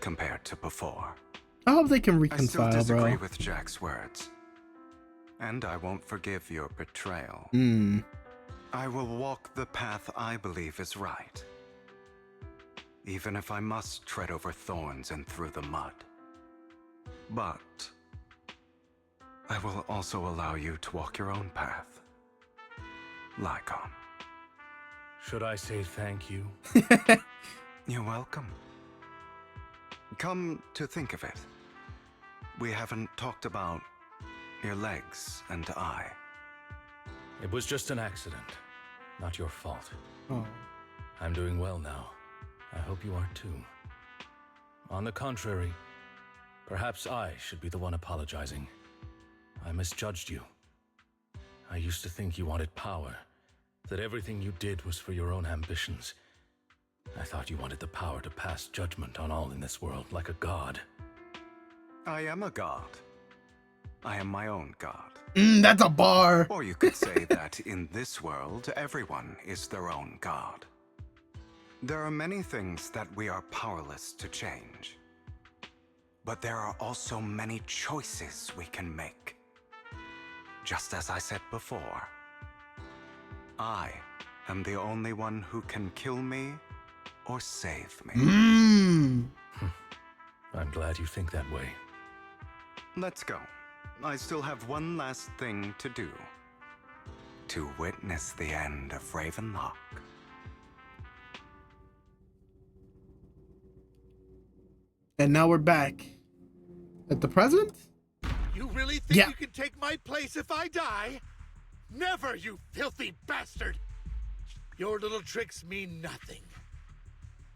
compared to before. I hope they can I reconcile, still disagree bro. with Jack's words. And I won't forgive your betrayal. I will walk the path I believe is right. Even if I must tread over thorns and through the mud. But I will also allow you to walk your own path. Lycon. Should I say thank you? You're welcome. Come to think of it, we haven't talked about your legs and eye. It was just an accident, not your fault. Oh. I'm doing well now. I hope you are too. On the contrary, perhaps I should be the one apologizing. I misjudged you. I used to think you wanted power, that everything you did was for your own ambitions. I thought you wanted the power to pass judgment on all in this world like a god. I am a god. I am my own god. That's a bar. Or you could say that in this world, everyone is their own god. There are many things that we are powerless to change. But there are also many choices we can make. Just as I said before, I am the only one who can kill me or save me. I'm glad you think that way. Let's go. I still have one last thing to do. To witness the end of Ravenlock. And now we're back at the present? You really think you can take my place if I die? Never, you filthy bastard! Your little tricks mean nothing.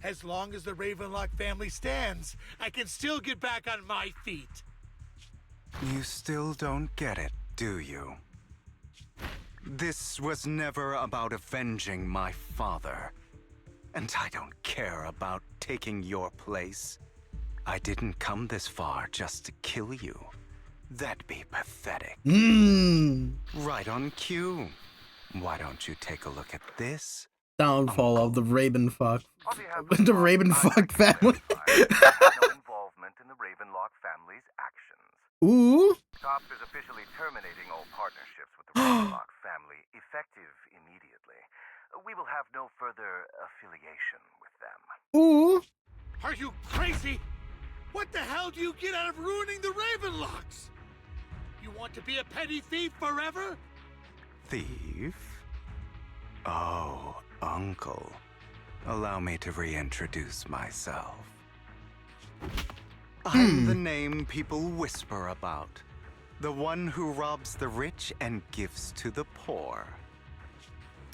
As long as the Ravenlock family stands, I can still get back on my feet. You still don't get it, do you? This was never about avenging my father. And I don't care about taking your place. I didn't come this far just to kill you. That'd be pathetic. Right on cue. Why don't you take a look at this? Downfall of the Ravenfuck. The Ravenfuck family. No involvement in the Ravenlock family's actions. Ooh. COPS is officially terminating all partnerships with the Ravenlock family, effective immediately. We will have no further affiliation with them. Ooh. Are you crazy? What the hell do you get out of ruining the Ravenlocks? You want to be a petty thief forever? Thief? Oh, Uncle. Allow me to reintroduce myself. I'm the name people whisper about. The one who robs the rich and gives to the poor.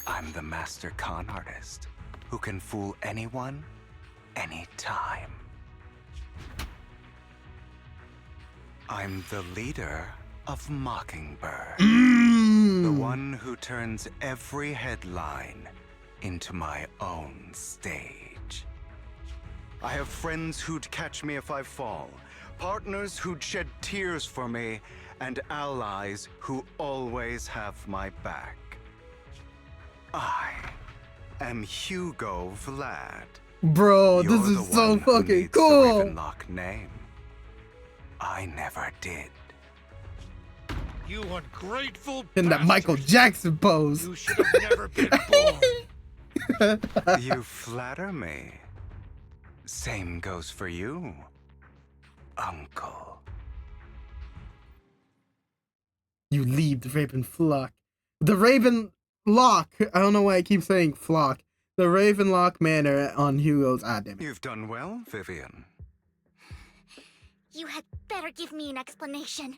I'm the master con artist who can fool anyone, anytime. I'm the leader of Mockingbird. The one who turns every headline into my own stage. I have friends who'd catch me if I fall, partners who'd shed tears for me, and allies who always have my back. I am Hugo Vlad. Bro, You're this the is so one who fucking needs cool. The Ravenlock name. I never did. You ungrateful In that Michael Jackson pose. You should have never been born. You flatter me. Same goes for you, Uncle. You leave the Raven flock. The Raven Lock. I don't know why I keep saying flock. The Ravenlock Manor on Hugo's. Ah, damn it. You've done well, Vivian. You had better give me an explanation.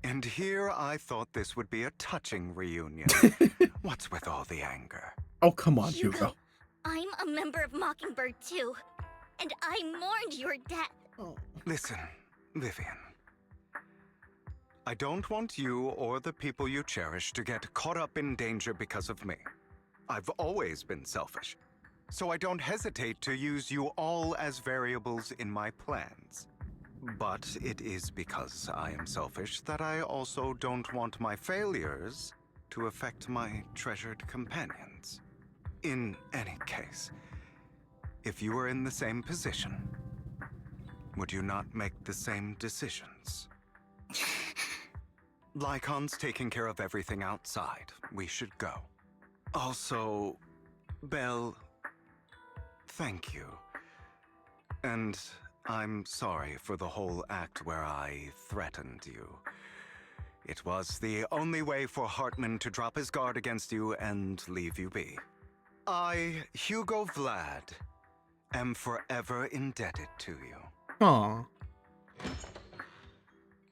And here I thought this would be a touching reunion. What's with all the anger? Oh, come on, Hugo. I'm a member of Mockingbird too, and I mourned your death. Listen, Vivian. I don't want you or the people you cherish to get caught up in danger because of me. I've always been selfish, so I don't hesitate to use you all as variables in my plans. But it is because I am selfish that I also don't want my failures to affect my treasured companions. In any case, if you were in the same position, would you not make the same decisions? Lycon's taking care of everything outside. We should go. Also, Belle, thank you. And I'm sorry for the whole act where I threatened you. It was the only way for Hartman to drop his guard against you and leave you be. I, Hugo Vlad, am forever indebted to you. Aw.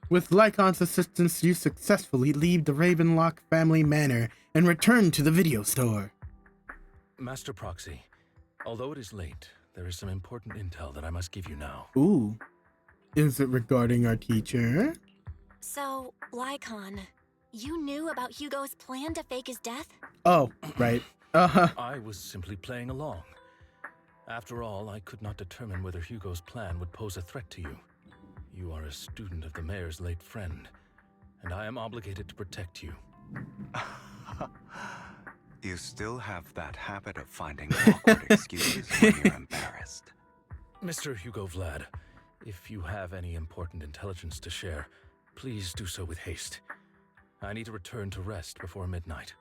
With Lycon's assistance, you successfully leave the Ravenlock family manor and return to the video store. Master Proxy, although it is late, there is some important intel that I must give you now. Ooh. Is it regarding our teacher? So, Lycon, You knew about Hugo's plan to fake his death? Oh, right. I was simply playing along. After all, I could not determine whether Hugo's plan would pose a threat to you. You are a student of the mayor's late friend, and I am obligated to protect you. You still have that habit of finding awkward excuses when you're embarrassed. Mr. Hugo Vlad, if you have any important intelligence to share, please do so with haste. I need to return to rest before midnight.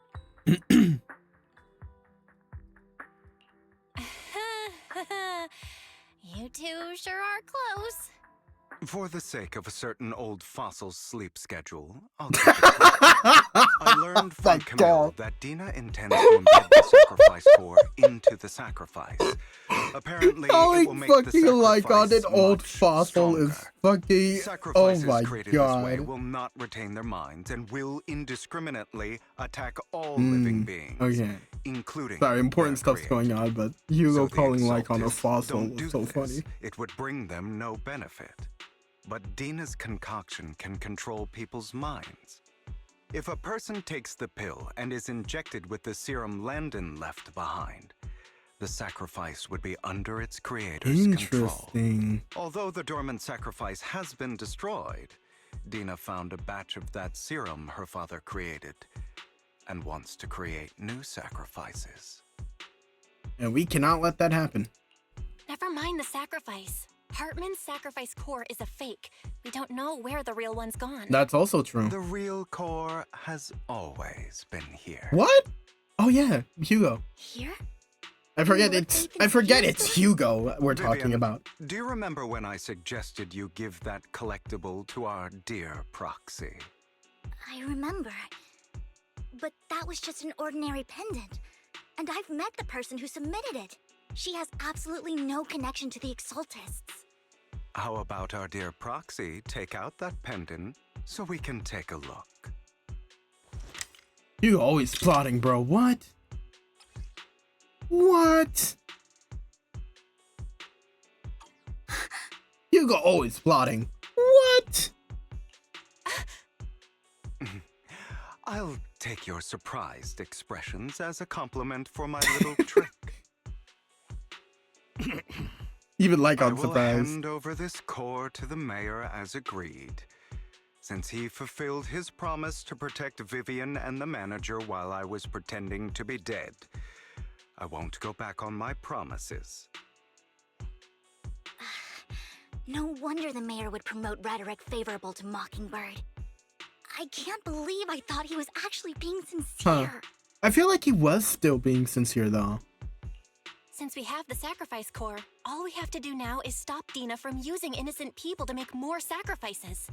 You two sure are close. For the sake of a certain old fossil's sleep schedule, I'll keep it quick. I learned from Camille that Dina intends to embed the sacrifice core into the sacrifice. Apparently, it will make the fucking like on sacrifice an old much fossil is stronger. fucking. Oh Sacrifices my created this way god. will not retain their minds and will indiscriminately attack all living beings, Okay. including. Sorry, important stuff's going on, but Hugo So the calling like on a Exaltists fossil don't was do so this. funny. It would bring them no benefit. But Dina's concoction can control people's minds. If a person takes the pill and is injected with the serum Landon left behind, the sacrifice would be under its creator's control. Interesting. Although the dormant sacrifice has been destroyed, Dina found a batch of that serum her father created and wants to create new sacrifices. And we cannot let that happen. Never mind the sacrifice. Hartman's sacrifice core is a fake. We don't know where the real one's gone. That's also true. The real core has always been here. What? Oh yeah, Hugo. Here? I forget it's Hugo we're talking Vivian, about. Do you remember when I suggested you give that collectible to our dear Proxy? I remember. But that was just an ordinary pendant. And I've met the person who submitted it. She has absolutely no connection to the Exaltists. How about our dear Proxy take out that pendant so we can take a look? You always plotting, bro. What? What? Hugo always plotting. What? I'll take your surprised expressions as a compliment for my little trick. Even like I'm I will surprised. hand over this core to the mayor as agreed. Since he fulfilled his promise to protect Vivian and the manager while I was pretending to be dead, I won't go back on my promises. No wonder the mayor would promote rhetoric favorable to Mockingbird. I can't believe I thought he was actually being sincere. I feel like he was still being sincere though. Since we have the sacrifice core, all we have to do now is stop Dina from using innocent people to make more sacrifices.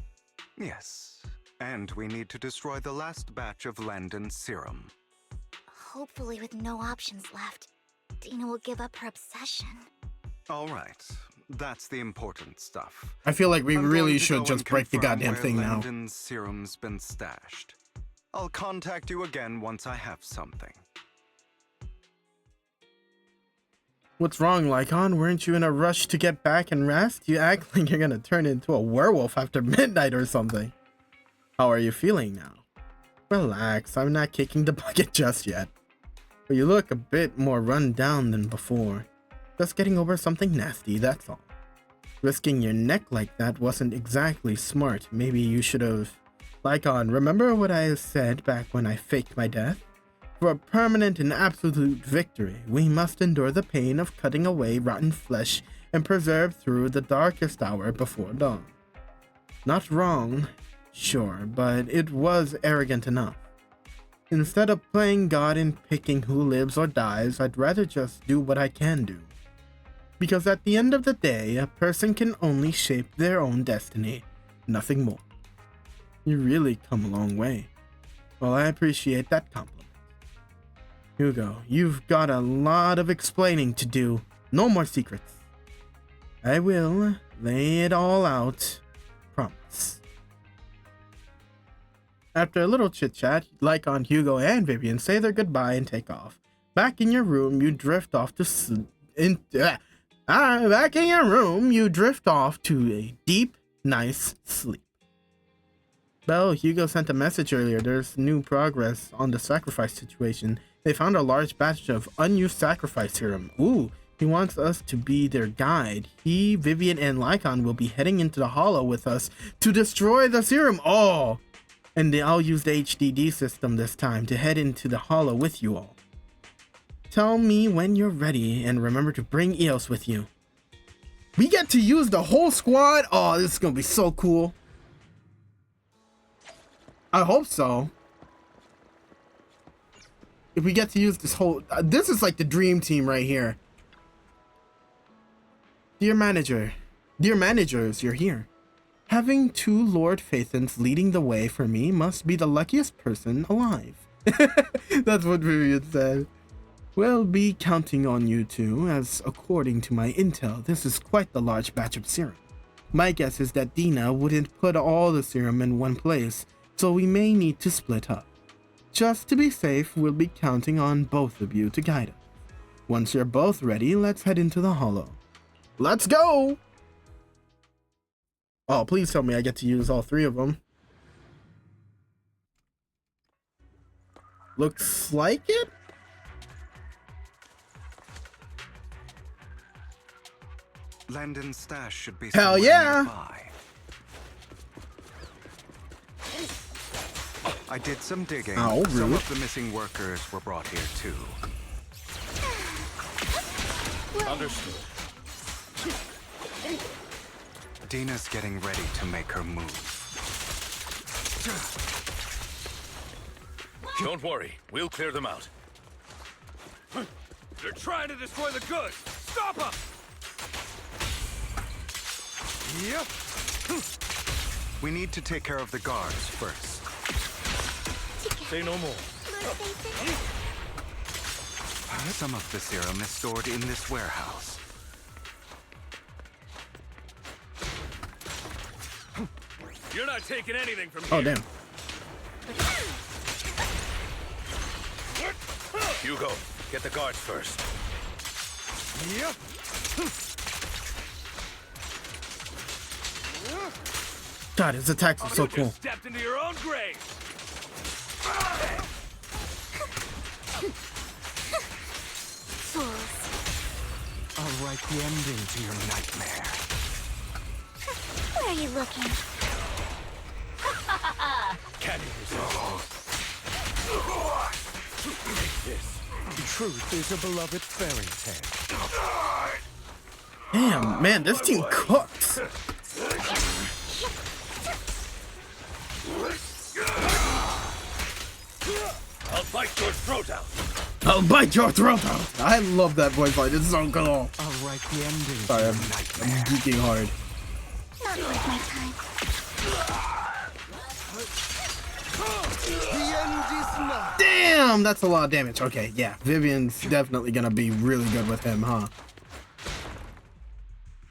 Yes, and we need to destroy the last batch of Landon's serum. Hopefully with no options left, Dina will give up her obsession. All right, that's the important stuff. I feel like we I'm really going to should go just and break the confirm goddamn where thing now. Landon's serum's been stashed. I'll contact you again once I have something. What's wrong, Lycon? Weren't you in a rush to get back and rest? You act like you're gonna turn into a werewolf after midnight or something. How are you feeling now? Relax, I'm not kicking the bucket just yet. But you look a bit more run down than before. Just getting over something nasty, that's all. Risking your neck like that wasn't exactly smart. Maybe you should have... Lycon, remember what I said back when I faked my death? For a permanent and absolute victory, we must endure the pain of cutting away rotten flesh and preserve through the darkest hour before dawn. Not wrong, sure, but it was arrogant enough. Instead of playing God and picking who lives or dies, I'd rather just do what I can do. Because at the end of the day, a person can only shape their own destiny, nothing more. You really come a long way. Well, I appreciate that compliment. Hugo, you've got a lot of explaining to do. No more secrets. I will lay it all out. Promise. After a little chit-chat, Lycon, Hugo, and Vivian say their goodbye and take off. Back in your room, you drift off to a deep, nice sleep. Belle, Hugo sent a message earlier. There's new progress on the sacrifice situation. They found a large batch of unused sacrifice serum. Ooh, he wants us to be their guide. He, Vivian, and Lycon will be heading into the Hollow with us to destroy the serum. Oh! And I'll use the HDD system this time to head into the Hollow with you all. Tell me when you're ready, and remember to bring Eos with you. We get to use the whole squad? Oh, this is gonna be so cool. I hope so. If we get to use this whole... this is like the dream team right here. Dear managers, you're here. Having two Lord Phaethons leading the way for me must be the luckiest person alive. That's what Vivian said. We'll be counting on you two, as according to my intel, this is quite the large batch of serum. My guess is that Dina wouldn't put all the serum in one place, so we may need to split up. Just to be safe, we'll be counting on both of you to guide us. Once you're both ready, let's head into the Hollow. Let's go! Oh, please tell me I get to use all three of them. Looks like it? Landon's stash should be hell somewhere yeah! nearby. I did some digging. Ow, some rude. of the missing workers were brought here too. Understood. Dina's getting ready to make her move. Don't worry, we'll clear them out. They're trying to destroy the goods! Stop them! Yep. We need to take care of the guards first. Say no more. Some of the serum is stored in this warehouse. You're not taking anything from Oh, here. damn. Hugo, get the guards first. Yep. God, his attacks are so You cool. just stepped into your own grave. Fools. I'll write the ending to your nightmare. Where are you looking? Candy Take this. Truth is a beloved fairy tale. Damn, man, this team cooks. I'll bite your throat out. I'll bite your throat out. I love that voice line. It's so cool. I'll write the ending. Sorry, I'm geeking hard. Not worth my time. The end is not. Damn, that's a lot of damage. Okay, yeah, Vivian's definitely gonna be really good with him, huh?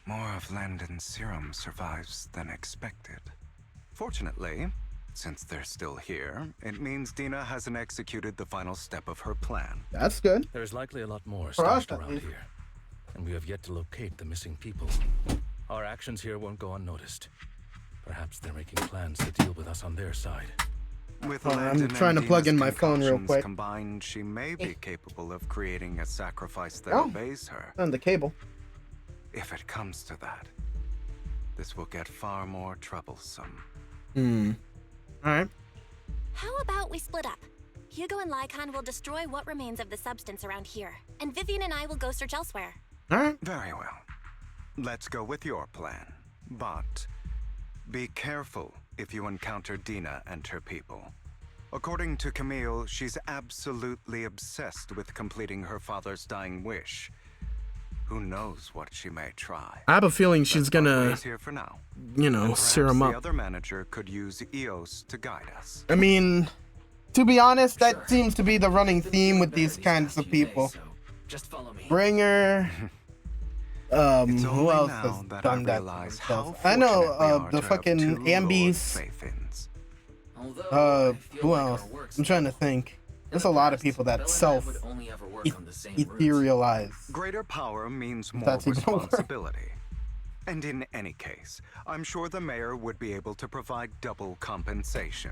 More of Landon's serum survives than expected. Fortunately, since they're still here, it means Dina hasn't executed the final step of her plan. That's good. There's likely a lot more For us, stashed at around least. here, and we have yet to locate the missing people. Our actions here won't go unnoticed. Perhaps they're making plans to deal with us on their side. With Hold on, I'm Landon trying to and plug in Dina's my phone real concoctions quick. Combined, she may be capable of creating a sacrifice that Oh. obeys her. On the cable. If it comes to that, this will get far more troublesome. Alright. How about we split up? Hugo and Lycon will destroy what remains of the substance around here, and Vivian and I will go search elsewhere. Alright. Very well. Let's go with your plan. But be careful if you encounter Dina and her people. According to Camille, she's absolutely obsessed with completing her father's dying wish. Who knows what she may try. I have a feeling she's gonna, He's here for now. you know, And sear perhaps him the up. other manager could use Eos to guide us. I mean, to be honest, that seems to be the running theme with these kinds of people. Just follow me. Bringer. Who only else now has that done I that? realize how I know, fortunate we are the to have fucking two Ambies. Lord Phaethons. Who else? I'm trying to think. There's a lot of people that self-etherealize. Greater power means more That's even worse. responsibility. And in any case, I'm sure the mayor would be able to provide double compensation.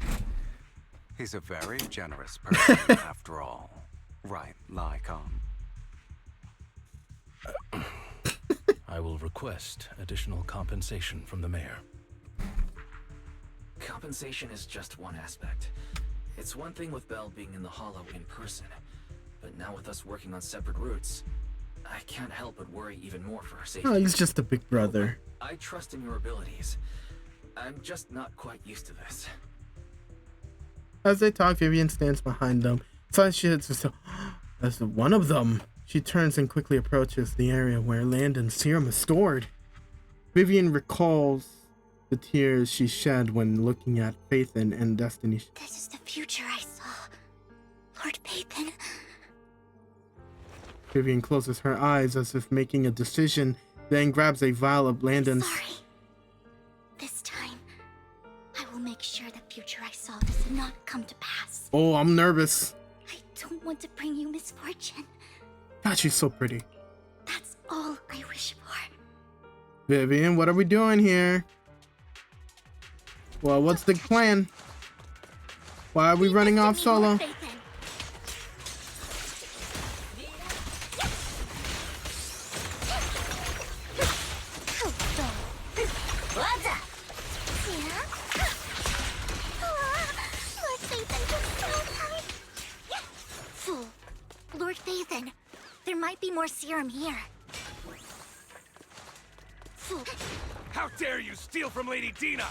He's a very generous person, after all. Right, Lycon? I will request additional compensation from the mayor. Compensation is just one aspect. It's one thing with Belle being in the Hollow in person, but now with us working on separate routes, I can't help but worry even more for her safety. Oh, he's just a big brother. I trust in your abilities. I'm just not quite used to this. As they talk, Vivian stands behind them. Suddenly she hits herself. As one of them, she turns and quickly approaches the area where Landon's serum is stored. Vivian recalls the tears she shed when looking at Phaethon and Destiny. This is the future I saw. Lord Phaethon. Vivian closes her eyes as if making a decision, then grabs a vial of Landon's. Sorry. This time, I will make sure the future I saw does not come to pass. Oh, I'm nervous. I don't want to bring you misfortune. God, she's so pretty. That's all I wish for. Vivian, what are we doing here? Well, what's the plan? Why are we running off solo? Fool. Lord Phaethon, there might be more serum here. Fool. How dare you steal from Lady Dina?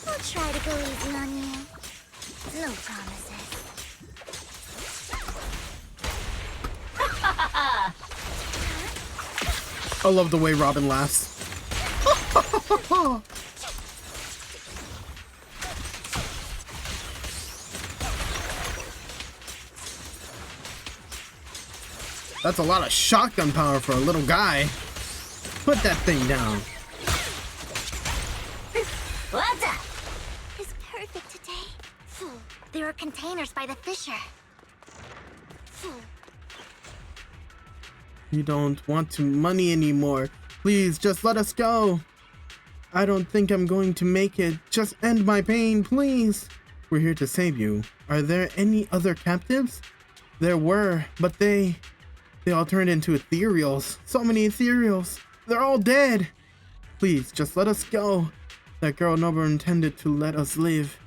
I'll try to go easy on you. No promises. I love the way Robin laughs. That's a lot of shotgun power for a little guy. Put that thing down. Is perfect today. Fool. There are containers by the fissure. Fool. You don't want money anymore. Please, just let us go. I don't think I'm going to make it. Just end my pain, please. We're here to save you. Are there any other captives? There were, but they all turned into ethereals. So many ethereals. They're all dead. Please, just let us go. That girl never intended to let us live.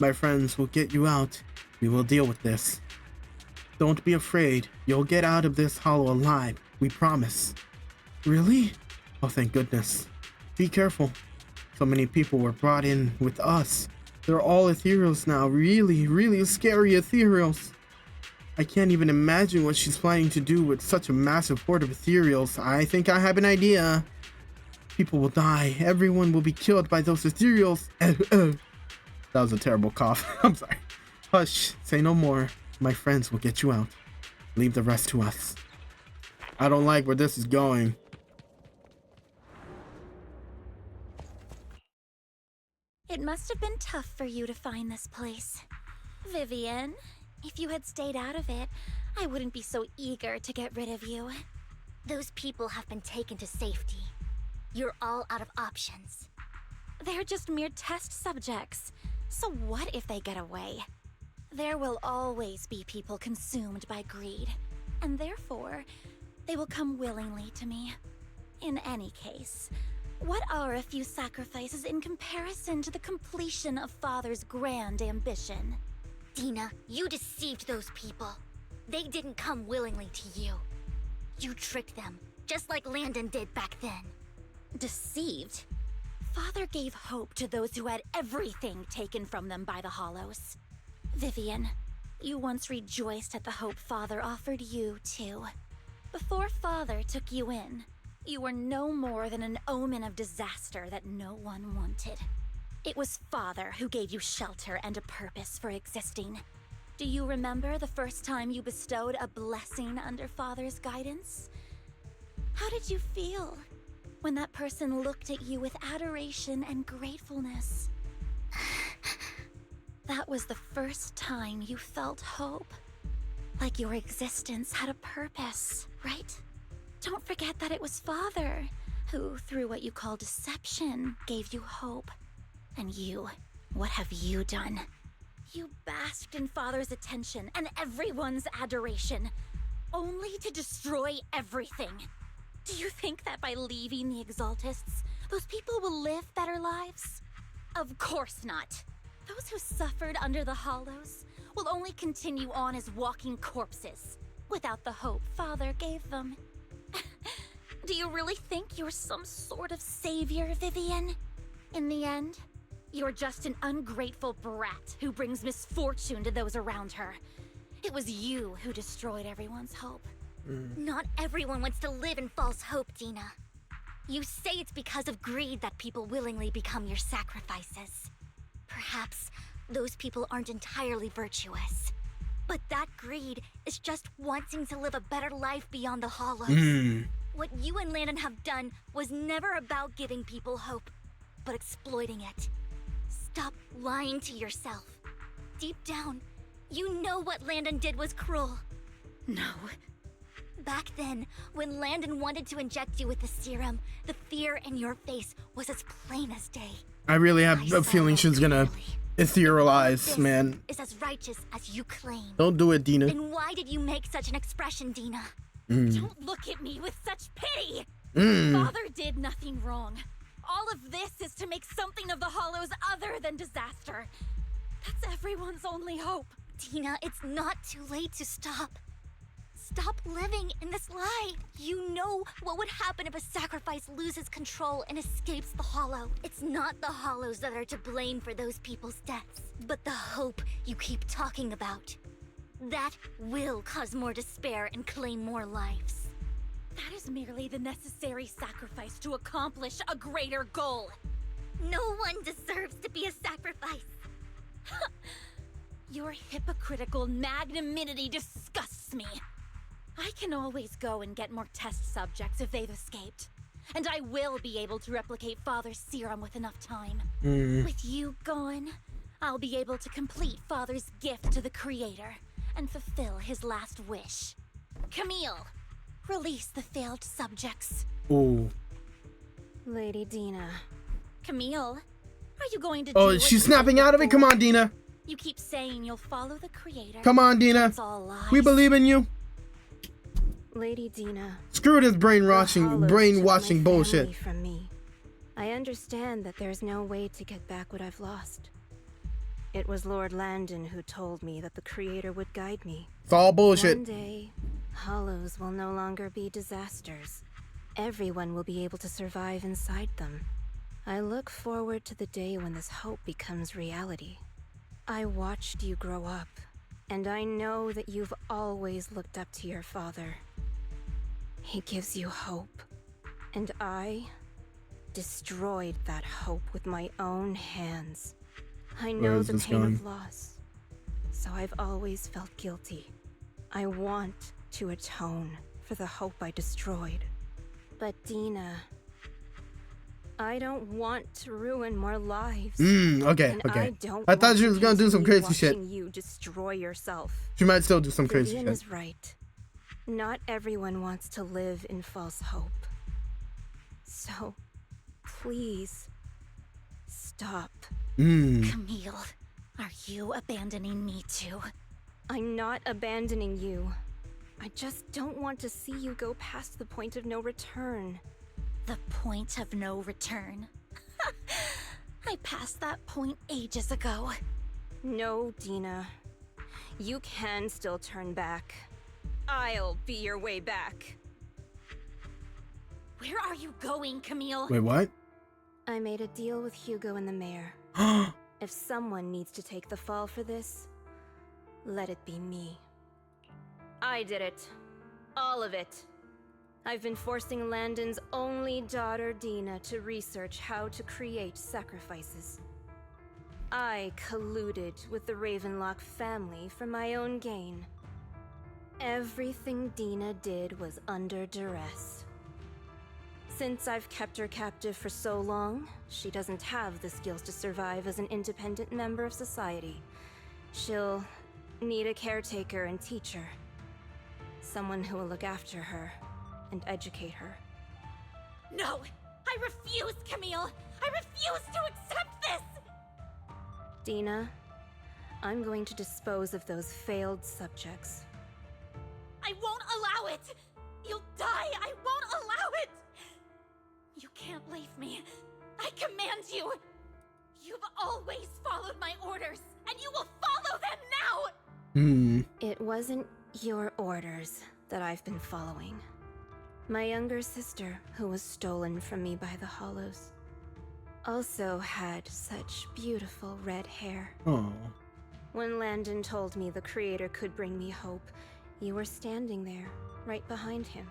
My friends will get you out. We will deal with this. Don't be afraid. You'll get out of this hollow alive. We promise. Really? Oh, thank goodness. Be careful. So many people were brought in with us. They're all ethereals now. Really, really scary ethereals. I can't even imagine what she's planning to do with such a massive horde of ethereals. I think I have an idea. People will die. Everyone will be killed by those ethereals. That was a terrible cough. I'm sorry. Hush. Say no more. My friends will get you out. Leave the rest to us. I don't like where this is going. It must have been tough for you to find this place. Vivian, if you had stayed out of it, I wouldn't be so eager to get rid of you. Those people have been taken to safety. You're all out of options. They're just mere test subjects. So what if they get away? There will always be people consumed by greed, and therefore, they will come willingly to me. In any case, what are a few sacrifices in comparison to the completion of Father's grand ambition? Dina, you deceived those people. They didn't come willingly to you. You tricked them, just like Landon did back then. Deceived? Father gave hope to those who had everything taken from them by the Hollows. Vivian, you once rejoiced at the hope Father offered you, too. Before Father took you in, you were no more than an omen of disaster that no one wanted. It was Father who gave you shelter and a purpose for existing. Do you remember the first time you bestowed a blessing under Father's guidance? How did you feel when that person looked at you with adoration and gratefulness? That was the first time you felt hope. Like your existence had a purpose, right? Don't forget that it was Father who, through what you call deception, gave you hope. And you, what have you done? You basked in Father's attention and everyone's adoration, only to destroy everything. Do you think that by leaving the Exaltists, those people will live better lives? Of course not. Those who suffered under the Hollows will only continue on as walking corpses, without the hope Father gave them. Do you really think you're some sort of savior, Vivian? In the end, you're just an ungrateful brat who brings misfortune to those around her. It was you who destroyed everyone's hope. Not everyone wants to live in false hope, Dina. You say it's because of greed that people willingly become your sacrifices. Perhaps those people aren't entirely virtuous. But that greed is just wanting to live a better life beyond the Hollows. What you and Landon have done was never about giving people hope, but exploiting it. Stop lying to yourself. Deep down, you know what Landon did was cruel. No. Back then, when Landon wanted to inject you with the serum, the fear in your face was as plain as day. I really have a feeling she's gonna etherealize, man. Is as righteous as you claim. Don't do it, Dina. Then why did you make such an expression, Dina? Don't look at me with such pity! Father did nothing wrong. All of this is to make something of the Hollows other than disaster. That's everyone's only hope. Dina, it's not too late to stop. Stop living in this lie. You know what would happen if a sacrifice loses control and escapes the Hollow. It's not the Hollows that are to blame for those people's deaths, but the hope you keep talking about. That will cause more despair and claim more lives. That is merely the necessary sacrifice to accomplish a greater goal. No one deserves to be a sacrifice. Your hypocritical magnanimity disgusts me. I can always go and get more test subjects if they've escaped. And I will be able to replicate Father's serum with enough time. With you gone, I'll be able to complete Father's gift to the Creator and fulfill his last wish. Camille, release the failed subjects. Ooh. Lady Dina. Camille, are you going to Oh, do she's snapping out of it? Come on, Dina. You keep saying you'll follow the Creator. Come on, Dina. It's all lies. We believe in you. Lady Dina. Screw this brainwashing bullshit. From me. I understand that there's no way to get back what I've lost. It was Lord Landon who told me that the Creator would guide me. It's all bullshit. One day, Hollows will no longer be disasters. Everyone will be able to survive inside them. I look forward to the day when this hope becomes reality. I watched you grow up, and I know that you've always looked up to your father. He gives you hope, and I destroyed that hope with my own hands. I know the pain of loss, so I've always felt guilty. I want to atone for the hope I destroyed. But Dina, I don't want to ruin more lives. Okay. I thought she was gonna do some crazy shit. You destroy yourself. She might still do some crazy Vivian shit. is right. Not everyone wants to live in false hope. So, please, stop. Camille, are you abandoning me too? I'm not abandoning you. I just don't want to see you go past the point of no return. The point of no return? I passed that point ages ago. No, Dina. You can still turn back. I'll be your way back. Where are you going, Camille? Wait, what? I made a deal with Hugo and the mayor. If someone needs to take the fall for this, let it be me. I did it. All of it. I've been forcing Landon's only daughter, Dina, to research how to create sacrifices. I colluded with the Ravenlock family for my own gain. Everything Dina did was under duress. Since I've kept her captive for so long, she doesn't have the skills to survive as an independent member of society. She'll need a caretaker and teacher. Someone who will look after her and educate her. No! I refuse, Camille! I refuse to accept this! Dina, I'm going to dispose of those failed subjects. I won't allow it! You'll die! I won't allow it! You can't leave me. I command you! You've always followed my orders, and you will follow them now! It wasn't your orders that I've been following. My younger sister, who was stolen from me by the Hollows, also had such beautiful red hair. Oh. When Landon told me the Creator could bring me hope, you were standing there, right behind him.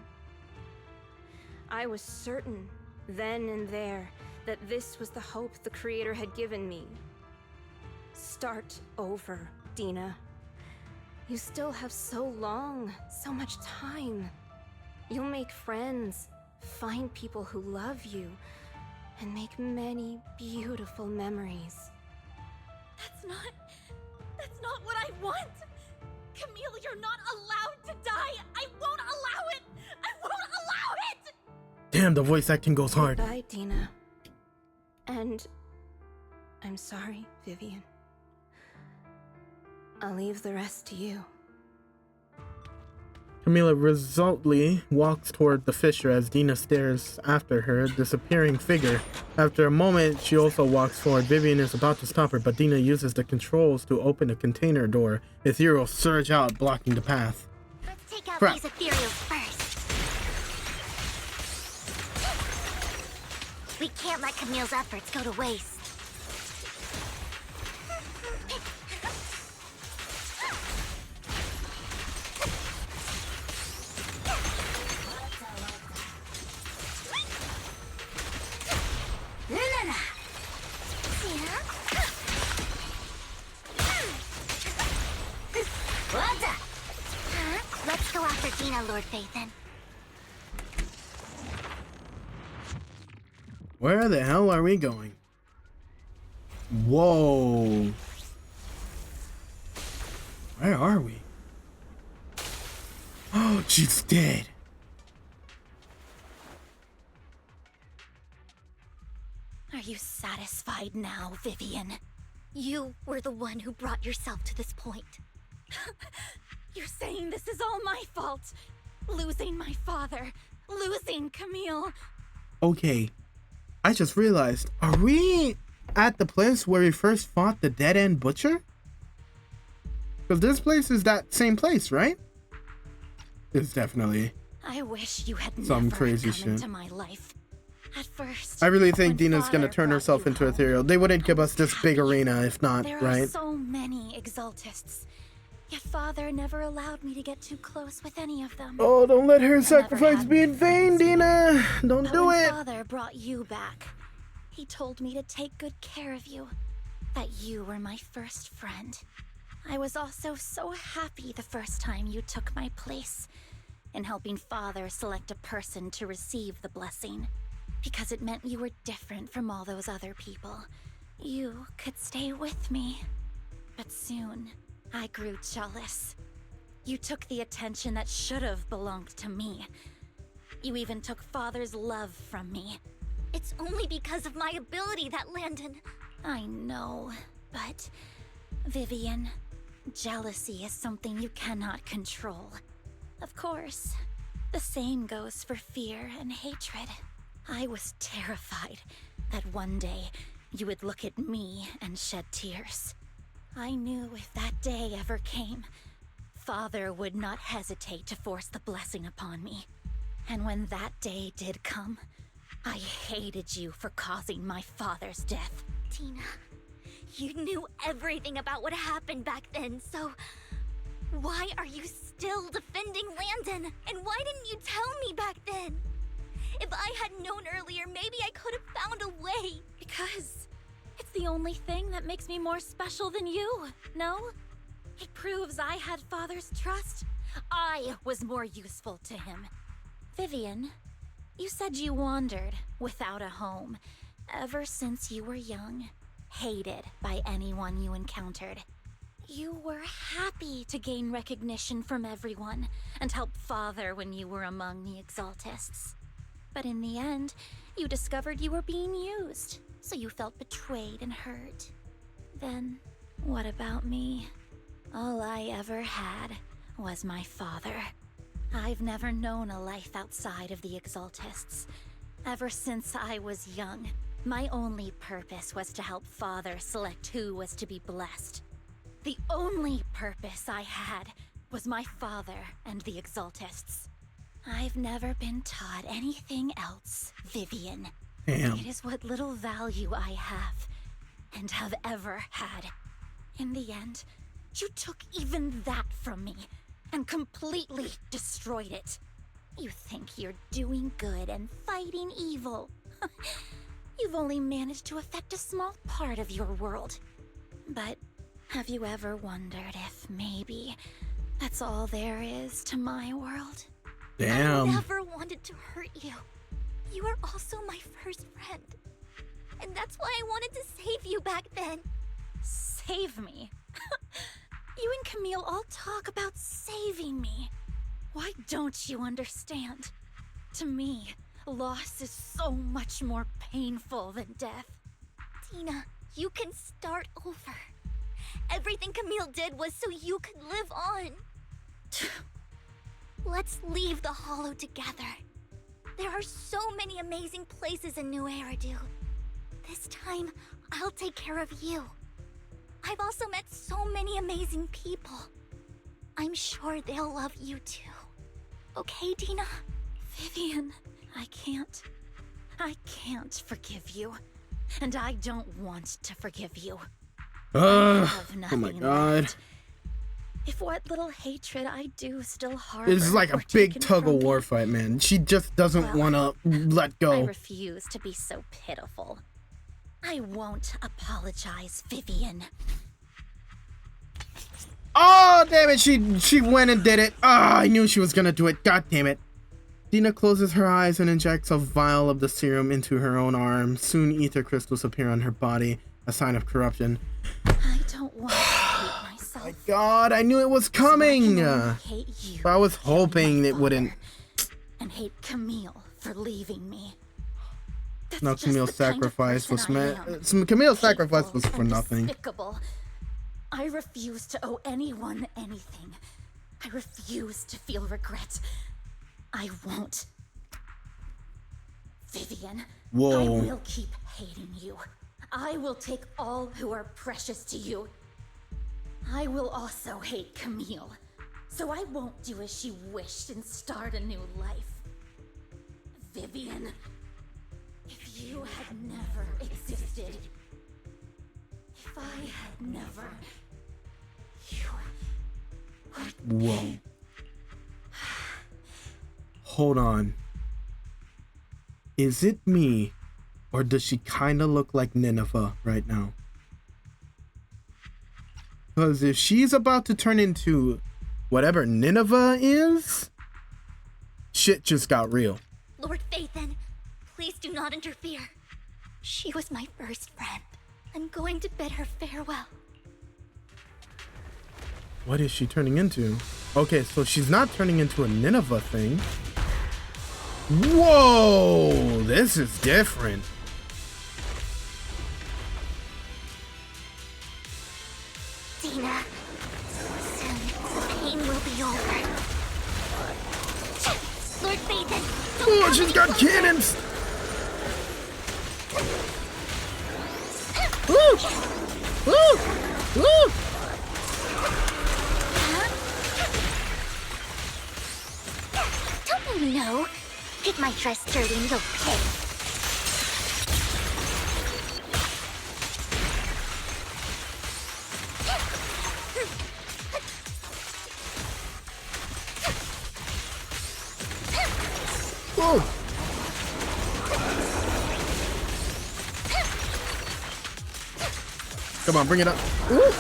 I was certain, then and there, that this was the hope the Creator had given me. Start over, Dina. You still have so long, so much time. You'll make friends, find people who love you, and make many beautiful memories. That's not what I want! Camille, you're not allowed to die! I won't allow it! I won't allow it! Damn, the voice acting goes hard. Bye, Dina. And I'm sorry, Vivian. I'll leave the rest to you. Camila resolutely walks toward the fissure as Dina stares after her disappearing figure. After a moment, she also walks forward. Vivian is about to stop her, but Dina uses the controls to open a container door. Ethereals surge out, blocking the path. Let's take out Crap. these ethereals first. We can't let Camille's efforts go to waste. Let's go after Dina, Lord Phaethon. Where the hell are we going? Whoa. Where are we? Oh, she's dead. Are you satisfied now, Vivian? You were the one who brought yourself to this point. You're saying this is all my fault? Losing my father, losing Camille. Okay, I just realized, are we at the place where we first fought the Dead End Butcher? Because this place is that same place, right? It's definitely I wish you had some never crazy come shit. into my life. At first, I really think when Dina's gonna Father turn brought herself you into home, ethereal. They wouldn't give us this big arena if not, there are right? so many Exaltists. Yet Father never allowed me to get too close with any of them. Oh, don't let her I sacrifice never be had in vain, Dina. Don't But do when it. Father brought you back, he told me to take good care of you. That you were my first friend. I was also so happy the first time you took my place in helping Father select a person to receive the blessing. Because it meant you were different from all those other people. You could stay with me. But soon, I grew jealous. You took the attention that should have belonged to me. You even took Father's love from me. It's only because of my ability that Landon... I know, but... Vivian, jealousy is something you cannot control. Of course, the same goes for fear and hatred. I was terrified that one day you would look at me and shed tears. I knew if that day ever came, Father would not hesitate to force the blessing upon me. And when that day did come, I hated you for causing my father's death. Tina, you knew everything about what happened back then, so... Why are you still defending Landon? And why didn't you tell me back then? If I had known earlier, maybe I could have found a way. Because it's the only thing that makes me more special than you, no? It proves I had Father's trust. I was more useful to him. Vivian, you said you wandered without a home ever since you were young, hated by anyone you encountered. You were happy to gain recognition from everyone and help Father when you were among the Exaltists. But in the end, you discovered you were being used, so you felt betrayed and hurt. Then, what about me? All I ever had was my father. I've never known a life outside of the Exaltists. Ever since I was young, my only purpose was to help Father select who was to be blessed. The only purpose I had was my father and the Exaltists. I've never been taught anything else, Vivian. Damn. It is what little value I have, and have ever had. In the end, you took even that from me, and completely destroyed it. You think you're doing good and fighting evil. You've only managed to affect a small part of your world. But have you ever wondered if maybe that's all there is to my world? Damn. I never wanted to hurt you. You were also my first friend. And that's why I wanted to save you back then. Save me? You and Camille all talk about saving me. Why don't you understand? To me, loss is so much more painful than death. Tina, you can start over. Everything Camille did was so you could live on. Let's leave the Hollow together. There are so many amazing places in New Eridu. This time, I'll take care of you. I've also met so many amazing people. I'm sure they'll love you too. Okay, Dina? Vivian, I can't forgive you. And I don't want to forgive you. Oh my god. Left. If what little hatred I do still harbor, This is like a big tug of war fight, man. She just doesn't want to let I go. refuse to be so pitiful. I won't apologize, Vivian. Oh, damn it. She went and did it. Ah, I knew she was going to do it. God damn it. Dina closes her eyes and injects a vial of the serum into her own arm. Soon ether crystals appear on her body, a sign of corruption. I don't want to hate myself. My god, I knew it was coming. Hate you, I was hoping it wouldn't. and hate Camille for leaving me. No, Camille's sacrifice was Camille's sacrifice was for nothing. Despicable. I refuse to owe anyone anything. I refuse to feel regret. I won't. Vivian, Whoa. I will keep hating you. I will take all who are precious to you. I will also hate Camille, so I won't do as she wished and start a new life. Vivian, if you had never existed, if I had never, you would... Whoa. Hold on. Is it me, or does she kind of look like Nineveh right now? Because if she's about to turn into whatever Nineveh is, shit just got real. Lord Phaethon, please do not interfere. She was my first friend. I'm going to bid her farewell. What is she turning into? Okay, so she's not turning into a Nineveh thing. Whoa, this is different. Dina, soon the pain will be over. Lord Phaethon, don't Oh, she's got cannons. Woo! Woo! Woo! Don't you know? Get my dress dirty and you'll pay. Whoa! Come on, bring it up. Ooh.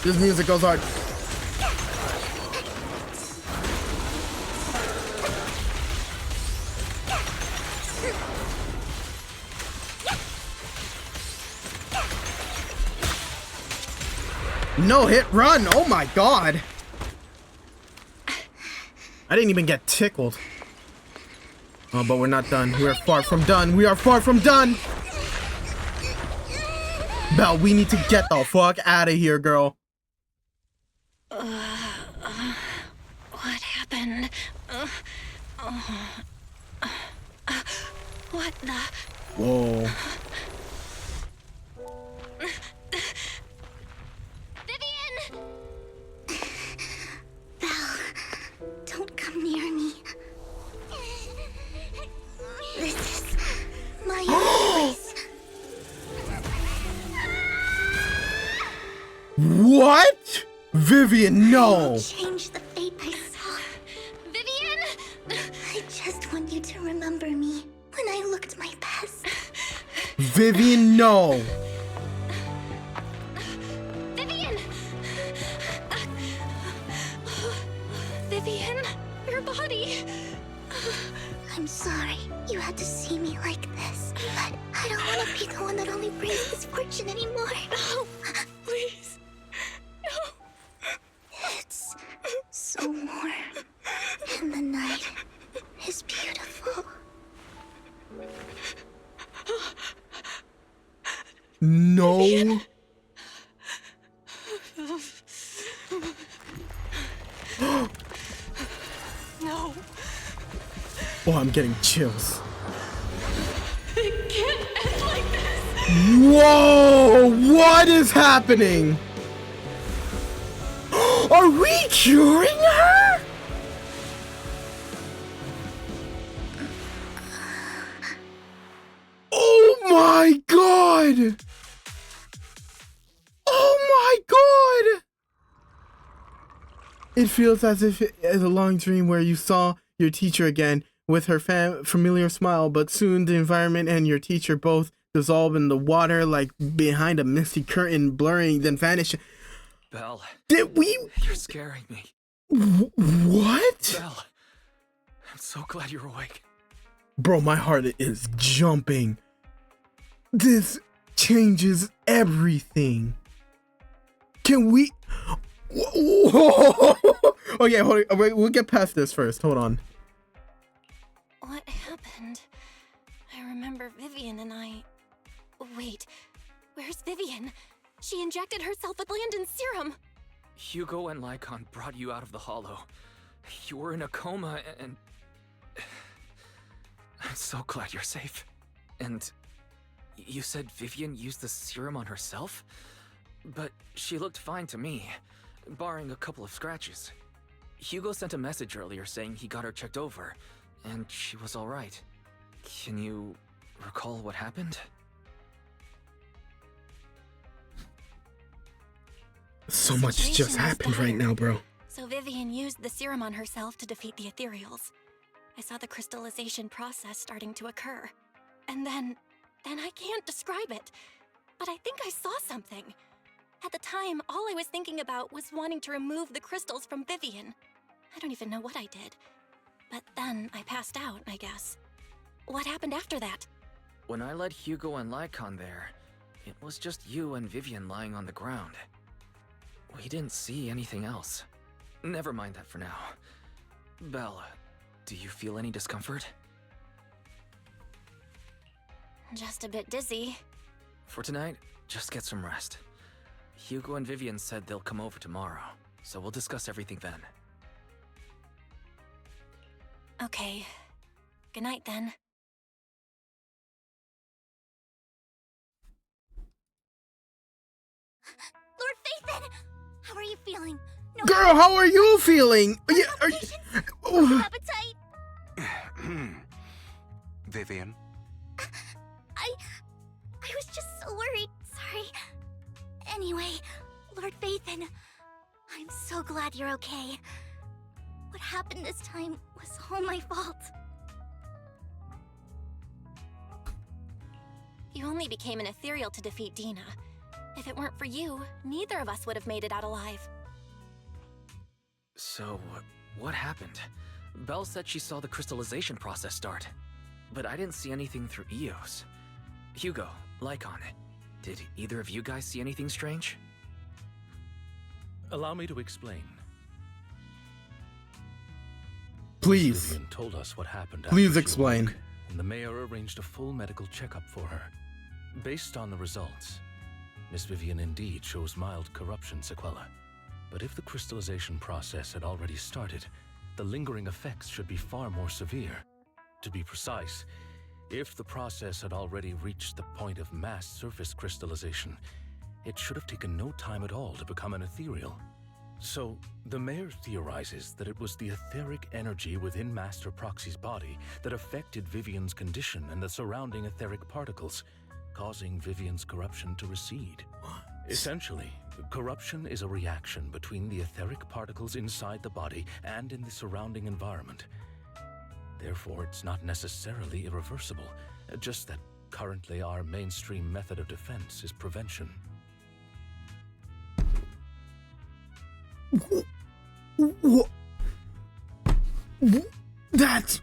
This music goes hard. No hit run. Oh my god. I didn't even get tickled. Oh, but we're not done. We are far from done. We are far from done. Belle, we need to get the fuck out of here, girl. What happened? What the? Whoa. Vivian! Belle, don't come near me. This is my place. What? Vivian, no. Change the fate I saw. Vivian! I just want you to remember me when I looked my best. Vivian, no. Vivian! Vivian, your body. I'm sorry you had to see me like this, but I don't want to be the one that only brings misfortune anymore. No, please. No. It's so warm, and the night is beautiful. No. No. Oh, I'm getting chills. It can't end like this. Whoa! What is happening? Are we curing her? Oh my god! Oh my god! It feels as if it's a long dream where you saw your teacher again with her familiar smile, but soon the environment and your teacher both dissolve in the water like behind a misty curtain, blurring, then vanish. Belle. Did we? You're scaring me. What? Belle. I'm so glad you're awake. Bro, my heart is jumping. This changes everything. Can we? Whoa. Okay, hold on. Wait, we'll get past this first. Hold on. What happened? I remember Vivian and I... Wait, where's Vivian? She injected herself with Landon's serum. Hugo and Lycon brought you out of the hollow. You were in a coma and... I'm so glad you're safe. And you said Vivian used the serum on herself? But she looked fine to me, barring a couple of scratches. Hugo sent a message earlier saying he got her checked over, and she was alright. Can you recall what happened? So much just happened right now, bro. So Vivian used the serum on herself to defeat the Ethereals. I saw the crystallization process starting to occur. And then I can't describe it. But I think I saw something. At the time, all I was thinking about was wanting to remove the crystals from Vivian. I don't even know what I did. But then I passed out, I guess. What happened after that? When I led Hugo and Lycon there, it was just you and Vivian lying on the ground. We didn't see anything else. Never mind that for now. Belle, do you feel any discomfort? Just a bit dizzy. For tonight, just get some rest. Hugo and Vivian said they'll come over tomorrow, so we'll discuss everything then. Okay. Good night then. Lord Phaethon! How are you feeling? No Girl, how are you feeling? Are you... No appetite? Vivian? I was just so worried. Sorry. Anyway, Lord Phaethon, I'm so glad you're okay. What happened this time was all my fault. You only became an ethereal to defeat Dina. If it weren't for you, neither of us would have made it out alive. So, what happened? Belle said she saw the crystallization process start, but I didn't see anything through Eos. Hugo, Lycon, did either of you guys see anything strange? Allow me to explain. Please. Miss Vivian told us what happened. Please after she explain. awoke, and the mayor arranged a full medical checkup for her. Based on the results, Miss Vivian indeed shows mild corruption sequelae. But if the crystallization process had already started, the lingering effects should be far more severe. To be precise, if the process had already reached the point of mass surface crystallization, it should have taken no time at all to become an ethereal. So, the mayor theorizes that it was the etheric energy within Master Proxy's body that affected Vivian's condition and the surrounding etheric particles, causing Vivian's corruption to recede. Essentially, corruption is a reaction between the etheric particles inside the body and in the surrounding environment. Therefore, it's not necessarily irreversible, just that currently our mainstream method of defense is prevention. That's...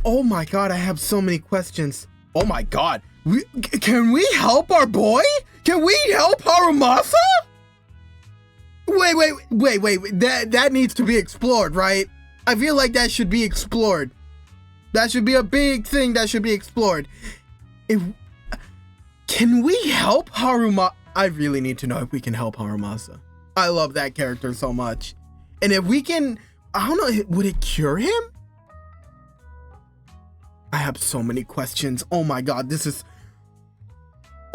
Oh my god, I have so many questions. Oh my god. Can we help our boy? Can we help Harumasa? Wait. That needs to be explored, right? I feel like that should be explored. That should be a big thing that should be explored. Can we help Harumasa? I really need to know if we can help Harumasa. I love that character so much. And if we can, I don't know, would it cure him? I have so many questions. Oh my god, this is...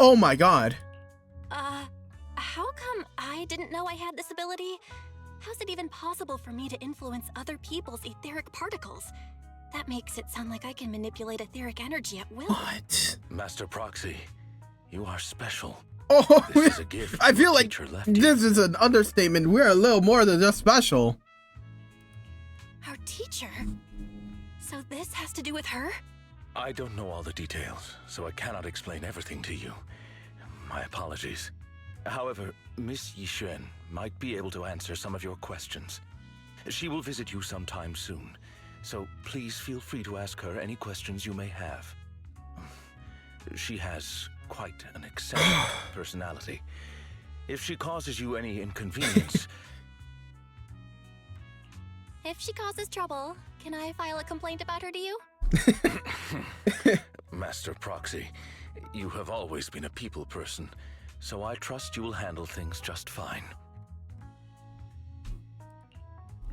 Oh my god. How come I didn't know I had this ability? How's it even possible for me to influence other people's etheric particles? That makes it sound like I can manipulate etheric energy at will. What? Master Proxy, you are special. Oh, this is a gift I feel like this is an understatement. We're a little more than just special. Our teacher? So this has to do with her? I don't know all the details, so I cannot explain everything to you. My apologies. However, Miss Yixuan might be able to answer some of your questions. She will visit you sometime soon, so please feel free to ask her any questions you may have. She has quite an eccentric personality. If she causes you any inconvenience... If she causes trouble, can I file a complaint about her to you? Master Proxy, you have always been a people person, so I trust you will handle things just fine.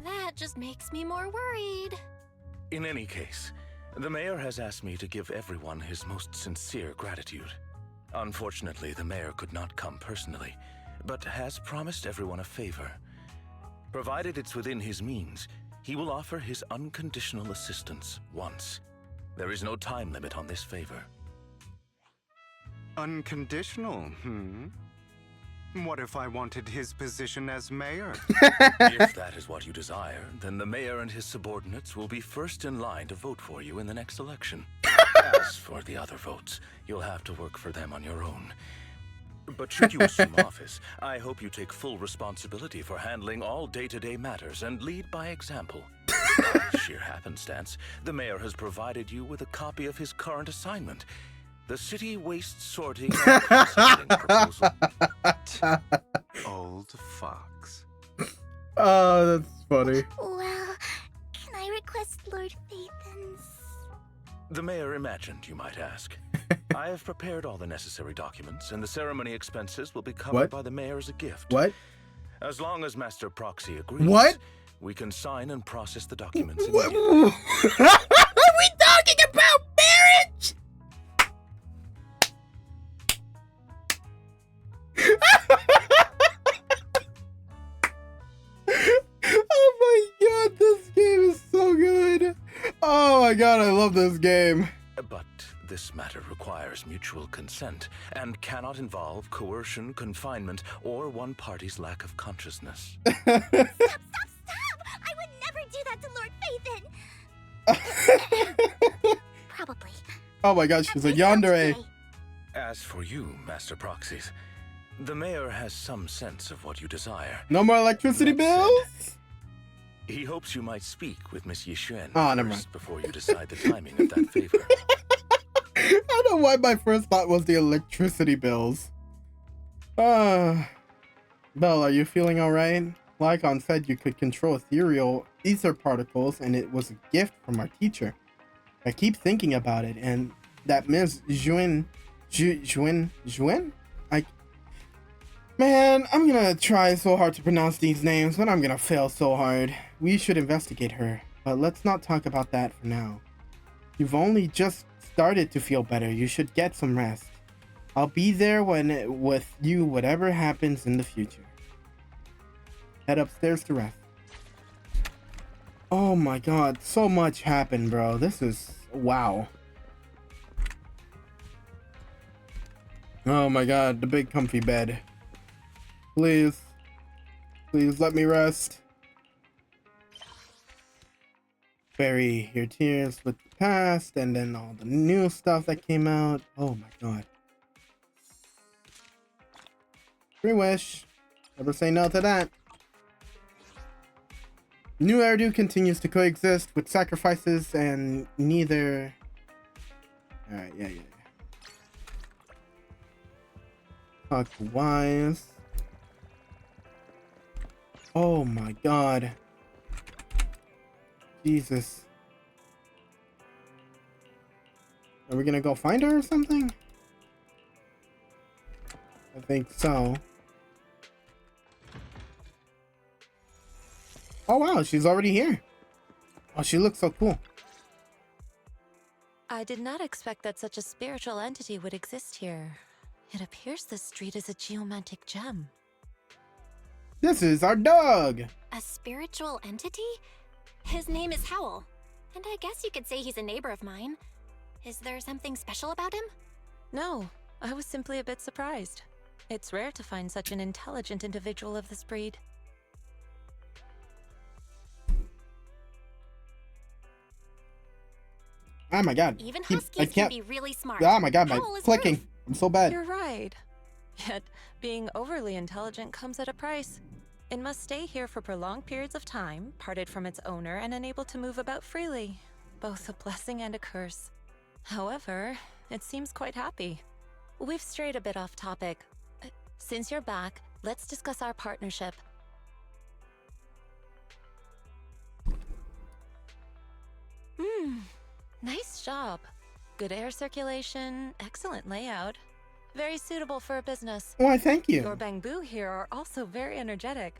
That just makes me more worried. In any case, the mayor has asked me to give everyone his most sincere gratitude. Unfortunately, the mayor could not come personally, but has promised everyone a favor. Provided it's within his means, he will offer his unconditional assistance once. There is no time limit on this favor. Unconditional, What if I wanted his position as mayor? If that is what you desire, then the mayor and his subordinates will be first in line to vote for you in the next election. As for the other votes, you'll have to work for them on your own. But should you assume office, I hope you take full responsibility for handling all day-to-day matters and lead by example. By sheer happenstance, the mayor has provided you with a copy of his current assignment, the city waste sorting and processing proposal. Old fox. Oh, that's funny. Well, can I request Lord Phaethon's? The mayor imagined, you might ask. I have prepared all the necessary documents, and the ceremony expenses will be covered by the mayor as a gift. What? As long as Master Proxy agrees, what? We can sign and process the documents What? immediately. Are we talking about marriage? Oh my god, this game is so good. Oh my god, I love this game. But this matter requires mutual consent and cannot involve coercion, confinement, or one party's lack of consciousness. Stop! I would never do that to Lord Phaethon! Probably. Oh my god, she's a yandere. As for you, Master Proxies, the mayor has some sense of what you desire. No more electricity bills? He hopes you might speak with Miss Yixuan never mind. first before you decide the timing of that favor. I don't know why my first thought was the electricity bills. Belle, are you feeling alright? Lycon said you could control ethereal ether particles, and it was a gift from our teacher. I keep thinking about it, and that Ms. Juin? Man, I'm gonna try so hard to pronounce these names, but I'm gonna fail so hard. We should investigate her, but let's not talk about that for now. You've only just started to feel better. You should get some rest. I'll be there with you whatever happens in the future. Head upstairs to rest. Oh my god, so much happened, bro. This is... wow. Oh my god, the big comfy bed. Please. Please let me rest. Bury your tears with the past, and then all the new stuff that came out. Oh my god. Free wish. Never say no to that. New Eridu continues to coexist with sacrifices, and neither... Alright, yeah. Talk wise. Oh my god. Jesus. Are we gonna go find her or something? I think so. Oh wow, she's already here. Oh, she looks so cool. I did not expect that such a spiritual entity would exist here. It appears this street is a geomantic gem. This is our dog! A spiritual entity? His name is Howl, and I guess you could say he's a neighbor of mine. Is there something special about him? No, I was simply a bit surprised. It's rare to find such an intelligent individual of this breed. Oh my god. Even huskies can be really smart. Oh my god, my Howl is clicking. proof. I'm so bad. You're right. Yet, being overly intelligent comes at a price. It must stay here for prolonged periods of time, parted from its owner, and unable to move about freely. Both a blessing and a curse. However, it seems quite happy. We've strayed a bit off topic. Since you're back, let's discuss our partnership. Nice job. Good air circulation, excellent layout. Very suitable for a business. Why, thank you. Your Bangbu here are also very energetic.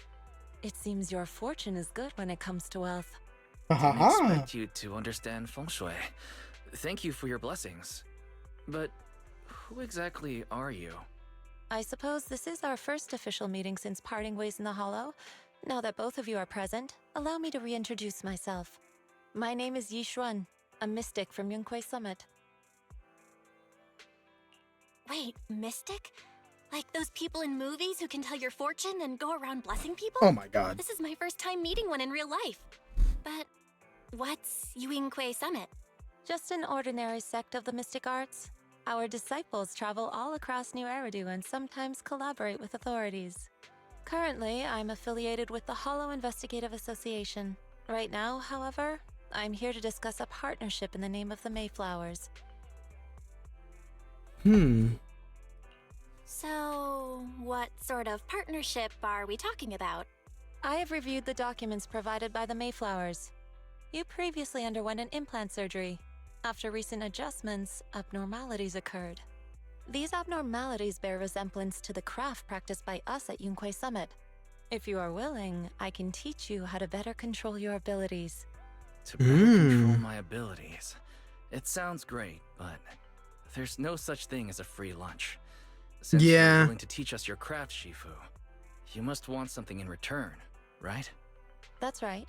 It seems your fortune is good when it comes to wealth. Didn't expect you to understand feng shui. Thank you for your blessings. But who exactly are you? I suppose this is our first official meeting since parting ways in the Hollow. Now that both of you are present, allow me to reintroduce myself. My name is Yi Xuan, a mystic from Yunque Summit. Wait, mystic? Like those people in movies who can tell your fortune and go around blessing people? Oh my god. This is my first time meeting one in real life. But what's Yunque Summit? Just an ordinary sect of the mystic arts. Our disciples travel all across New Eridu and sometimes collaborate with authorities. Currently, I'm affiliated with the Hollow Investigative Association. Right now, however, I'm here to discuss a partnership in the name of the Mayflowers. So, what sort of partnership are we talking about? I have reviewed the documents provided by the Mayflowers. You previously underwent an implant surgery. After recent adjustments, abnormalities occurred. These abnormalities bear resemblance to the craft practiced by us at Yunque Summit. If you are willing, I can teach you how to better control your abilities. To better control my abilities. It sounds great, but there's no such thing as a free lunch. Since you're willing to teach us your craft, Shifu, you must want something in return, right? That's right.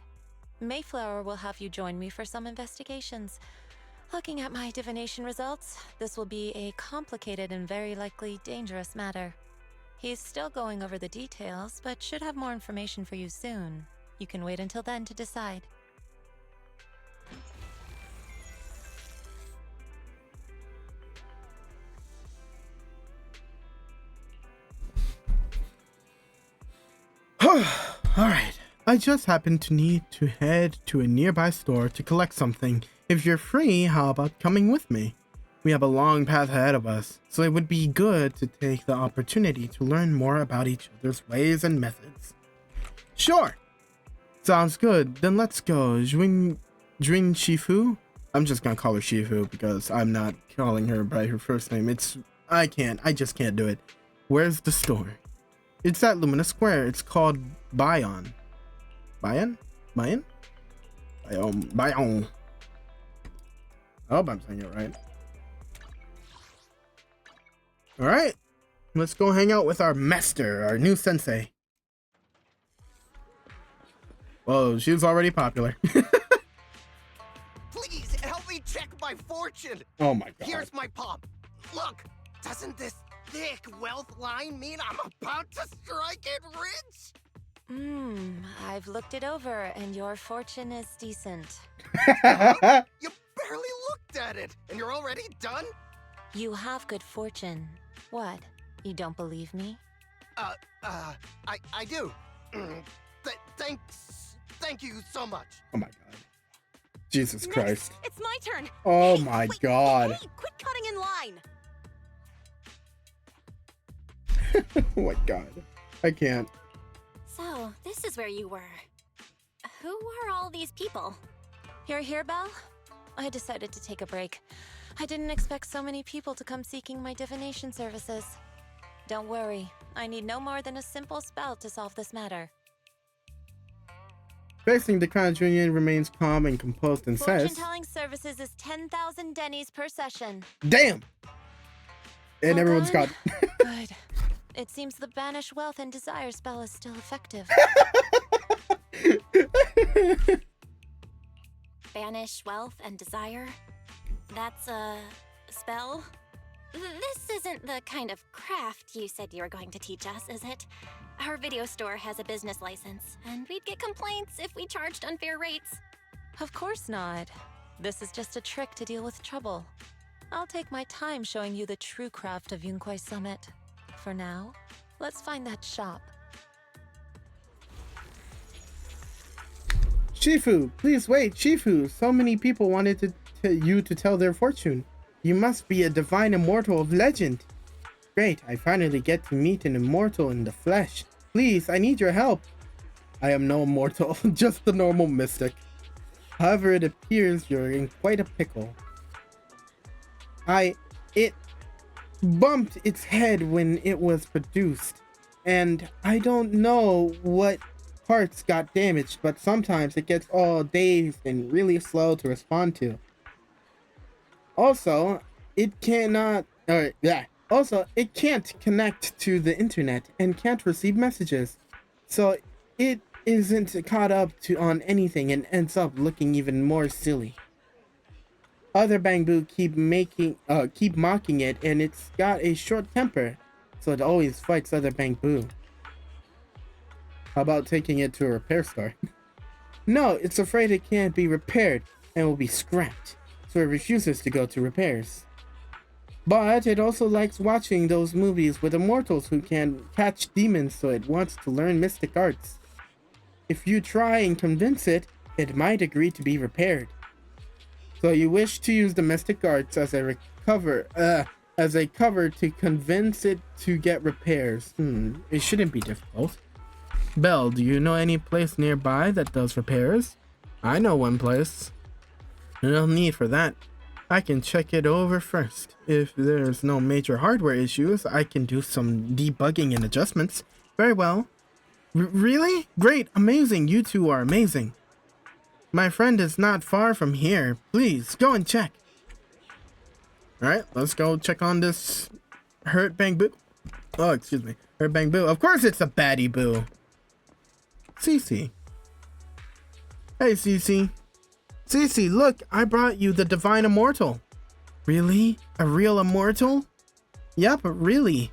Mayflower will have you join me for some investigations. Looking at my divination results, this will be a complicated and very likely dangerous matter. He's still going over the details, but should have more information for you soon. You can wait until then to decide. Alright, I just happened to need to head to a nearby store to collect something. If you're free, how about coming with me? We have a long path ahead of us, so it would be good to take the opportunity to learn more about each other's ways and methods. Sure! Sounds good. Then let's go. Jun Shifu? I'm just gonna call her Shifu because I'm not calling her by her first name. I just can't do it. Where's the store? It's at Lumina Square. It's called Bion. Bion? Bion? Bion. I hope I'm saying it right. Alright. Let's go hang out with our master, our new sensei. Whoa, she was already popular. Please help me check my fortune. Oh my god. Here's my pop. Look, doesn't this thick wealth line mean I'm about to strike it rich? I've looked it over, and your fortune is decent. You barely looked at it, and you're already done? You have good fortune. What? You don't believe me? I do. Thank you so much. Oh my god. Jesus Christ. It's my turn. Oh my god. Hey, quit cutting in line. Oh my god. I can't. So, this is where you were. Who are all these people? You're here, Belle? I decided to take a break. I didn't expect so many people to come seeking my divination services. Don't worry, I need no more than a simple spell to solve this matter. Facing the Crown Union remains calm and composed and says, Fortune-telling services is 10,000 dennies per session. Damn! And Well everyone's done. got... Good. It seems the Banish Wealth and Desire spell is still effective. Banish wealth and desire? That's a spell? This isn't the kind of craft you said you were going to teach us, is it? Our video store has a business license, and we'd get complaints if we charged unfair rates. Of course not. This is just a trick to deal with trouble. I'll take my time showing you the true craft of Yunquai Summit. For now, let's find that shop. Shifu, please wait, Shifu. So many people wanted you to tell their fortune. You must be a divine immortal of legend. Great, I finally get to meet an immortal in the flesh. Please, I need your help. I am no immortal, just the normal mystic. However, it appears you're in quite a pickle. It bumped its head when it was produced, and I don't know what parts got damaged, but sometimes it gets all dazed and really slow to respond to. Also, it can't connect to the internet and can't receive messages. So it isn't caught up on anything and ends up looking even more silly. Other Bangbu keep mocking it, and it's got a short temper, so it always fights other Bangbu. How about taking it to a repair store? No, it's afraid it can't be repaired and will be scrapped, so it refuses to go to repairs. But it also likes watching those movies with immortals who can catch demons, so it wants to learn mystic arts. If you try and convince it, it might agree to be repaired. So you wish to use the mystic arts as a cover to convince it to get repairs. It shouldn't be difficult. Belle, do you know any place nearby that does repairs? I know one place. No need for that. I can check it over first. If there's no major hardware issues, I can do some debugging and adjustments. Very well. Really? Great, amazing. You two are amazing. My friend is not far from here. Please, go and check. Alright, let's go check on this Hurt Bangbu. Oh, excuse me. Hurt Bangbu. Of course it's a baddie boo. Cece. Hey, Cece. Cece, look, I brought you the Divine Immortal. Really? A real immortal? Yep, really.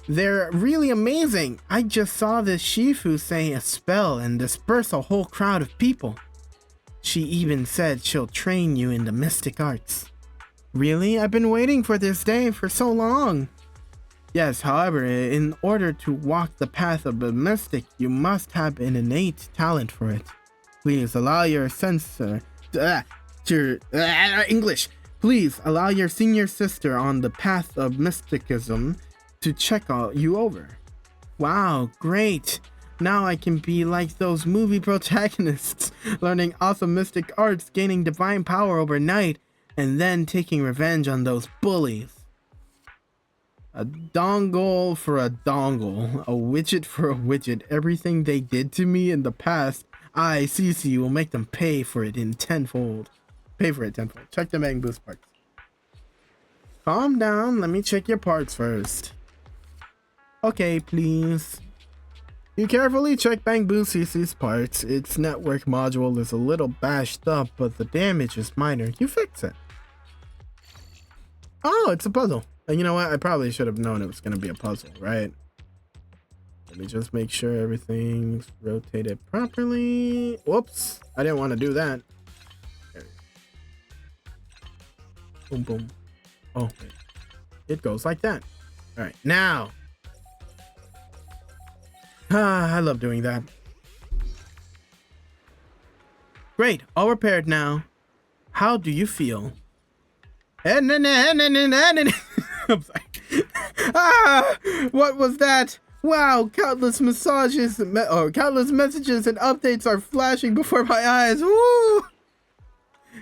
They're really amazing. I just saw this Shifu say a spell and disperse a whole crowd of people. She even said she'll train you in the mystic arts. Really? I've been waiting for this day for so long. Yes, however, in order to walk the path of a mystic, you must have an innate talent for it. Please allow your sensor English. Please allow your senior sister on the path of mysticism to check you over. Wow, great. Now I can be like those movie protagonists, learning awesome mystic arts, gaining divine power overnight, and then taking revenge on those bullies. A dongle for a dongle, a widget for a widget. Everything they did to me in the past, I, Cece, will make them pay for it tenfold. Check the Bang Boo's parts. Calm down, let me check your parts first. Okay, please. You carefully check Bang Boo Cece's parts. Its network module is a little bashed up, but the damage is minor. You fix it. Oh, it's a puzzle. And you know what? I probably should have known it was going to be a puzzle, right? Let me just make sure everything's rotated properly. Whoops. I didn't want to do that. There we go. Boom, boom. Oh, wait. It goes like that. All right, now. I love doing that. Great, all repaired now. How do you feel? I'm sorry. What was that? Wow, countless messages and updates are flashing before my eyes. Woo!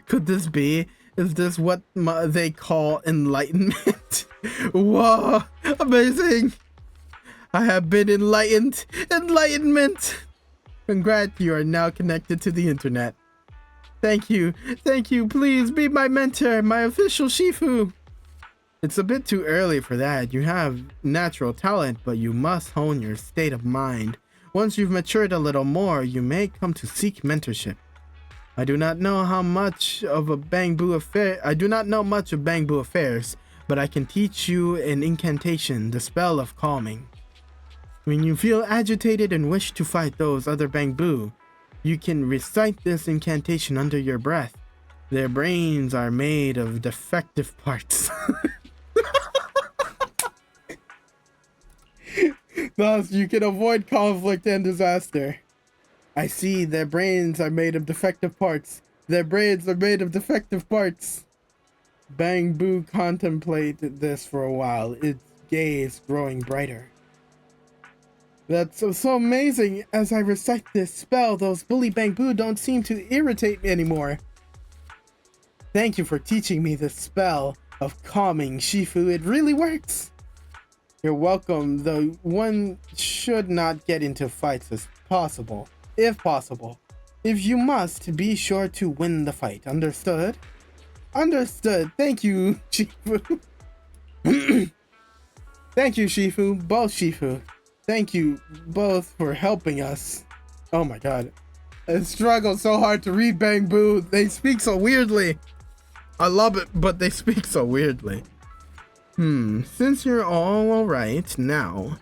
Could this be? Is this what they call enlightenment? Whoa, amazing. I have been enlightened. Enlightenment. Congrats, you are now connected to the internet. Thank you. Thank you. Please be my mentor, my official Shifu. It's a bit too early for that. You have natural talent, but you must hone your state of mind. Once you've matured a little more, you may come to seek mentorship. I do not know much of Bang Boo affairs, but I can teach you an incantation, the spell of calming. When you feel agitated and wish to fight those other Bang Boo, you can recite this incantation under your breath. Their brains are made of defective parts. Thus, you can avoid conflict and disaster. I see, their brains are made of defective parts. Their brains are made of defective parts. Bang Boo contemplated this for a while, its gaze growing brighter. That's so amazing. As I recite this spell, those bully Bang Boo don't seem to irritate me anymore. Thank you for teaching me this spell of calming, Shifu. It really works. You're welcome, though one should not get into fights if possible. If you must, be sure to win the fight. Understood? Understood. Thank you, Shifu. Thank you, Shifu. Both Shifu. Thank you both for helping us. Oh my god. I struggle so hard to read Bang Boo. They speak so weirdly. I love it, but they speak so weirdly. Since you're all alright now,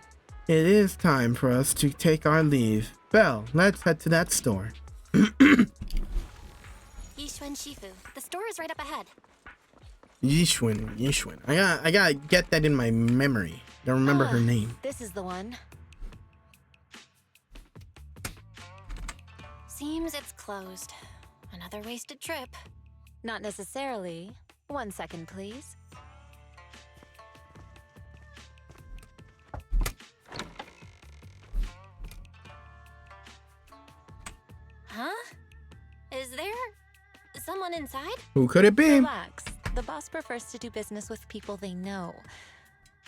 it is time for us to take our leave. Belle, let's head to that store. Yixuan Shifu. The store is right up ahead. Yixuan. I gotta get that in my memory. Don't remember her name. This is the one. Seems it's closed. Another wasted trip. Not necessarily. 1 second, please. Huh? Is there someone inside? Who could it be? Relax. The boss prefers to do business with people they know.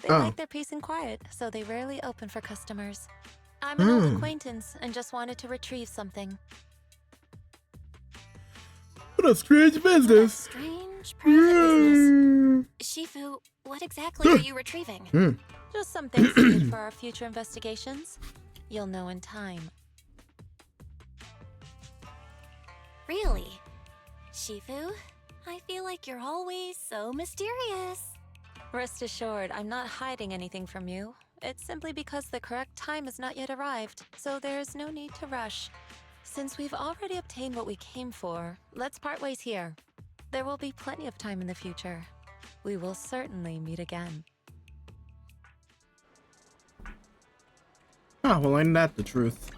They like their peace and quiet, so they rarely open for customers. I'm an old acquaintance and just wanted to retrieve something. What a strange business. Strange private business. Shifu, what exactly are you retrieving? Just some things needed for our future investigations. You'll know in time. Really? Shifu, I feel like you're always so mysterious. Rest assured, I'm not hiding anything from you. It's simply because the correct time has not yet arrived, so there is no need to rush. Since we've already obtained what we came for, let's part ways here. There will be plenty of time in the future. We will certainly meet again. Oh, well, ain't that the truth?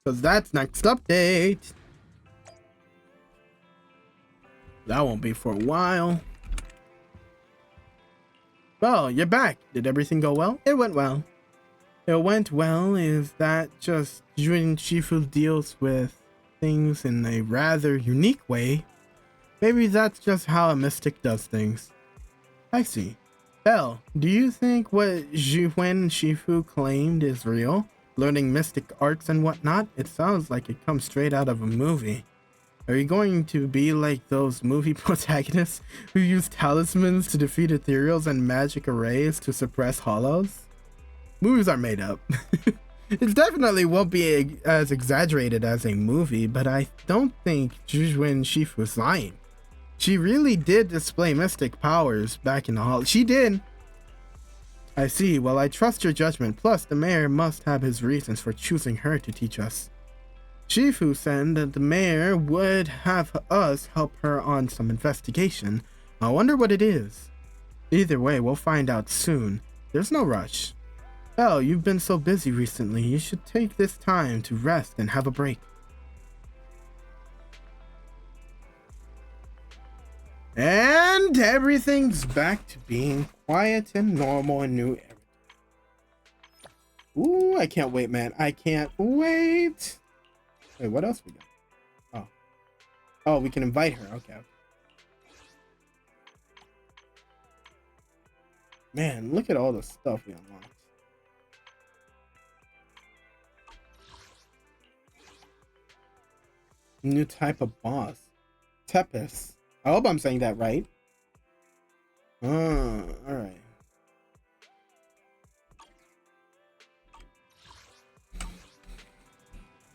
Because that's next update. That won't be for a while. Well, you're back. Did everything go well? It went well. It went well. Is that just Jun Shifu deals with things in a rather unique way? Maybe that's just how a mystic does things. I see. Belle, do you think what Jun Shifu claimed is real? Learning mystic arts and whatnot? It sounds like it comes straight out of a movie. Are you going to be like those movie protagonists who use talismans to defeat ethereals and magic arrays to suppress hollows? Movies are made up. It definitely won't be as exaggerated as a movie, but I don't think Jun Shifu was lying. She really did display mystic powers back in the hall. She did. I see. Well, I trust your judgment. Plus, the mayor must have his reasons for choosing her to teach us. Shifu said that the mayor would have us help her on some investigation. I wonder what it is. Either way, we'll find out soon. There's no rush. Belle, you've been so busy recently. You should take this time to rest and have a break. And everything's back to being quiet and normal and new. Ooh, I can't wait, man. I can't wait. Wait, what else we got? Oh, we can invite her. Okay. Man, look at all the stuff we unlocked. New type of boss. Tepes. I hope I'm saying that right. Alright.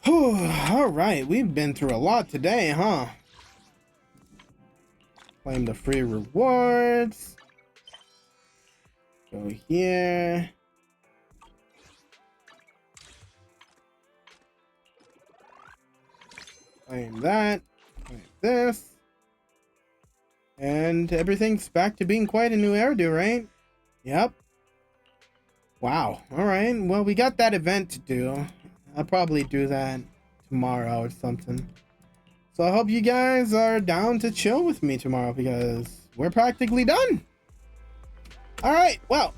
Alright, we've been through a lot today, huh? Claim the free rewards. Go here. Claim that. Claim this. And everything's back to being quite a new hairdo, right? Yep. Wow. Alright, well, we got that event to do. I'll probably do that tomorrow or something. So I hope you guys are down to chill with me tomorrow because we're practically done. Alright, well,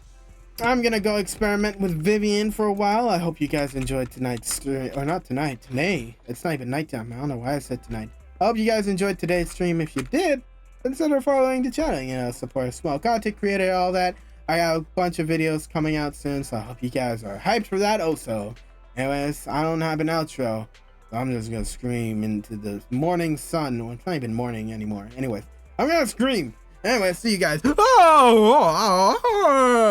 I'm gonna go experiment with Vivian for a while. I hope you guys enjoyed tonight's stream. Or not tonight, today. It's not even nighttime. I don't know why I said tonight. I hope you guys enjoyed today's stream. If you did, consider following the channel. You know, support a small content creator, all that. I got a bunch of videos coming out soon, so I hope you guys are hyped for that also. Anyways, I don't have an outro, so I'm just gonna scream into the morning sun. Well, it's not even morning anymore. Anyways, I'm gonna scream. Anyway, see you guys.